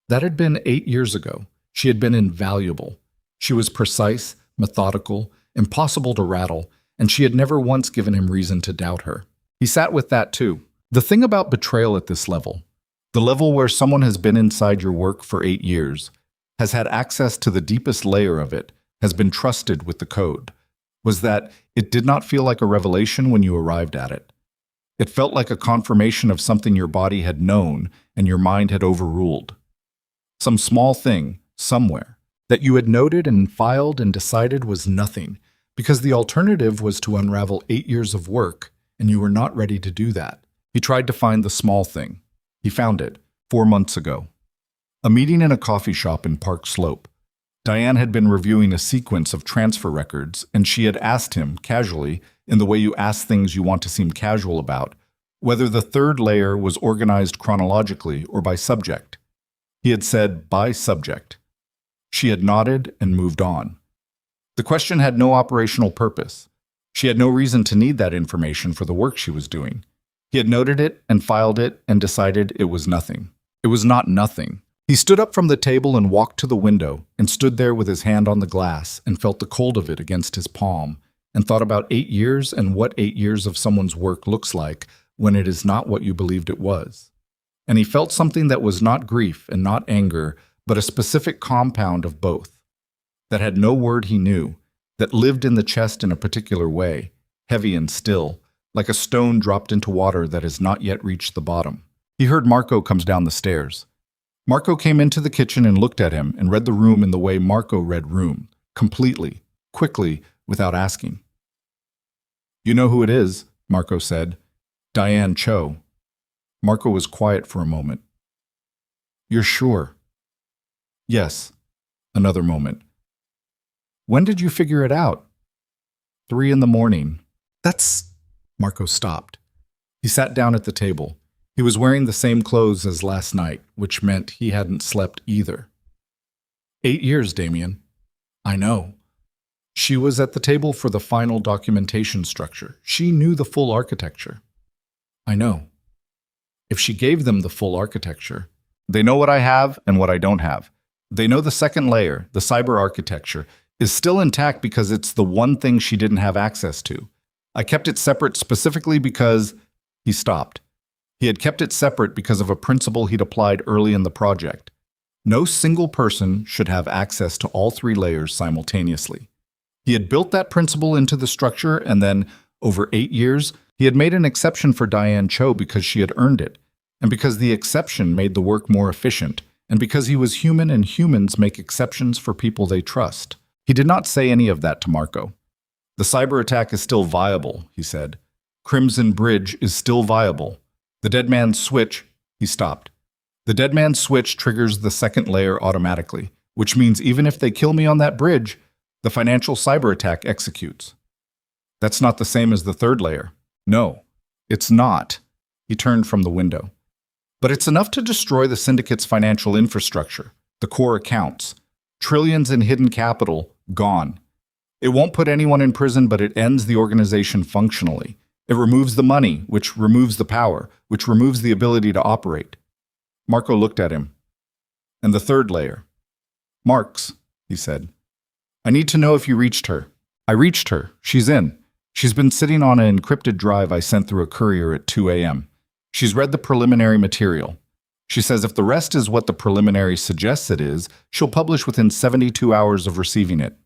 That had been 8 years ago. She had been invaluable. She was precise, methodical, impossible to rattle, and she had never once given him reason to doubt her. He sat with that too. The thing about betrayal at this level, the level where someone has been inside your work for 8 years, has had access to the deepest layer of it, has been trusted with the code. was that it did not feel like a revelation when you arrived at it. It felt like a confirmation of something your body had known and your mind had overruled. Some small thing, somewhere, that you had noted and filed and decided was nothing, because the alternative was to unravel 8 years of work, and you were not ready to do that. He tried to find the small thing. He found it 4 months ago. A meeting in a coffee shop in Park Slope. Diane had been reviewing a sequence of transfer records, and she had asked him, casually, in the way you ask things you want to seem casual about, whether the third layer was organized chronologically or by subject. He had said, by subject. She had nodded and moved on. The question had no operational purpose. She had no reason to need that information for the work she was doing. He had noted it and filed it and decided it was nothing. It was not nothing. He stood up from the table and walked to the window and stood there with his hand on the glass and felt the cold of it against his palm and thought about 8 years and what 8 years of someone's work looks like when it is not what you believed it was. And he felt something that was not grief and not anger, but a specific compound of both, that had no word he knew, that lived in the chest in a particular way, heavy and still, like a stone dropped into water that has not yet reached the bottom. He heard Marco comes down the stairs. Marco came into the kitchen and looked at him and read the room in the way Marco read room, completely, quickly, without asking. "You know who it is," Marco said. "Diane Cho." Marco was quiet for a moment. "You're sure?" "Yes." Another moment. "When did you figure it out?" 3 in the morning. "That's—" Marco stopped. He sat down at the table. He was wearing the same clothes as last night, which meant he hadn't slept either. 8 years, Damien. I know. She was at the table for the final documentation structure. She knew the full architecture. I know. If she gave them the full architecture, they know what I have and what I don't have. They know the second layer, the cyber architecture, is still intact because it's the one thing she didn't have access to. I kept it separate specifically because... He stopped. He had kept it separate because of a principle he'd applied early in the project. No single person should have access to all 3 layers simultaneously. He had built that principle into the structure, and then, over 8 years, he had made an exception for Diane Cho because she had earned it, and because the exception made the work more efficient, and because he was human and humans make exceptions for people they trust. He did not say any of that to Marco. The cyber attack is still viable, he said. Crimson Bridge is still viable. The dead man's switch, he stopped. The dead man's switch triggers the second layer automatically, which means even if they kill me on that bridge, the financial cyber attack executes. That's not the same as the third layer. No, it's not. He turned from the window. But it's enough to destroy the syndicate's financial infrastructure, the core accounts. Trillions in hidden capital, gone. It won't put anyone in prison, but it ends the organization functionally. It removes the money, which removes the power, which removes the ability to operate. Marco looked at him. And the third layer. Marks, he said. I need to know if you reached her. I reached her. She's in. She's been sitting on an encrypted drive I sent through a courier at 2 a.m. She's read the preliminary material. She says if the rest is what the preliminary suggests it is, she'll publish within 72 hours of receiving it.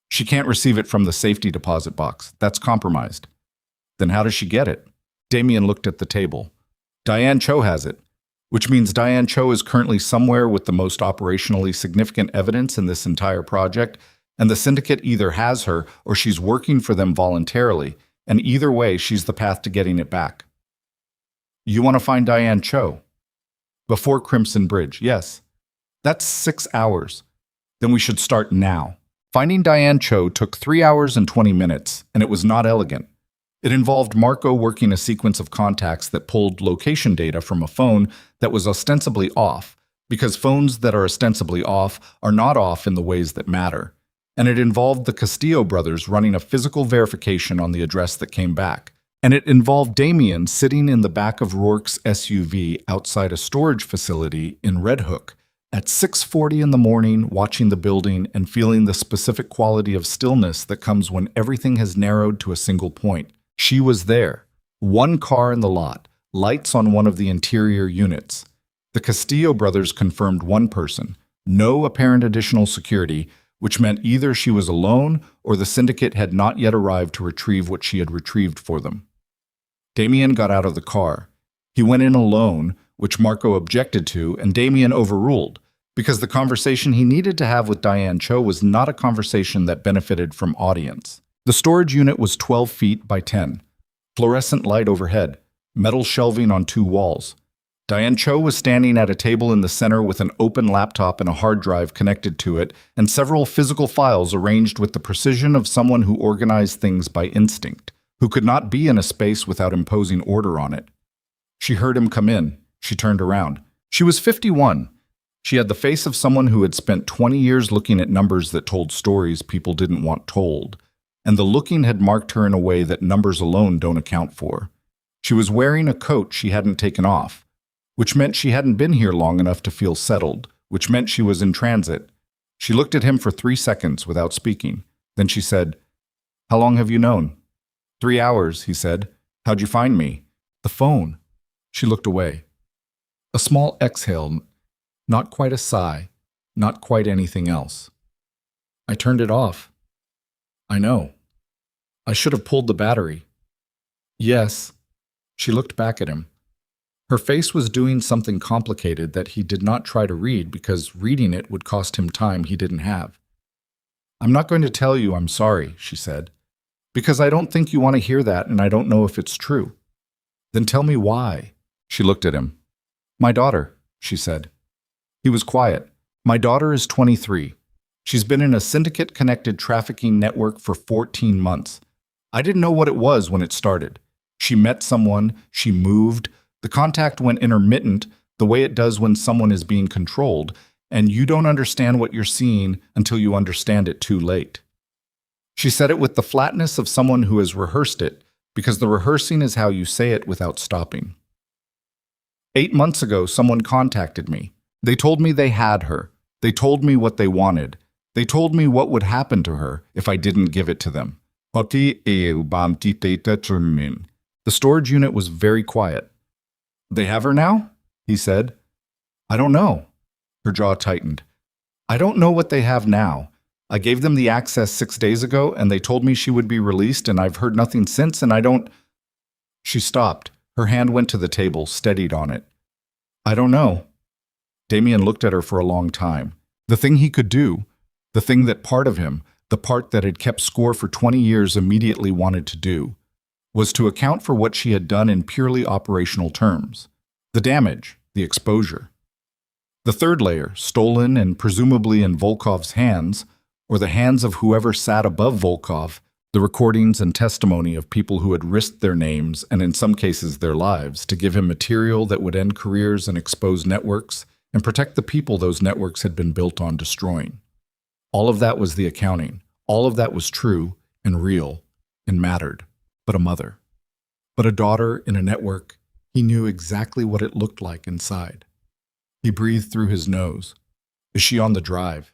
She can't receive it from the safety deposit box. That's compromised. Then how does she get it? Damien looked at the table. Diane Cho has it, which means Diane Cho is currently somewhere with the most operationally significant evidence in this entire project, and the syndicate either has her or she's working for them voluntarily, and either way, she's the path to getting it back. You want to find Diane Cho? Before Crimson Bridge, yes. That's 6 hours. Then we should start now. Finding Diane Cho took 3 hours and 20 minutes, and it was not elegant. It involved Marco working a sequence of contacts that pulled location data from a phone that was ostensibly off, because phones that are ostensibly off are not off in the ways that matter. And it involved the Castillo brothers running a physical verification on the address that came back. And it involved Damien sitting in the back of Rourke's SUV outside a storage facility in Red Hook at 6:40 in the morning, watching the building and feeling the specific quality of stillness that comes when everything has narrowed to a single point. She was there. One car in the lot, lights on one of the interior units. The Castillo brothers confirmed one person, no apparent additional security, which meant either she was alone or the syndicate had not yet arrived to retrieve what she had retrieved for them. Damien got out of the car. He went in alone, which Marco objected to, and Damien overruled, because the conversation he needed to have with Diane Cho was not a conversation that benefited from audience. The storage unit was 12 feet by 10. Fluorescent light overhead, metal shelving on 2 walls. Diane Cho was standing at a table in the center with an open laptop and a hard drive connected to it, and several physical files arranged with the precision of someone who organized things by instinct, who could not be in a space without imposing order on it. She heard him come in. She turned around. She was 51. She had the face of someone who had spent 20 years looking at numbers that told stories people didn't want told, and the looking had marked her in a way that numbers alone don't account for. She was wearing a coat she hadn't taken off, which meant she hadn't been here long enough to feel settled, which meant she was in transit. She looked at him for 3 seconds without speaking. Then she said, "How long have you known?" 3 hours, he said. "How'd you find me?" "The phone." She looked away. A small exhale, not quite a sigh, not quite anything else. "I turned it off." "I know. I should have pulled the battery." "Yes." She looked back at him. Her face was doing something complicated that he did not try to read because reading it would cost him time he didn't have. "I'm not going to tell you I'm sorry," she said, "because I don't think you want to hear that and I don't know if it's true." "Then tell me why." She looked at him. "My daughter," she said. He was quiet. "My daughter is 23. She's been in a syndicate-connected trafficking network for 14 months. I didn't know what it was when it started. She met someone, she moved, the contact went intermittent, the way it does when someone is being controlled, and you don't understand what you're seeing until you understand it too late." She said it with the flatness of someone who has rehearsed it, because the rehearsing is how you say it without stopping. 8 months ago, someone contacted me. They told me they had her. They told me what they wanted. They told me what would happen to her if I didn't give it to them. The storage unit was very quiet. "They have her now?" he said. "I don't know." Her jaw tightened. "I don't know what they have now. I gave them the access 6 days ago, and they told me she would be released, and I've heard nothing since, and I don't—" She stopped. Her hand went to the table, steadied on it. "I don't know." Damien looked at her for a long time. The thing he could do, the thing that part of him, the part that had kept score for 20 years immediately wanted to do, was to account for what she had done in purely operational terms. The damage, the exposure. The third layer, stolen and presumably in Volkov's hands, or the hands of whoever sat above Volkov, the recordings and testimony of people who had risked their names and in some cases their lives to give him material that would end careers and expose networks and protect the people those networks had been built on destroying. All of that was the accounting. All of that was true and real and mattered. But a mother. But a daughter in a network, he knew exactly what it looked like inside. He breathed through his nose. "Is she on the drive?"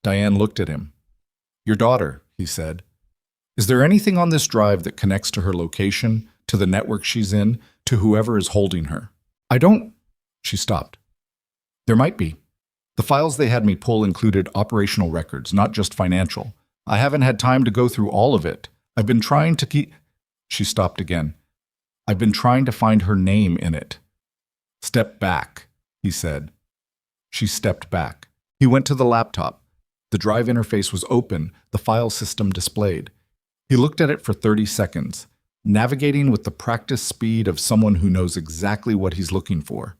Diane looked at him. "Your daughter," he said. "Is there anything on this drive that connects to her location, to the network she's in, to whoever is holding her?" "I don't—" She stopped. "There might be. The files they had me pull included operational records, not just financial. I haven't had time to go through all of it. I've been trying to keep—" She stopped again. "I've been trying to find her name in it." "Step back," he said. She stepped back. He went to the laptop. The drive interface was open, the file system displayed. He looked at it for 30 seconds, navigating with the practiced speed of someone who knows exactly what he's looking for.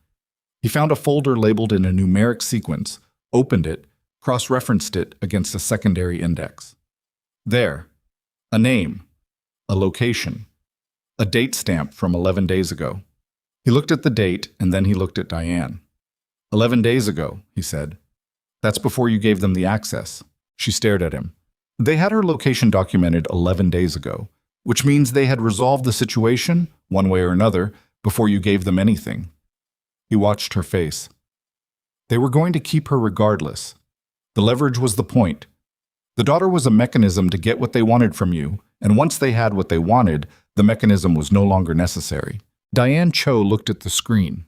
He found a folder labeled in a numeric sequence, opened it, cross-referenced it against a secondary index. There, a name, a location, a date stamp from 11 days ago. He looked at the date, and then he looked at Diane. 11 days ago, he said. "That's before you gave them the access." She stared at him. They had her location documented 11 days ago, which means they had resolved the situation, one way or another, before you gave them anything. He watched her face. They were going to keep her regardless. The leverage was the point. The daughter was a mechanism to get what they wanted from you, and once they had what they wanted, the mechanism was no longer necessary. Diane Cho looked at the screen.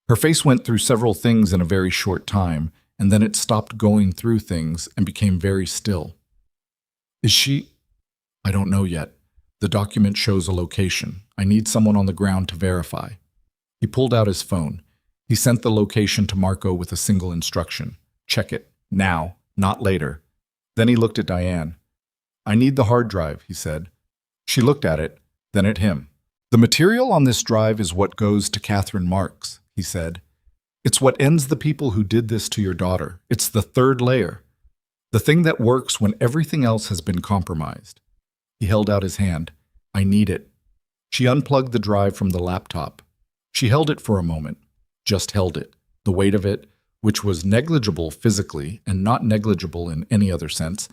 Her face went through several things in a very short time, and then it stopped going through things and became very still. Is she? I don't know yet. The document shows a location. I need someone on the ground to verify. He pulled out his phone. He sent the location to Marco with a single instruction. Check it. Now, not later. Then he looked at Diane. I need the hard drive, he said. She looked at it, then at him. The material on this drive is what goes to Catherine Marks, he said. It's what ends the people who did this to your daughter. It's the third layer. The thing that works when everything else has been compromised. He held out his hand. I need it. She unplugged the drive from the laptop. She held it for a moment. Just held it. The weight of it, which was negligible physically and not negligible in any other sense,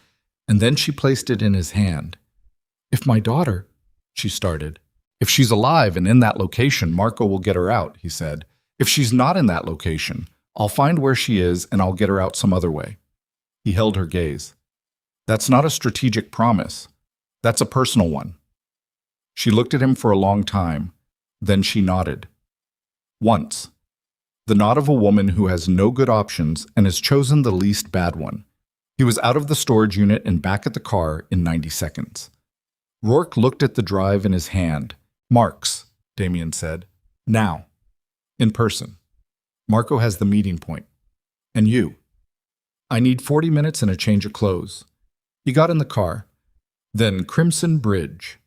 and then she placed it in his hand. If my daughter, she started. If she's alive and in that location, Marco will get her out, he said. If she's not in that location, I'll find where she is and I'll get her out some other way. He held her gaze. That's not a strategic promise. That's a personal one. She looked at him for a long time. Then she nodded. Once. The nod of a woman who has no good options and has chosen the least bad one. He was out of the storage unit and back at the car in 90 seconds. Rourke looked at the drive in his hand. Marks, Damien said. Now. In person. Marco has the meeting point. And you. I need 40 minutes and a change of clothes. He got in the car. Then Crimson Bridge.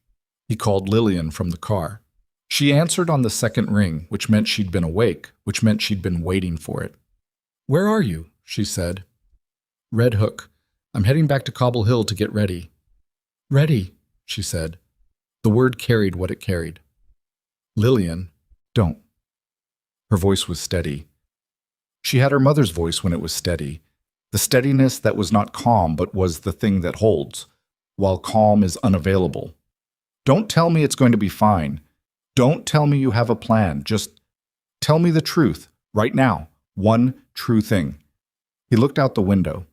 He called Lillian from the car. She answered on the second ring, which meant she'd been awake, which meant she'd been waiting for it. Where are you? She said. Red Hook. I'm heading back to Cobble Hill to get ready. Ready, she said. The word carried what it carried. Lillian, don't. Her voice was steady. She had her mother's voice when it was steady. The steadiness that was not calm but was the thing that holds, while calm is unavailable. Don't tell me it's going to be fine. Don't tell me you have a plan. Just tell me the truth, right now. One true thing. He looked out the window.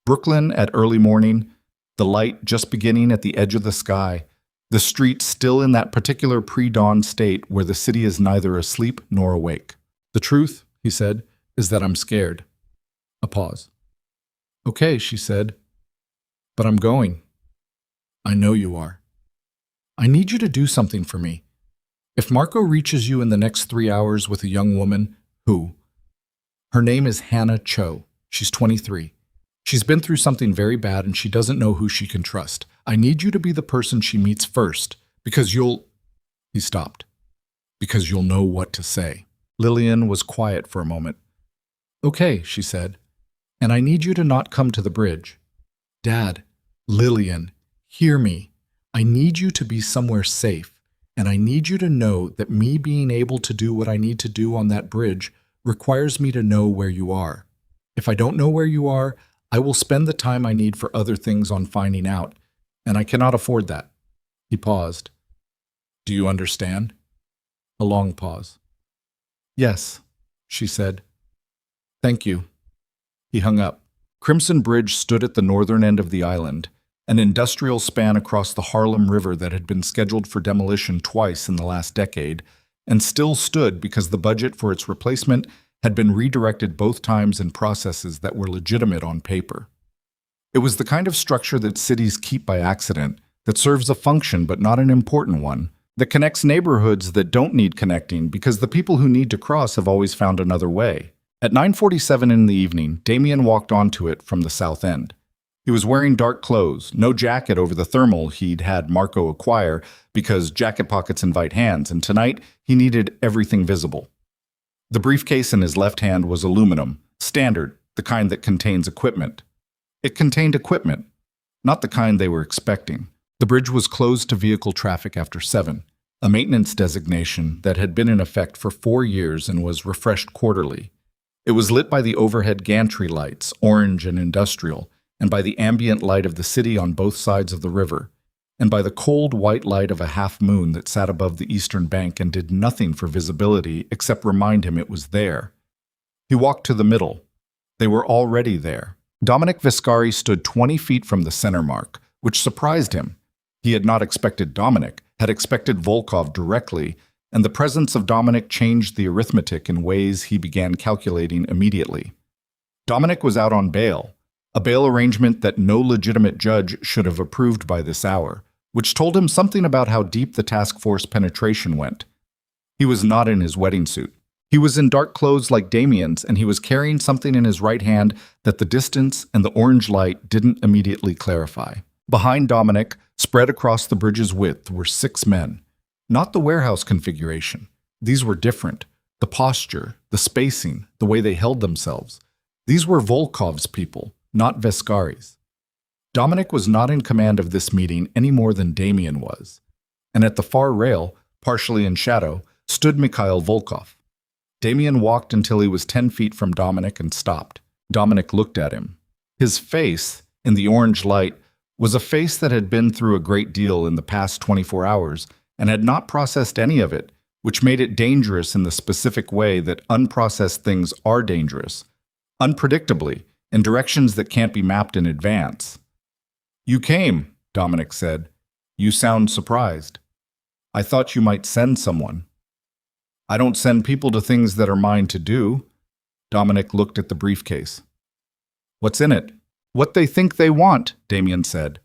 Brooklyn at early morning, the light just beginning at the edge of the sky, the street still in that particular pre-dawn state where the city is neither asleep nor awake. The truth, he said, is that I'm scared. A pause. Okay, she said. But I'm going. I know you are. I need you to do something for me. If Marco reaches you in the next 3 hours with a young woman, who? Her name is Hannah Cho. She's 23. She's been through something very bad and she doesn't know who she can trust. I need you to be the person she meets first, because you'll... He stopped. Because you'll know what to say. Lillian was quiet for a moment. Okay, she said. And I need you to not come to the bridge. Dad, Lillian, hear me. I need you to be somewhere safe. And I need you to know that me being able to do what I need to do on that bridge requires me to know where you are. If I don't know where you are, I will spend the time I need for other things on finding out, and I cannot afford that. He paused. Do you understand? A long pause. Yes, she said. Thank you. He hung up. Crimson Bridge stood at the northern end of the island, an industrial span across the Harlem River that had been scheduled for demolition twice in the last decade, and still stood because the budget for its replacement had been redirected both times in processes that were legitimate on paper. It was the kind of structure that cities keep by accident, that serves a function but not an important one, that connects neighborhoods that don't need connecting because the people who need to cross have always found another way. At 9:47 in the evening, Damien walked onto it from the south end. He was wearing dark clothes, no jacket over the thermal he'd had Marco acquire because jacket pockets invite hands, and tonight he needed everything visible. The briefcase in his left hand was aluminum, standard, the kind that contains equipment. It contained equipment, not the kind they were expecting. The bridge was closed to vehicle traffic after 7, a maintenance designation that had been in effect for 4 years and was refreshed quarterly. It was lit by the overhead gantry lights, orange and industrial, and by the ambient light of the city on both sides of the river, and by the cold white light of a half moon that sat above the eastern bank and did nothing for visibility except remind him it was there. He walked to the middle. They were already there. Dominic Viscari stood 20 feet from the center mark, which surprised him. He had not expected Dominic, had expected Volkov directly, and the presence of Dominic changed the arithmetic in ways he began calculating immediately. Dominic was out on bail, a bail arrangement that no legitimate judge should have approved by this hour, which told him something about how deep the task force penetration went. He was not in his wedding suit. He was in dark clothes like Damien's, and he was carrying something in his right hand that the distance and the orange light didn't immediately clarify. Behind Dominic, spread across the bridge's width, were 6 men. Not the warehouse configuration. These were different. The posture, the spacing, the way they held themselves. These were Volkov's people, not Vescari's. Dominic was not in command of this meeting any more than Damien was. And at the far rail, partially in shadow, stood Mikhail Volkov. Damien walked until he was 10 feet from Dominic and stopped. Dominic looked at him. His face, in the orange light, was a face that had been through a great deal in the past 24 hours and had not processed any of it, which made it dangerous in the specific way that unprocessed things are dangerous, unpredictably, in directions that can't be mapped in advance. "You came," Dominic said. "You sound surprised. I thought you might send someone." "I don't send people to things that are mine to do." Dominic looked at the briefcase. "What's in it?" "What they think they want," Damien said.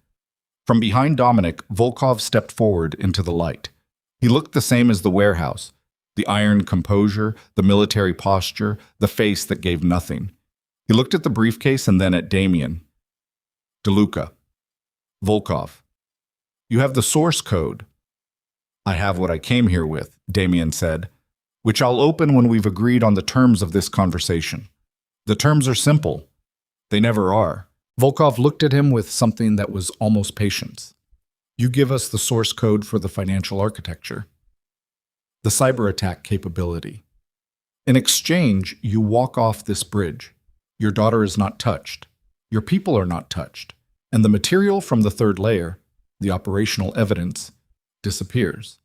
From behind Dominic, Volkov stepped forward into the light. He looked the same as the warehouse, the iron composure, the military posture, the face that gave nothing. He looked at the briefcase and then at Damien. "DeLuca. Volkov. You have the source code." "I have what I came here with," Damien said, "which I'll open when we've agreed on the terms of this conversation. The terms are simple. They never are." Volkov looked at him with something that was almost patience. "You give us the source code for the financial architecture, the cyber attack capability. In exchange, you walk off this bridge. Your daughter is not touched. Your people are not touched. And the material from the third layer, the operational evidence, disappears.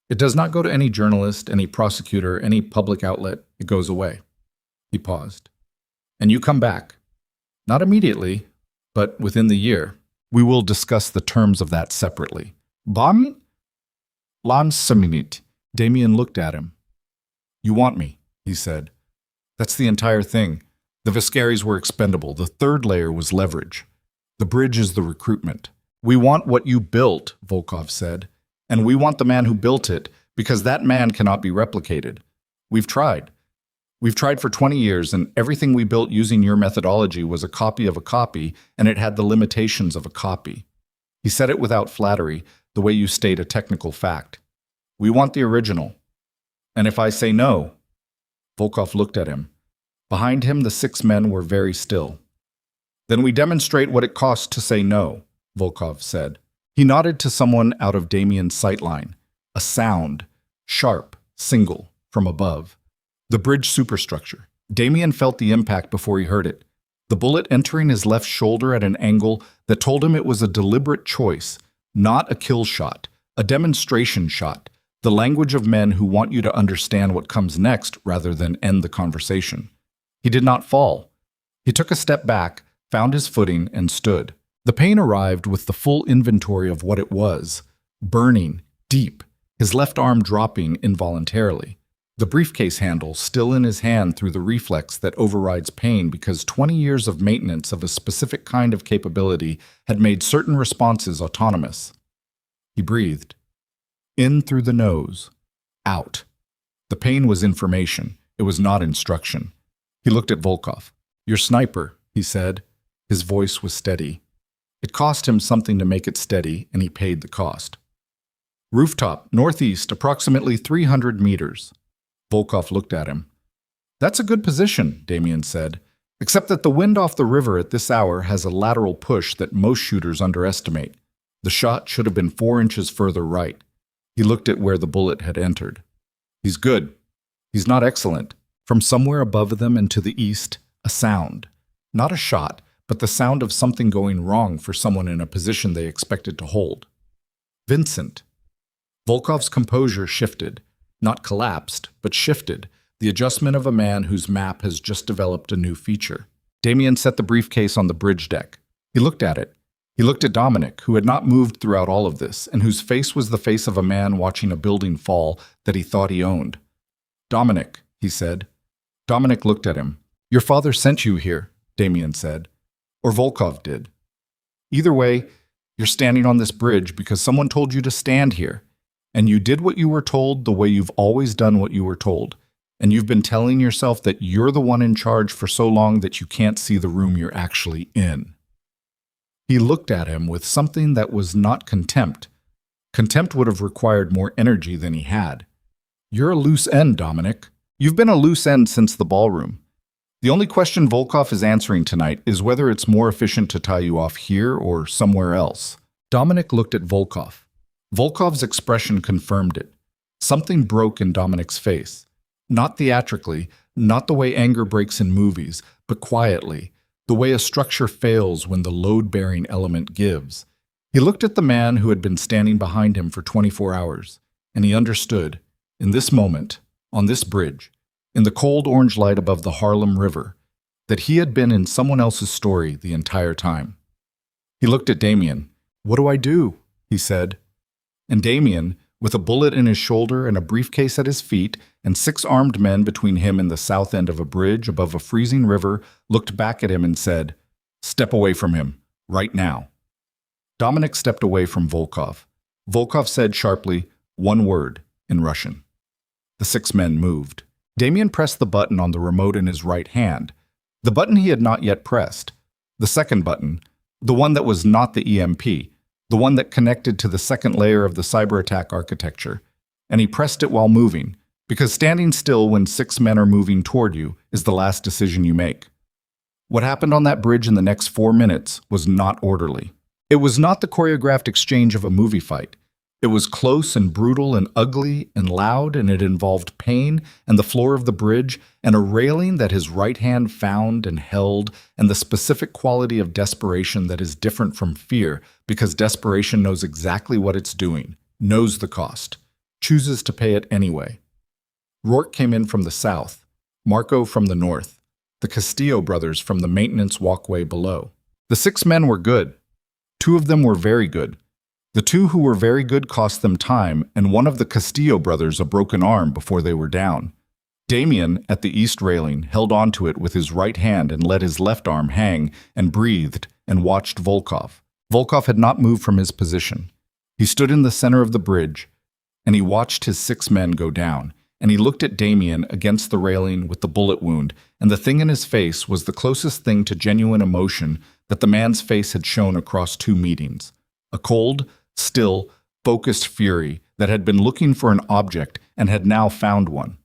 It does not go to any journalist, any prosecutor, any public outlet. It goes away." He paused. "And you come back. Not immediately, but within the year. We will discuss the terms of that separately." "Bam? Lansaminit." Damien looked at him. "You want me," he said. "That's the entire thing. The Vescaris were expendable. The third layer was leverage. The bridge is the recruitment. We want what you built," Volkov said. "And we want the man who built it, because that man cannot be replicated. We've tried. We've tried for 20 years, and everything we built using your methodology was a copy of a copy, and it had the limitations of a copy." He said it without flattery, the way you state a technical fact. "We want the original. And if I say no..." Volkov looked at him. Behind him, the 6 men were very still. "Then we demonstrate what it costs to say no," Volkov said. He nodded to someone out of Damien's sightline. A sound, sharp, single, from above. The bridge superstructure. Damien felt the impact before he heard it. The bullet entering his left shoulder at an angle that told him it was a deliberate choice, not a kill shot, a demonstration shot, the language of men who want you to understand what comes next rather than end the conversation. He did not fall. He took a step back, found his footing, and stood. The pain arrived with the full inventory of what it was, burning, deep, his left arm dropping involuntarily. The briefcase handle still in his hand through the reflex that overrides pain because 20 years of maintenance of a specific kind of capability had made certain responses autonomous. He breathed. In through the nose. Out. The pain was information. It was not instruction. He looked at Volkov. "Your sniper," he said. His voice was steady. It cost him something to make it steady, and he paid the cost. "Rooftop, northeast, approximately 300 meters. Volkov looked at him. "That's a good position," Damien said, "except that the wind off the river at this hour has a lateral push that most shooters underestimate. The shot should have been 4 inches further right." He looked at where the bullet had entered. "He's good. He's not excellent." From somewhere above them and to the east, a sound. Not a shot, but the sound of something going wrong for someone in a position they expected to hold. "Vincent." Volkov's composure shifted. Not collapsed, but shifted, the adjustment of a man whose map has just developed a new feature. Damien set the briefcase on the bridge deck. He looked at it. He looked at Dominic, who had not moved throughout all of this, and whose face was the face of a man watching a building fall that he thought he owned. "Dominic," he said. Dominic looked at him. Your father sent you here, Damien said. Or Volkov did. Either way, you're standing on this bridge because someone told you to stand here. And you did what you were told the way you've always done what you were told. And you've been telling yourself that you're the one in charge for so long that you can't see the room you're actually in. He looked at him with something that was not contempt. Contempt would have required more energy than he had. You're a loose end, Dominic. You've been a loose end since the ballroom. The only question Volkov is answering tonight is whether it's more efficient to tie you off here or somewhere else. Dominic looked at Volkov. Volkov's expression confirmed it. Something broke in Dominic's face. Not theatrically, not the way anger breaks in movies, but quietly, the way a structure fails when the load-bearing element gives. He looked at the man who had been standing behind him for 24 hours, and he understood, in this moment, on this bridge, in the cold orange light above the Harlem River, that he had been in someone else's story the entire time. He looked at Damien. "What do I do?" he said. And Damien, with a bullet in his shoulder and a briefcase at his feet, and 6 armed men between him and the south end of a bridge above a freezing river, looked back at him and said, "Step away from him, right now." Dominic stepped away from Volkov. Volkov said sharply, one word, in Russian. The 6 men moved. Damien pressed the button on the remote in his right hand, the button he had not yet pressed, the second button, the one that was not the EMP, the one that connected to the second layer of the cyber attack architecture, and he pressed it while moving, because standing still when 6 men are moving toward you is the last decision you make. What happened on that bridge in the next 4 minutes was not orderly. It was not the choreographed exchange of a movie fight. It was close and brutal and ugly and loud, and it involved pain and the floor of the bridge and a railing that his right hand found and held, and the specific quality of desperation that is different from fear, because desperation knows exactly what it's doing, knows the cost, chooses to pay it anyway. Rourke came in from the south, Marco from the north, the Castillo brothers from the maintenance walkway below. The 6 men were good. 2 of them were very good. The 2 who were very good cost them time, and one of the Castillo brothers a broken arm before they were down. Damien, at the east railing, held onto it with his right hand and let his left arm hang, and breathed, and watched Volkov. Volkov had not moved from his position. He stood in the center of the bridge, and he watched his 6 men go down, and he looked at Damien against the railing with the bullet wound, and the thing in his face was the closest thing to genuine emotion that the man's face had shown across 2 meetings. A cold, still, focused fury that had been looking for an object and had now found one.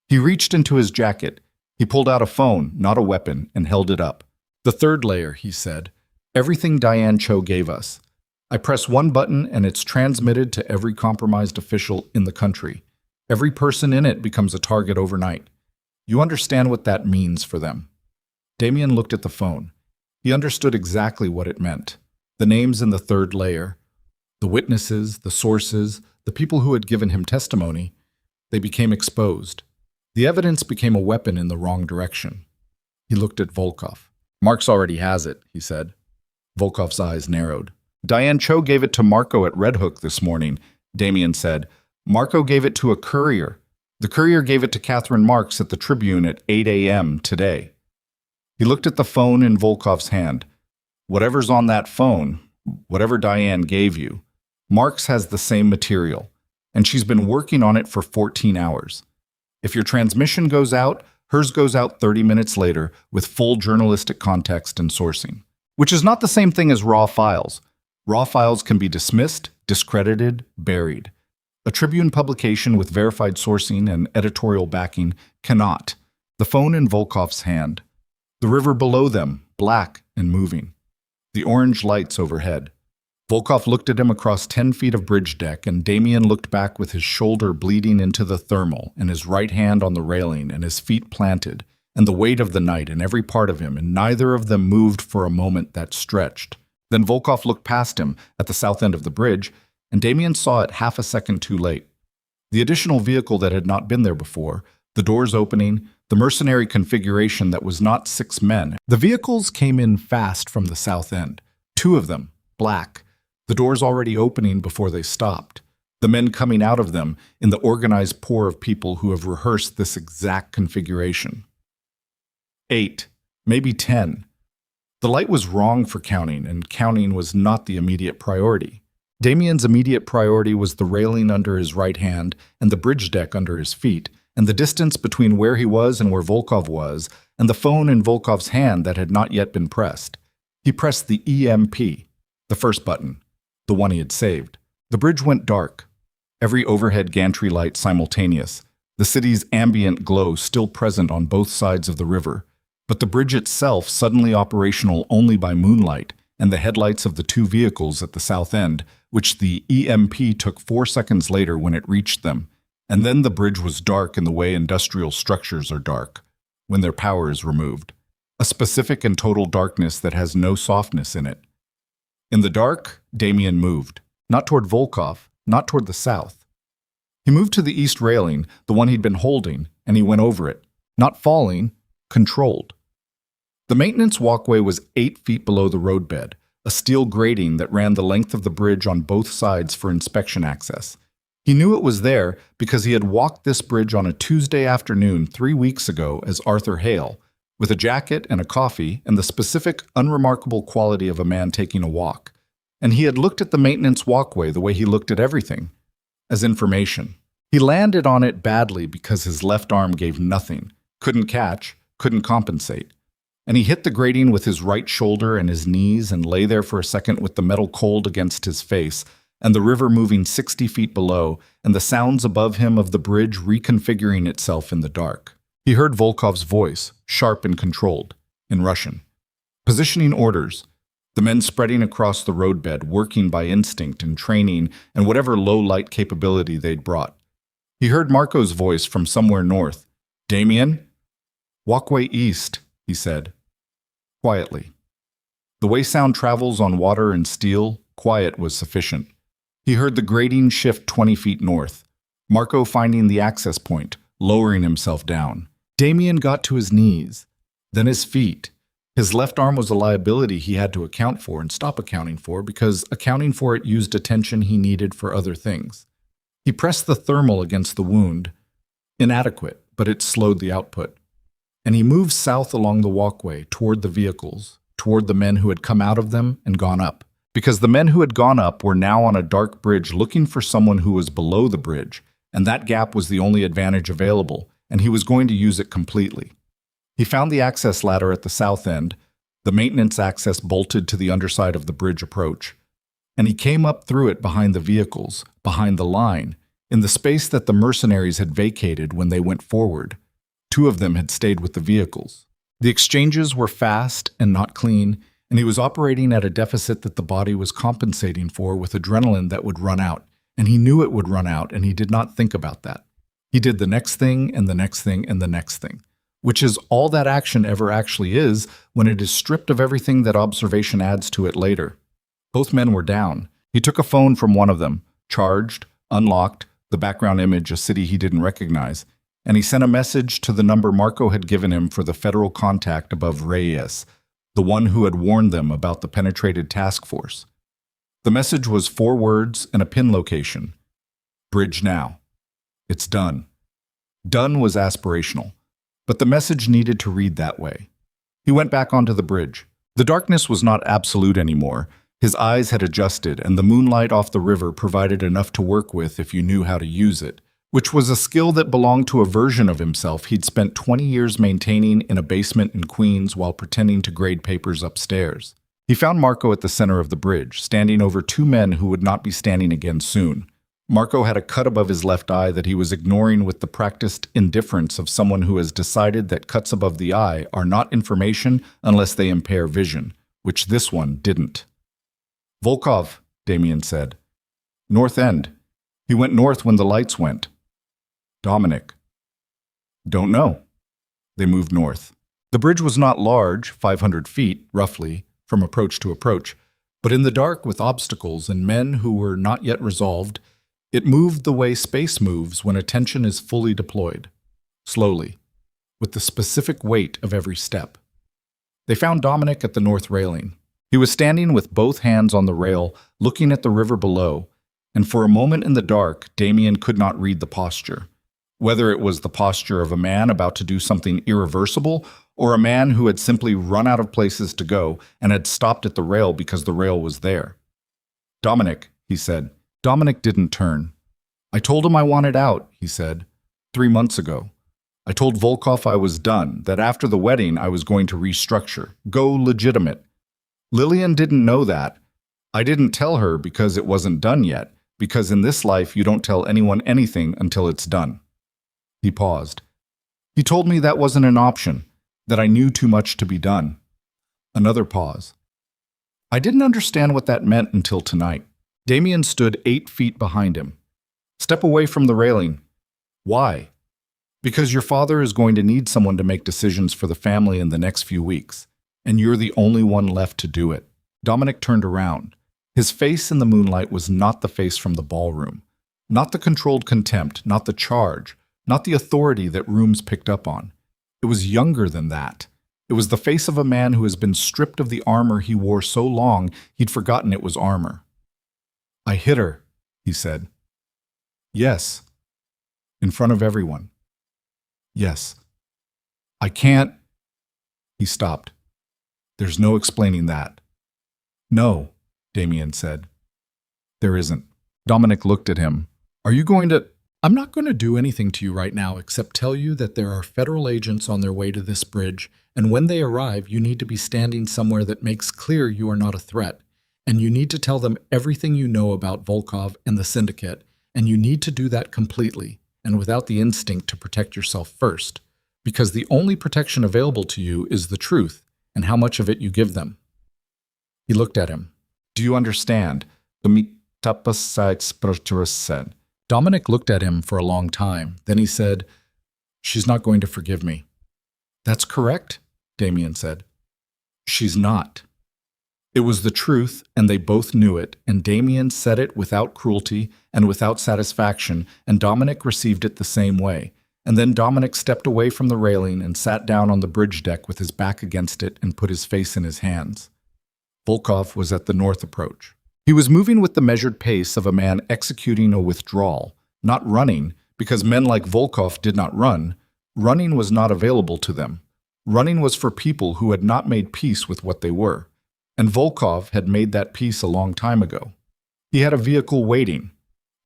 He reached into his jacket. He pulled out a phone, not a weapon, and held it up. "The 3rd layer," he said. "Everything Diane Cho gave us. I press one button and it's transmitted to every compromised official in the country. Every person in it becomes a target overnight. You understand what that means for them." Damien looked at the phone. He understood exactly what it meant. The names in the 3rd layer, the witnesses, the sources, the people who had given him testimony, they became exposed. The evidence became a weapon in the wrong direction. He looked at Volkov. "Marx already has it," he said. Volkov's eyes narrowed. "Diane Cho gave it to Marco at Red Hook this morning," Damien said. "Marco gave it to a courier. The courier gave it to Catherine Marx at the Tribune at 8 a.m. today." He looked at the phone in Volkov's hand. "Whatever's on that phone, whatever Diane gave you, Marx has the same material, and she's been working on it for 14 hours. If your transmission goes out, hers goes out 30 minutes later with full journalistic context and sourcing, which is not the same thing as raw files. Raw files can be dismissed, discredited, buried. A Tribune publication with verified sourcing and editorial backing cannot." The phone in Volkov's hand. The river below them, black and moving. The orange lights overhead. Volkov looked at him across 10 feet of bridge deck, and Damien looked back with his shoulder bleeding into the thermal, and his right hand on the railing, and his feet planted, and the weight of the night in every part of him, and neither of them moved for a moment that stretched. Then Volkov looked past him at the south end of the bridge, and Damien saw it half a second too late. The additional vehicle that had not been there before, the doors opening, the mercenary configuration that was not 6 men. The vehicles came in fast from the south end, 2 of them, black, the doors already opening before they stopped, the men coming out of them in the organized pour of people who have rehearsed this exact configuration. 8, maybe 10. The light was wrong for counting, and counting was not the immediate priority. Damien's immediate priority was the railing under his right hand and the bridge deck under his feet, and the distance between where he was and where Volkov was, and the phone in Volkov's hand that had not yet been pressed. He pressed the EMP, the first button, the one he had saved. The bridge went dark. Every overhead gantry light simultaneous, the city's ambient glow still present on both sides of the river, but the bridge itself suddenly operational only by moonlight and the headlights of the two vehicles at the south end, which the EMP took 4 seconds later when it reached them. And then the bridge was dark in the way industrial structures are dark, when their power is removed. A specific and total darkness that has no softness in it. In the dark, Damien moved. Not toward Volkov, not toward the south. He moved to the east railing, the one he'd been holding, and he went over it. Not falling, controlled. The maintenance walkway was 8 feet below the roadbed, a steel grating that ran the length of the bridge on both sides for inspection access. He knew it was there because he had walked this bridge on a Tuesday afternoon 3 weeks ago as Arthur Hale, with a jacket and a coffee and the specific, unremarkable quality of a man taking a walk. And he had looked at the maintenance walkway the way he looked at everything, as information. He landed on it badly because his left arm gave nothing, couldn't catch, couldn't compensate. And he hit the grating with his right shoulder and his knees and lay there for a second with the metal cold against his face, and the river moving 60 feet below, and the sounds above him of the bridge reconfiguring itself in the dark. He heard Volkov's voice, sharp and controlled, in Russian. Positioning orders, the men spreading across the roadbed, working by instinct and training and whatever low-light capability they'd brought. He heard Marco's voice from somewhere north. Damien? Walkway east, he said, quietly. The way sound travels on water and steel, quiet was sufficient. He heard the grating shift 20 feet north, Marco finding the access point, lowering himself down. Damien got to his knees, then his feet. His left arm was a liability he had to account for and stop accounting for because accounting for it used attention he needed for other things. He pressed the thermal against the wound. Inadequate, but it slowed the output. And he moved south along the walkway, toward the vehicles, toward the men who had come out of them and gone up. Because the men who had gone up were now on a dark bridge looking for someone who was below the bridge, and that gap was the only advantage available, and he was going to use it completely. He found the access ladder at the south end, the maintenance access bolted to the underside of the bridge approach, and he came up through it behind the vehicles, behind the line, in the space that the mercenaries had vacated when they went forward. 2 of them had stayed with the vehicles. The exchanges were fast and not clean, and he was operating at a deficit that the body was compensating for with adrenaline that would run out, and he knew it would run out, and he did not think about that. He did the next thing and the next thing and the next thing, which is all that action ever actually is when it is stripped of everything that observation adds to it later. Both men were down. He took a phone from one of them, charged, unlocked, the background image a city he didn't recognize, and he sent a message to the number Marco had given him for the federal contact above Reyes, the one who had warned them about the penetrated task force. The message was 4 words and a pin location. Bridge now. It's done. Done was aspirational, but the message needed to read that way. He went back onto the bridge. The darkness was not absolute anymore. His eyes had adjusted, and the moonlight off the river provided enough to work with if you knew how to use it, which was a skill that belonged to a version of himself he'd spent 20 years maintaining in a basement in Queens while pretending to grade papers upstairs. He found Marco at the center of the bridge, standing over 2 men who would not be standing again soon. Marco had a cut above his left eye that he was ignoring with the practiced indifference of someone who has decided that cuts above the eye are not information unless they impair vision, which this one didn't. Volkov, Damien said. North end. He went north when the lights went. Dominic. Don't know. They moved north. The bridge was not large, 500 feet, roughly, from approach to approach, but in the dark with obstacles and men who were not yet resolved, it moved the way space moves when attention is fully deployed, slowly, with the specific weight of every step. They found Dominic at the north railing. He was standing with both hands on the rail, looking at the river below, and for a moment in the dark, Damien could not read the posture. Whether it was the posture of a man about to do something irreversible, or a man who had simply run out of places to go and had stopped at the rail because the rail was there. "Dominic," he said. Dominic didn't turn. "I told him I wanted out," he said, 3 months ago. "I told Volkov I was done, that after the wedding I was going to restructure, go legitimate. Lillian didn't know that. I didn't tell her because it wasn't done yet, because in this life you don't tell anyone anything until it's done." He paused. "He told me that wasn't an option, that I knew too much to be done." Another pause. I didn't understand what that meant until tonight. Damien stood 8 feet behind him. "Step away from the railing." "Why?" "Because your father is going to need someone to make decisions for the family in the next few weeks, and you're the only one left to do it." Dominic turned around. His face in the moonlight was not the face from the ballroom, not the controlled contempt, not the charge, not the authority that rooms picked up on. It was younger than that. It was the face of a man who has been stripped of the armor he wore so long he'd forgotten it was armor. "I hit her," he said. "Yes." "In front of everyone." "Yes." "I can't—" He stopped. "There's no explaining that." "No," Damien said. "There isn't." Dominic looked at him. "Are you going to—" "I'm not going to do anything to you right now except tell you that there are federal agents on their way to this bridge, and when they arrive, you need to be standing somewhere that makes clear you are not a threat, and you need to tell them everything you know about Volkov and the syndicate, and you need to do that completely, and without the instinct to protect yourself first, because the only protection available to you is the truth and how much of it you give them." He looked at him. "Do you understand?" said. Dominic looked at him for a long time. Then he said, "She's not going to forgive me." "That's correct," Damien said. "She's not." It was the truth, and they both knew it, and Damien said it without cruelty and without satisfaction, and Dominic received it the same way. And then Dominic stepped away from the railing and sat down on the bridge deck with his back against it and put his face in his hands. Volkov was at the north approach. He was moving with the measured pace of a man executing a withdrawal, not running, because men like Volkov did not run. Running was not available to them. Running was for people who had not made peace with what they were. And Volkov had made that peace a long time ago. He had a vehicle waiting.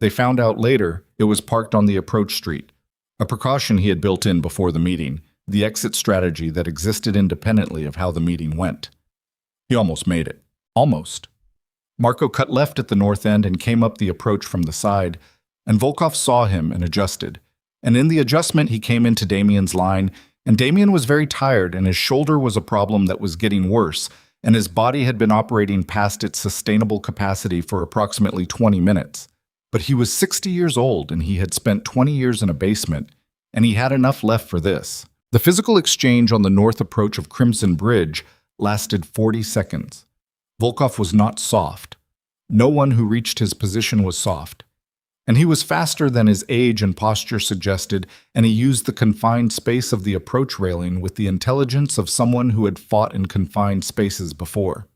They found out later it was parked on the approach street, a precaution he had built in before the meeting, the exit strategy that existed independently of how the meeting went. He almost made it. Almost. Marco cut left at the north end and came up the approach from the side, and Volkov saw him and adjusted. And in the adjustment, he came into Damien's line, and Damien was very tired, and his shoulder was a problem that was getting worse, and his body had been operating past its sustainable capacity for approximately 20 minutes. But he was 60 years old, and he had spent 20 years in a basement, and he had enough left for this. The physical exchange on the north approach of Crimson Bridge lasted 40 seconds. Volkov was not soft. No one who reached his position was soft. And he was faster than his age and posture suggested, and he used the confined space of the approach railing with the intelligence of someone who had fought in confined spaces before.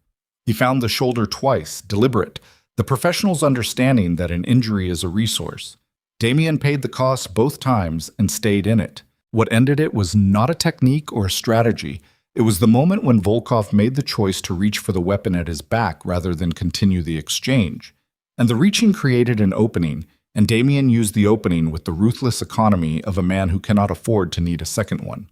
He found the shoulder twice, deliberate, the professional's understanding that an injury is a resource. Damien paid the cost both times and stayed in it. What ended it was not a technique or a strategy. It was the moment when Volkov made the choice to reach for the weapon at his back rather than continue the exchange. And the reaching created an opening, and Damien used the opening with the ruthless economy of a man who cannot afford to need a second one.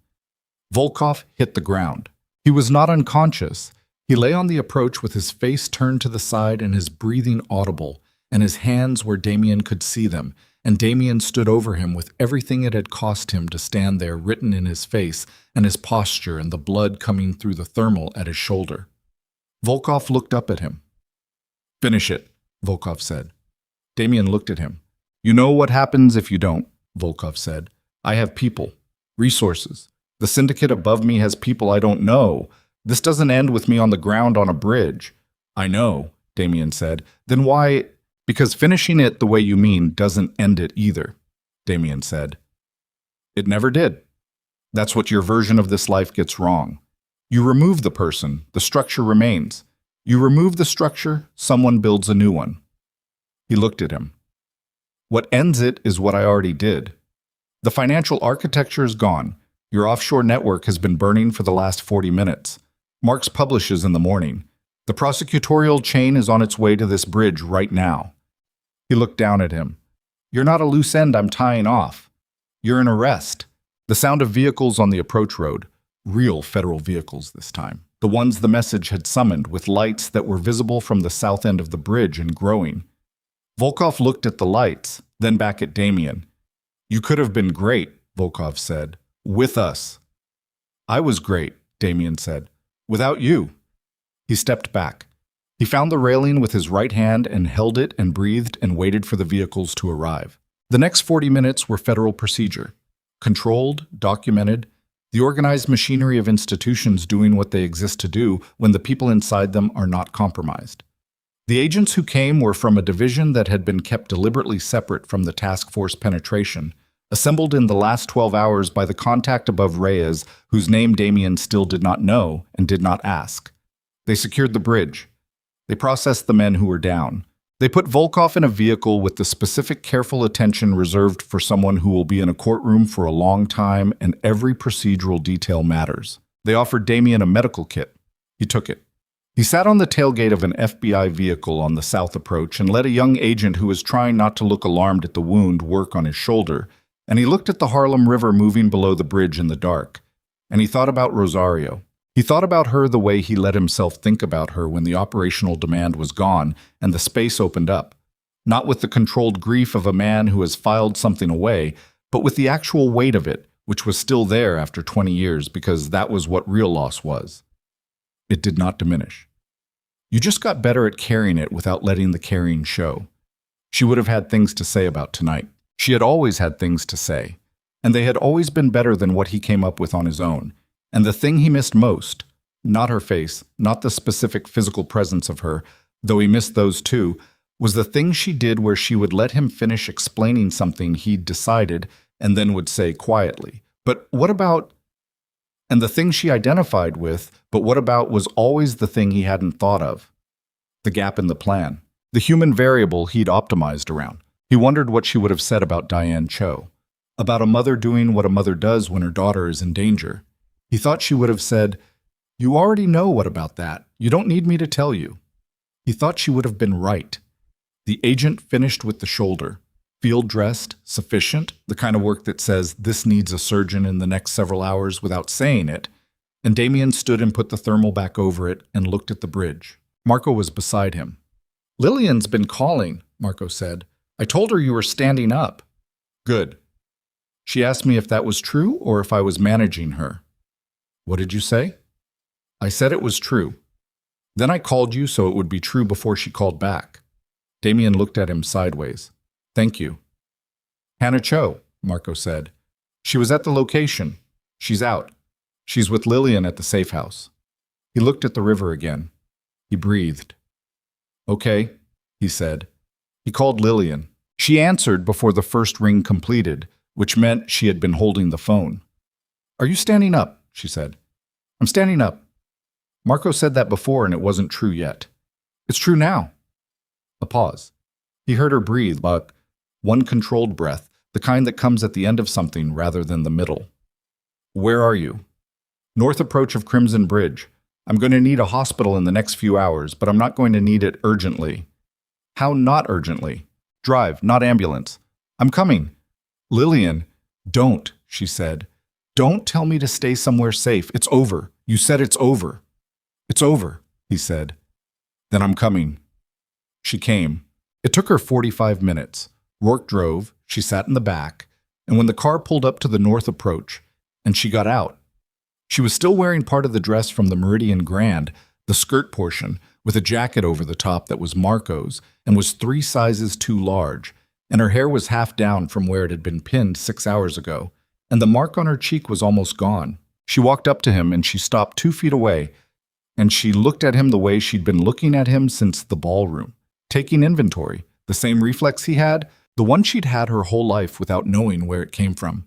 Volkov hit the ground. He was not unconscious. He lay on the approach with his face turned to the side and his breathing audible, and his hands where Damien could see them, and Damien stood over him with everything it had cost him to stand there written in his face and his posture and the blood coming through the thermal at his shoulder. Volkov looked up at him. "Finish it," Volkov said. Damien looked at him. "You know what happens if you don't," Volkov said. "I have people, resources. The syndicate above me has people I don't know. This doesn't end with me on the ground on a bridge." "I know," Damien said. "Then why—" "Because finishing it the way you mean doesn't end it either," Damien said. "It never did. That's what your version of this life gets wrong. You remove the person, the structure remains. You remove the structure, someone builds a new one." He looked at him. "What ends it is what I already did. The financial architecture is gone. Your offshore network has been burning for the last 40 minutes. Marks publishes in the morning. The prosecutorial chain is on its way to this bridge right now. He looked down at him. You're not a loose end I'm tying off. You're in arrest. The sound of vehicles on the approach road. Real federal vehicles this time. The ones the message had summoned, with lights that were visible from the south end of the bridge and growing. Volkov looked at the lights, then back at Damien. You could have been great, Volkov said. With us. I was great, Damien said. Without you. He stepped back. He found the railing with his right hand and held it and breathed and waited for the vehicles to arrive. The next 40 minutes were federal procedure. Controlled, documented, the organized machinery of institutions doing what they exist to do when the people inside them are not compromised. The agents who came were from a division that had been kept deliberately separate from the task force penetration, assembled in the last 12 hours by the contact above Reyes, whose name Damien still did not know and did not ask. They secured the bridge. They processed the men who were down. They put Volkov in a vehicle with the specific careful attention reserved for someone who will be in a courtroom for a long time and every procedural detail matters. They offered Damien a medical kit. He took it. He sat on the tailgate of an FBI vehicle on the south approach and let a young agent who was trying not to look alarmed at the wound work on his shoulder, and he looked at the Harlem River moving below the bridge in the dark. And he thought about Rosario. He thought about her the way he let himself think about her when the operational demand was gone and the space opened up. Not with the controlled grief of a man who has filed something away, but with the actual weight of it, which was still there after 20 years because that was what real loss was. It did not diminish. You just got better at carrying it without letting the carrying show. She would have had things to say about tonight. She had always had things to say, and they had always been better than what he came up with on his own. And the thing he missed most, not her face, not the specific physical presence of her, though he missed those too, was the thing she did where she would let him finish explaining something he'd decided and then would say quietly, "But what about?" And the thing she identified with, "But what about?" was always the thing he hadn't thought of. The gap in the plan. The human variable he'd optimized around. He wondered what she would have said about Diane Cho. About a mother doing what a mother does when her daughter is in danger. He thought she would have said, "You already know what about that. You don't need me to tell you." He thought she would have been right. The agent finished with the shoulder. Field-dressed, sufficient, the kind of work that says, "This needs a surgeon in the next several hours," without saying it. And Damien stood and put the thermal back over it and looked at the bridge. Marco was beside him. "Lillian's been calling," Marco said. "I told her you were standing up." "Good." She asked me if that was true or if I was managing her. "What did you say?" "I said it was true. Then I called you so it would be true before she called back." Damien looked at him sideways. "Thank you." "Hannah Cho," Marco said. "She was at the location. She's out. She's with Lillian at the safe house." He looked at the river again. He breathed. "Okay," he said. He called Lillian. She answered before the first ring completed, which meant she had been holding the phone. "Are you standing up?" she said. "I'm standing up." Marco said that before and it wasn't true yet. "It's true now." A pause. He heard her breathe, but one controlled breath, the kind that comes at the end of something rather than the middle. "Where are you?" "North approach of Crimson Bridge. I'm going to need a hospital in the next few hours, but I'm not going to need it urgently." "How not urgently?" "Drive, not ambulance." "I'm coming." "Lillian, don't," she said. "Don't tell me to stay somewhere safe. It's over. You said it's over." "It's over," he said. "Then I'm coming." She came. It took her 45 minutes. Rourke drove, she sat in the back, and when the car pulled up to the north approach, and she got out. She was still wearing part of the dress from the Meridian Grand, the skirt portion, with a jacket over the top that was Marco's and was 3 sizes too large, and her hair was half down from where it had been pinned 6 hours ago, and the mark on her cheek was almost gone. She walked up to him and she stopped 2 feet away, and she looked at him the way she'd been looking at him since the ballroom, taking inventory, the same reflex he had, the one she'd had her whole life without knowing where it came from.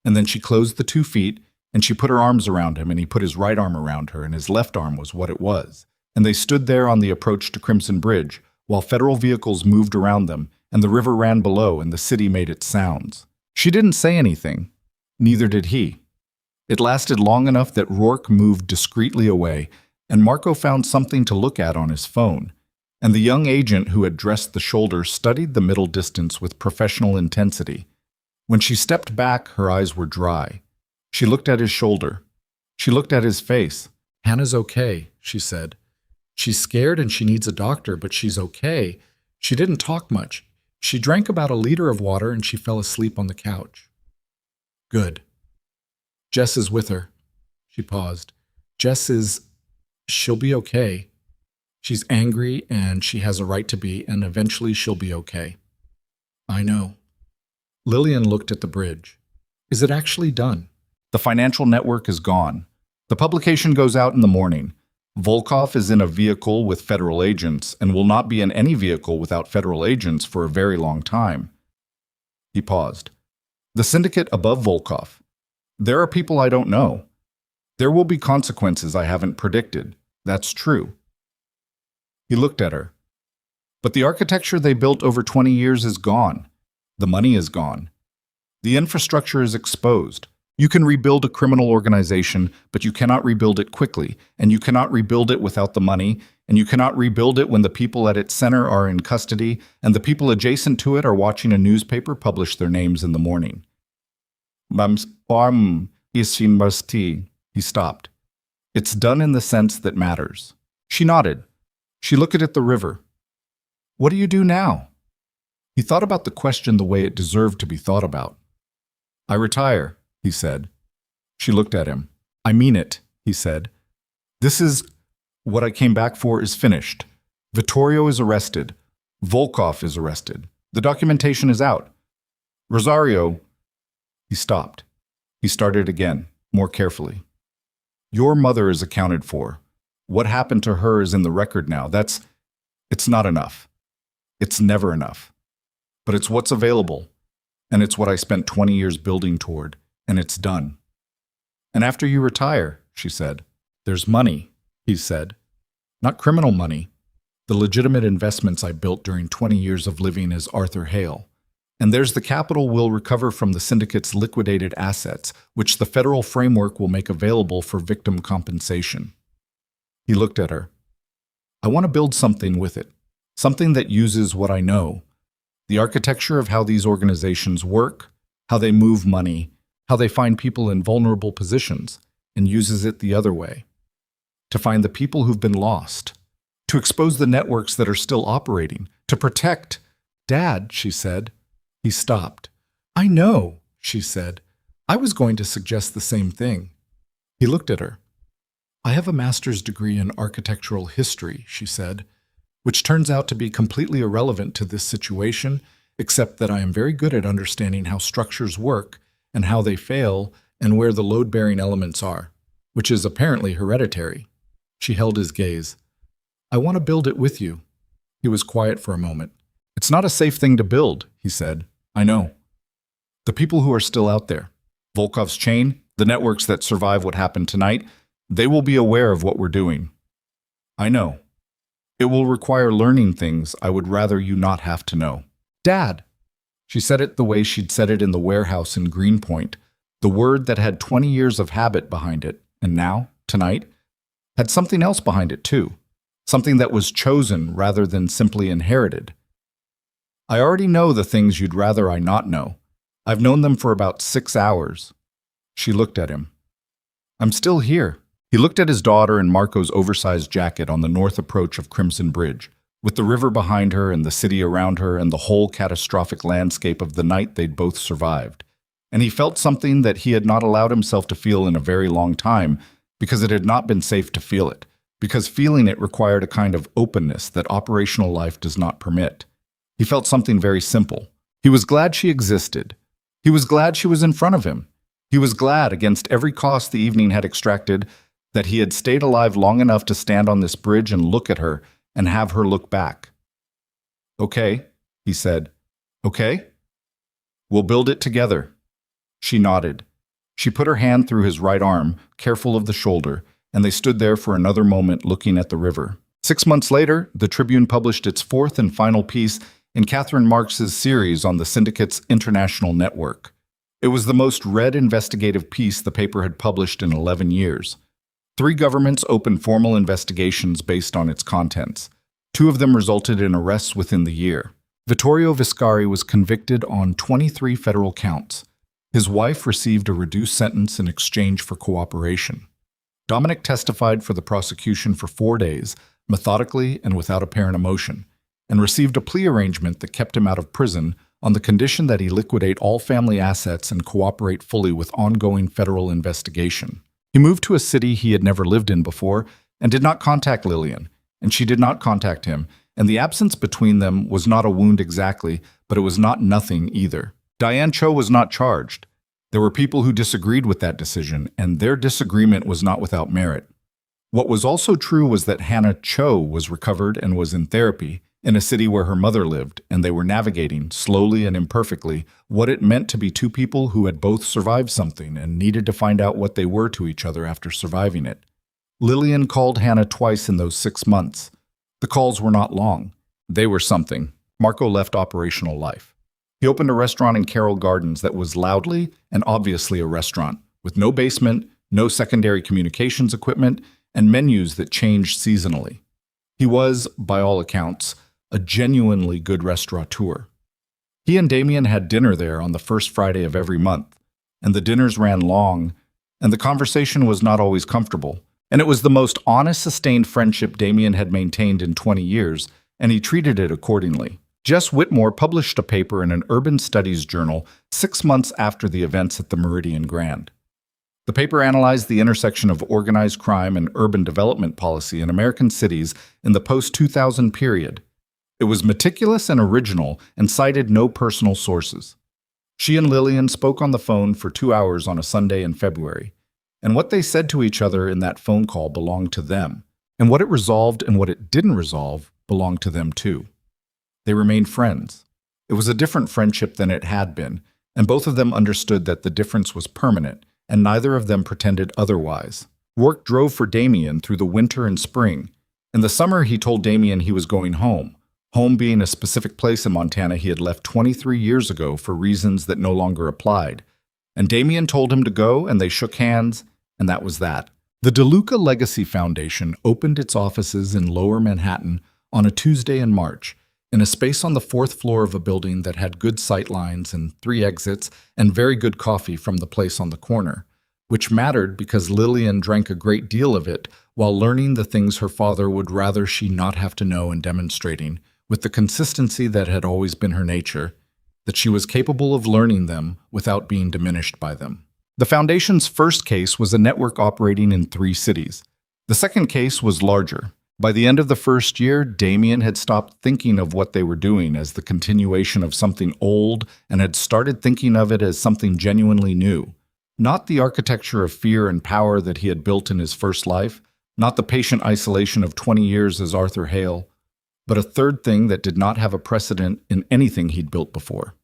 And then she closed the 2 feet, and she put her arms around him, and he put his right arm around her, and his left arm was what it was. And they stood there on the approach to Crimson Bridge, while federal vehicles moved around them, and the river ran below, and the city made its sounds. She didn't say anything. Neither did he. It lasted long enough that Rourke moved discreetly away, and Marco found something to look at on his phone. And the young agent who had dressed the shoulder studied the middle distance with professional intensity. When she stepped back, her eyes were dry. She looked at his shoulder. She looked at his face. "Hannah's okay," she said. "She's scared and she needs a doctor, but she's okay. She didn't talk much. She drank about a liter of water and she fell asleep on the couch." "Good. Jess is with her." She paused. She'll be okay. She's angry and she has a right to be, and eventually she'll be okay." "I know." Lillian looked at the bridge. "Is it actually done?" "The financial network is gone. The publication goes out in the morning. Volkov is in a vehicle with federal agents and will not be in any vehicle without federal agents for a very long time." He paused. "The syndicate above Volkov. There are people I don't know. There will be consequences I haven't predicted. That's true." He looked at her. "But the architecture they built over 20 years is gone. The money is gone. The infrastructure is exposed. You can rebuild a criminal organization, but you cannot rebuild it quickly, and you cannot rebuild it without the money, and you cannot rebuild it when the people at its center are in custody, and the people adjacent to it are watching a newspaper publish their names in the morning." He stopped. "It's done in the sense that matters." She nodded. She looked at the river. "What do you do now?" He thought about the question the way it deserved to be thought about. "I retire," he said. She looked at him. "I mean it," he said. "This is what I came back for is finished. Vittorio is arrested. Volkov is arrested. The documentation is out. Rosario—" He stopped. He started again, more carefully. "Your mother is accounted for. What happened to her is in the record now. It's not enough. It's never enough. But it's what's available, and it's what I spent 20 years building toward, and it's done." "And after you retire," she said, "there's money," he said. "Not criminal money. The legitimate investments I built during 20 years of living as Arthur Hale. And there's the capital we'll recover from the syndicate's liquidated assets, which the federal framework will make available for victim compensation." He looked at her. "I want to build something with it, something that uses what I know, the architecture of how these organizations work, how they move money, how they find people in vulnerable positions, and uses it the other way. To find the people who've been lost, to expose the networks that are still operating, to protect—" "Dad," she said. He stopped. "I know," she said. "I was going to suggest the same thing." He looked at her. "I have a master's degree in architectural history," she said, "which turns out to be completely irrelevant to this situation, except that I am very good at understanding how structures work and how they fail and where the load-bearing elements are, which is apparently hereditary." She held his gaze. "I want to build it with you." He was quiet for a moment. "It's not a safe thing to build," he said. "I know. The people who are still out there, Volkov's chain, the networks that survive what happened tonight, they will be aware of what we're doing. I know. It will require learning things I would rather you not have to know." "Dad!" She said it the way she'd said it in the warehouse in Greenpoint, the word that had 20 years of habit behind it, and now, tonight, had something else behind it too, something that was chosen rather than simply inherited. "I already know the things you'd rather I not know. I've known them for about 6 hours. She looked at him. "I'm still here." He looked at his daughter and Marco's oversized jacket on the north approach of Crimson Bridge, with the river behind her and the city around her and the whole catastrophic landscape of the night they'd both survived. And he felt something that he had not allowed himself to feel in a very long time, because it had not been safe to feel it, because feeling it required a kind of openness that operational life does not permit. He felt something very simple. He was glad she existed. He was glad she was in front of him. He was glad, against every cost the evening had extracted, that he had stayed alive long enough to stand on this bridge and look at her and have her look back. "Okay," he said. "Okay? We'll build it together." She nodded. She put her hand through his right arm, careful of the shoulder, and they stood there for another moment looking at the river. 6 months later, the Tribune published its fourth and final piece in Catherine Marks's series on the syndicate's international network. It was the most read investigative piece the paper had published in 11 years. 3 governments opened formal investigations based on its contents. 2 of them resulted in arrests within the year. Vittorio Viscari was convicted on 23 federal counts. His wife received a reduced sentence in exchange for cooperation. Dominic testified for the prosecution for 4 days, methodically and without apparent emotion, and received a plea arrangement that kept him out of prison on the condition that he liquidate all family assets and cooperate fully with ongoing federal investigation. He moved to a city he had never lived in before and did not contact Lillian, and she did not contact him, and the absence between them was not a wound exactly, but it was not nothing either. Diane Cho was not charged. There were people who disagreed with that decision, and their disagreement was not without merit. What was also true was that Hannah Cho was recovered and was in therapy in a city where her mother lived, and they were navigating, slowly and imperfectly, what it meant to be 2 people who had both survived something and needed to find out what they were to each other after surviving it. Lillian called Hannah twice in those 6 months. The calls were not long. They were something. Marco left operational life. He opened a restaurant in Carroll Gardens that was loudly and obviously a restaurant, with no basement, no secondary communications equipment, and menus that changed seasonally. He was, by all accounts, a genuinely good restaurateur. He and Damien had dinner there on the first Friday of every month, and the dinners ran long, and the conversation was not always comfortable, and it was the most honest, sustained friendship Damien had maintained in 20 years, and he treated it accordingly. Jess Whitmore published a paper in an urban studies journal 6 months after the events at the Meridian Grand. The paper analyzed the intersection of organized crime and urban development policy in American cities in the post-2000 period. It was meticulous and original and cited no personal sources. She and Lillian spoke on the phone for 2 hours on a Sunday in February, and what they said to each other in that phone call belonged to them, and what it resolved and what it didn't resolve belonged to them too. They remained friends. It was a different friendship than it had been, and both of them understood that the difference was permanent, and neither of them pretended otherwise. Work drove for Damien through the winter and spring. In the summer, he told Damien he was going home, home being a specific place in Montana he had left 23 years ago for reasons that no longer applied. And Damien told him to go, and they shook hands, and that was that. The DeLuca Legacy Foundation opened its offices in Lower Manhattan on a Tuesday in March, in a space on the 4th floor of a building that had good sight lines and 3 exits and very good coffee from the place on the corner, which mattered because Lillian drank a great deal of it while learning the things her father would rather she not have to know and demonstrating, with the consistency that had always been her nature, that she was capable of learning them without being diminished by them. The Foundation's first case was a network operating in 3 cities. The second case was larger. By the end of the first year, Damien had stopped thinking of what they were doing as the continuation of something old and had started thinking of it as something genuinely new. Not the architecture of fear and power that he had built in his first life, not the patient isolation of 20 years as Arthur Hale, but a third thing that did not have a precedent in anything he'd built before.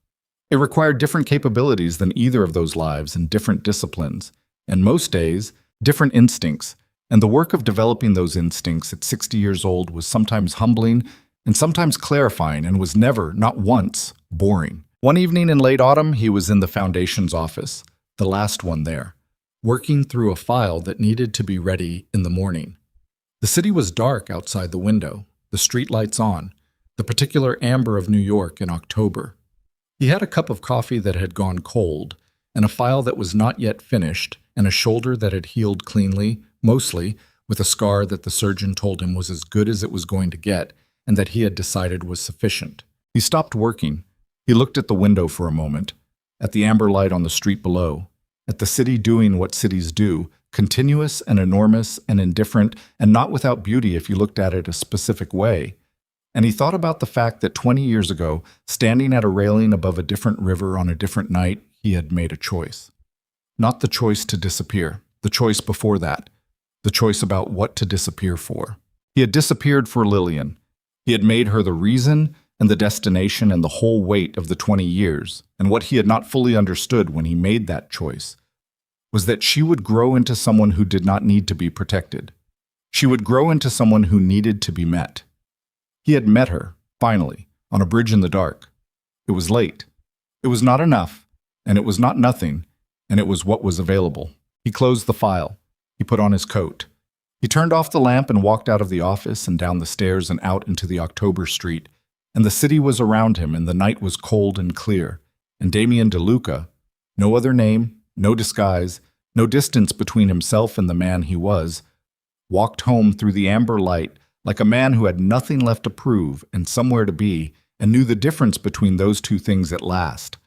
It required different capabilities than either of those lives and different disciplines, and most days, different instincts, and the work of developing those instincts at 60 years old was sometimes humbling and sometimes clarifying and was never, not once, boring. One evening in late autumn, he was in the Foundation's office, the last one there, working through a file that needed to be ready in the morning. The city was dark outside the window, the street lights on, the particular amber of New York in October. He had a cup of coffee that had gone cold, and a file that was not yet finished, and a shoulder that had healed cleanly, mostly with a scar that the surgeon told him was as good as it was going to get, and that he had decided was sufficient. He stopped working. He looked at the window for a moment, at the amber light on the street below, at the city doing what cities do, continuous and enormous and indifferent, and not without beauty if you looked at it a specific way. And he thought about the fact that 20 years ago, standing at a railing above a different river on a different night, he had made a choice. Not the choice to disappear, the choice before that, the choice about what to disappear for. He had disappeared for Lillian. He had made her the reason and the destination and the whole weight of the 20 years, and what he had not fully understood when he made that choice was that she would grow into someone who did not need to be protected. She would grow into someone who needed to be met. He had met her, finally, on a bridge in the dark. It was late. It was not enough. And it was not nothing, and it was what was available. He closed the file. He put on his coat. He turned off the lamp and walked out of the office and down the stairs and out into the October street. And the city was around him, and the night was cold and clear. And Damien DeLuca, no other name, no disguise, no distance between himself and the man he was, walked home through the amber light like a man who had nothing left to prove and somewhere to be, and knew the difference between those two things at last.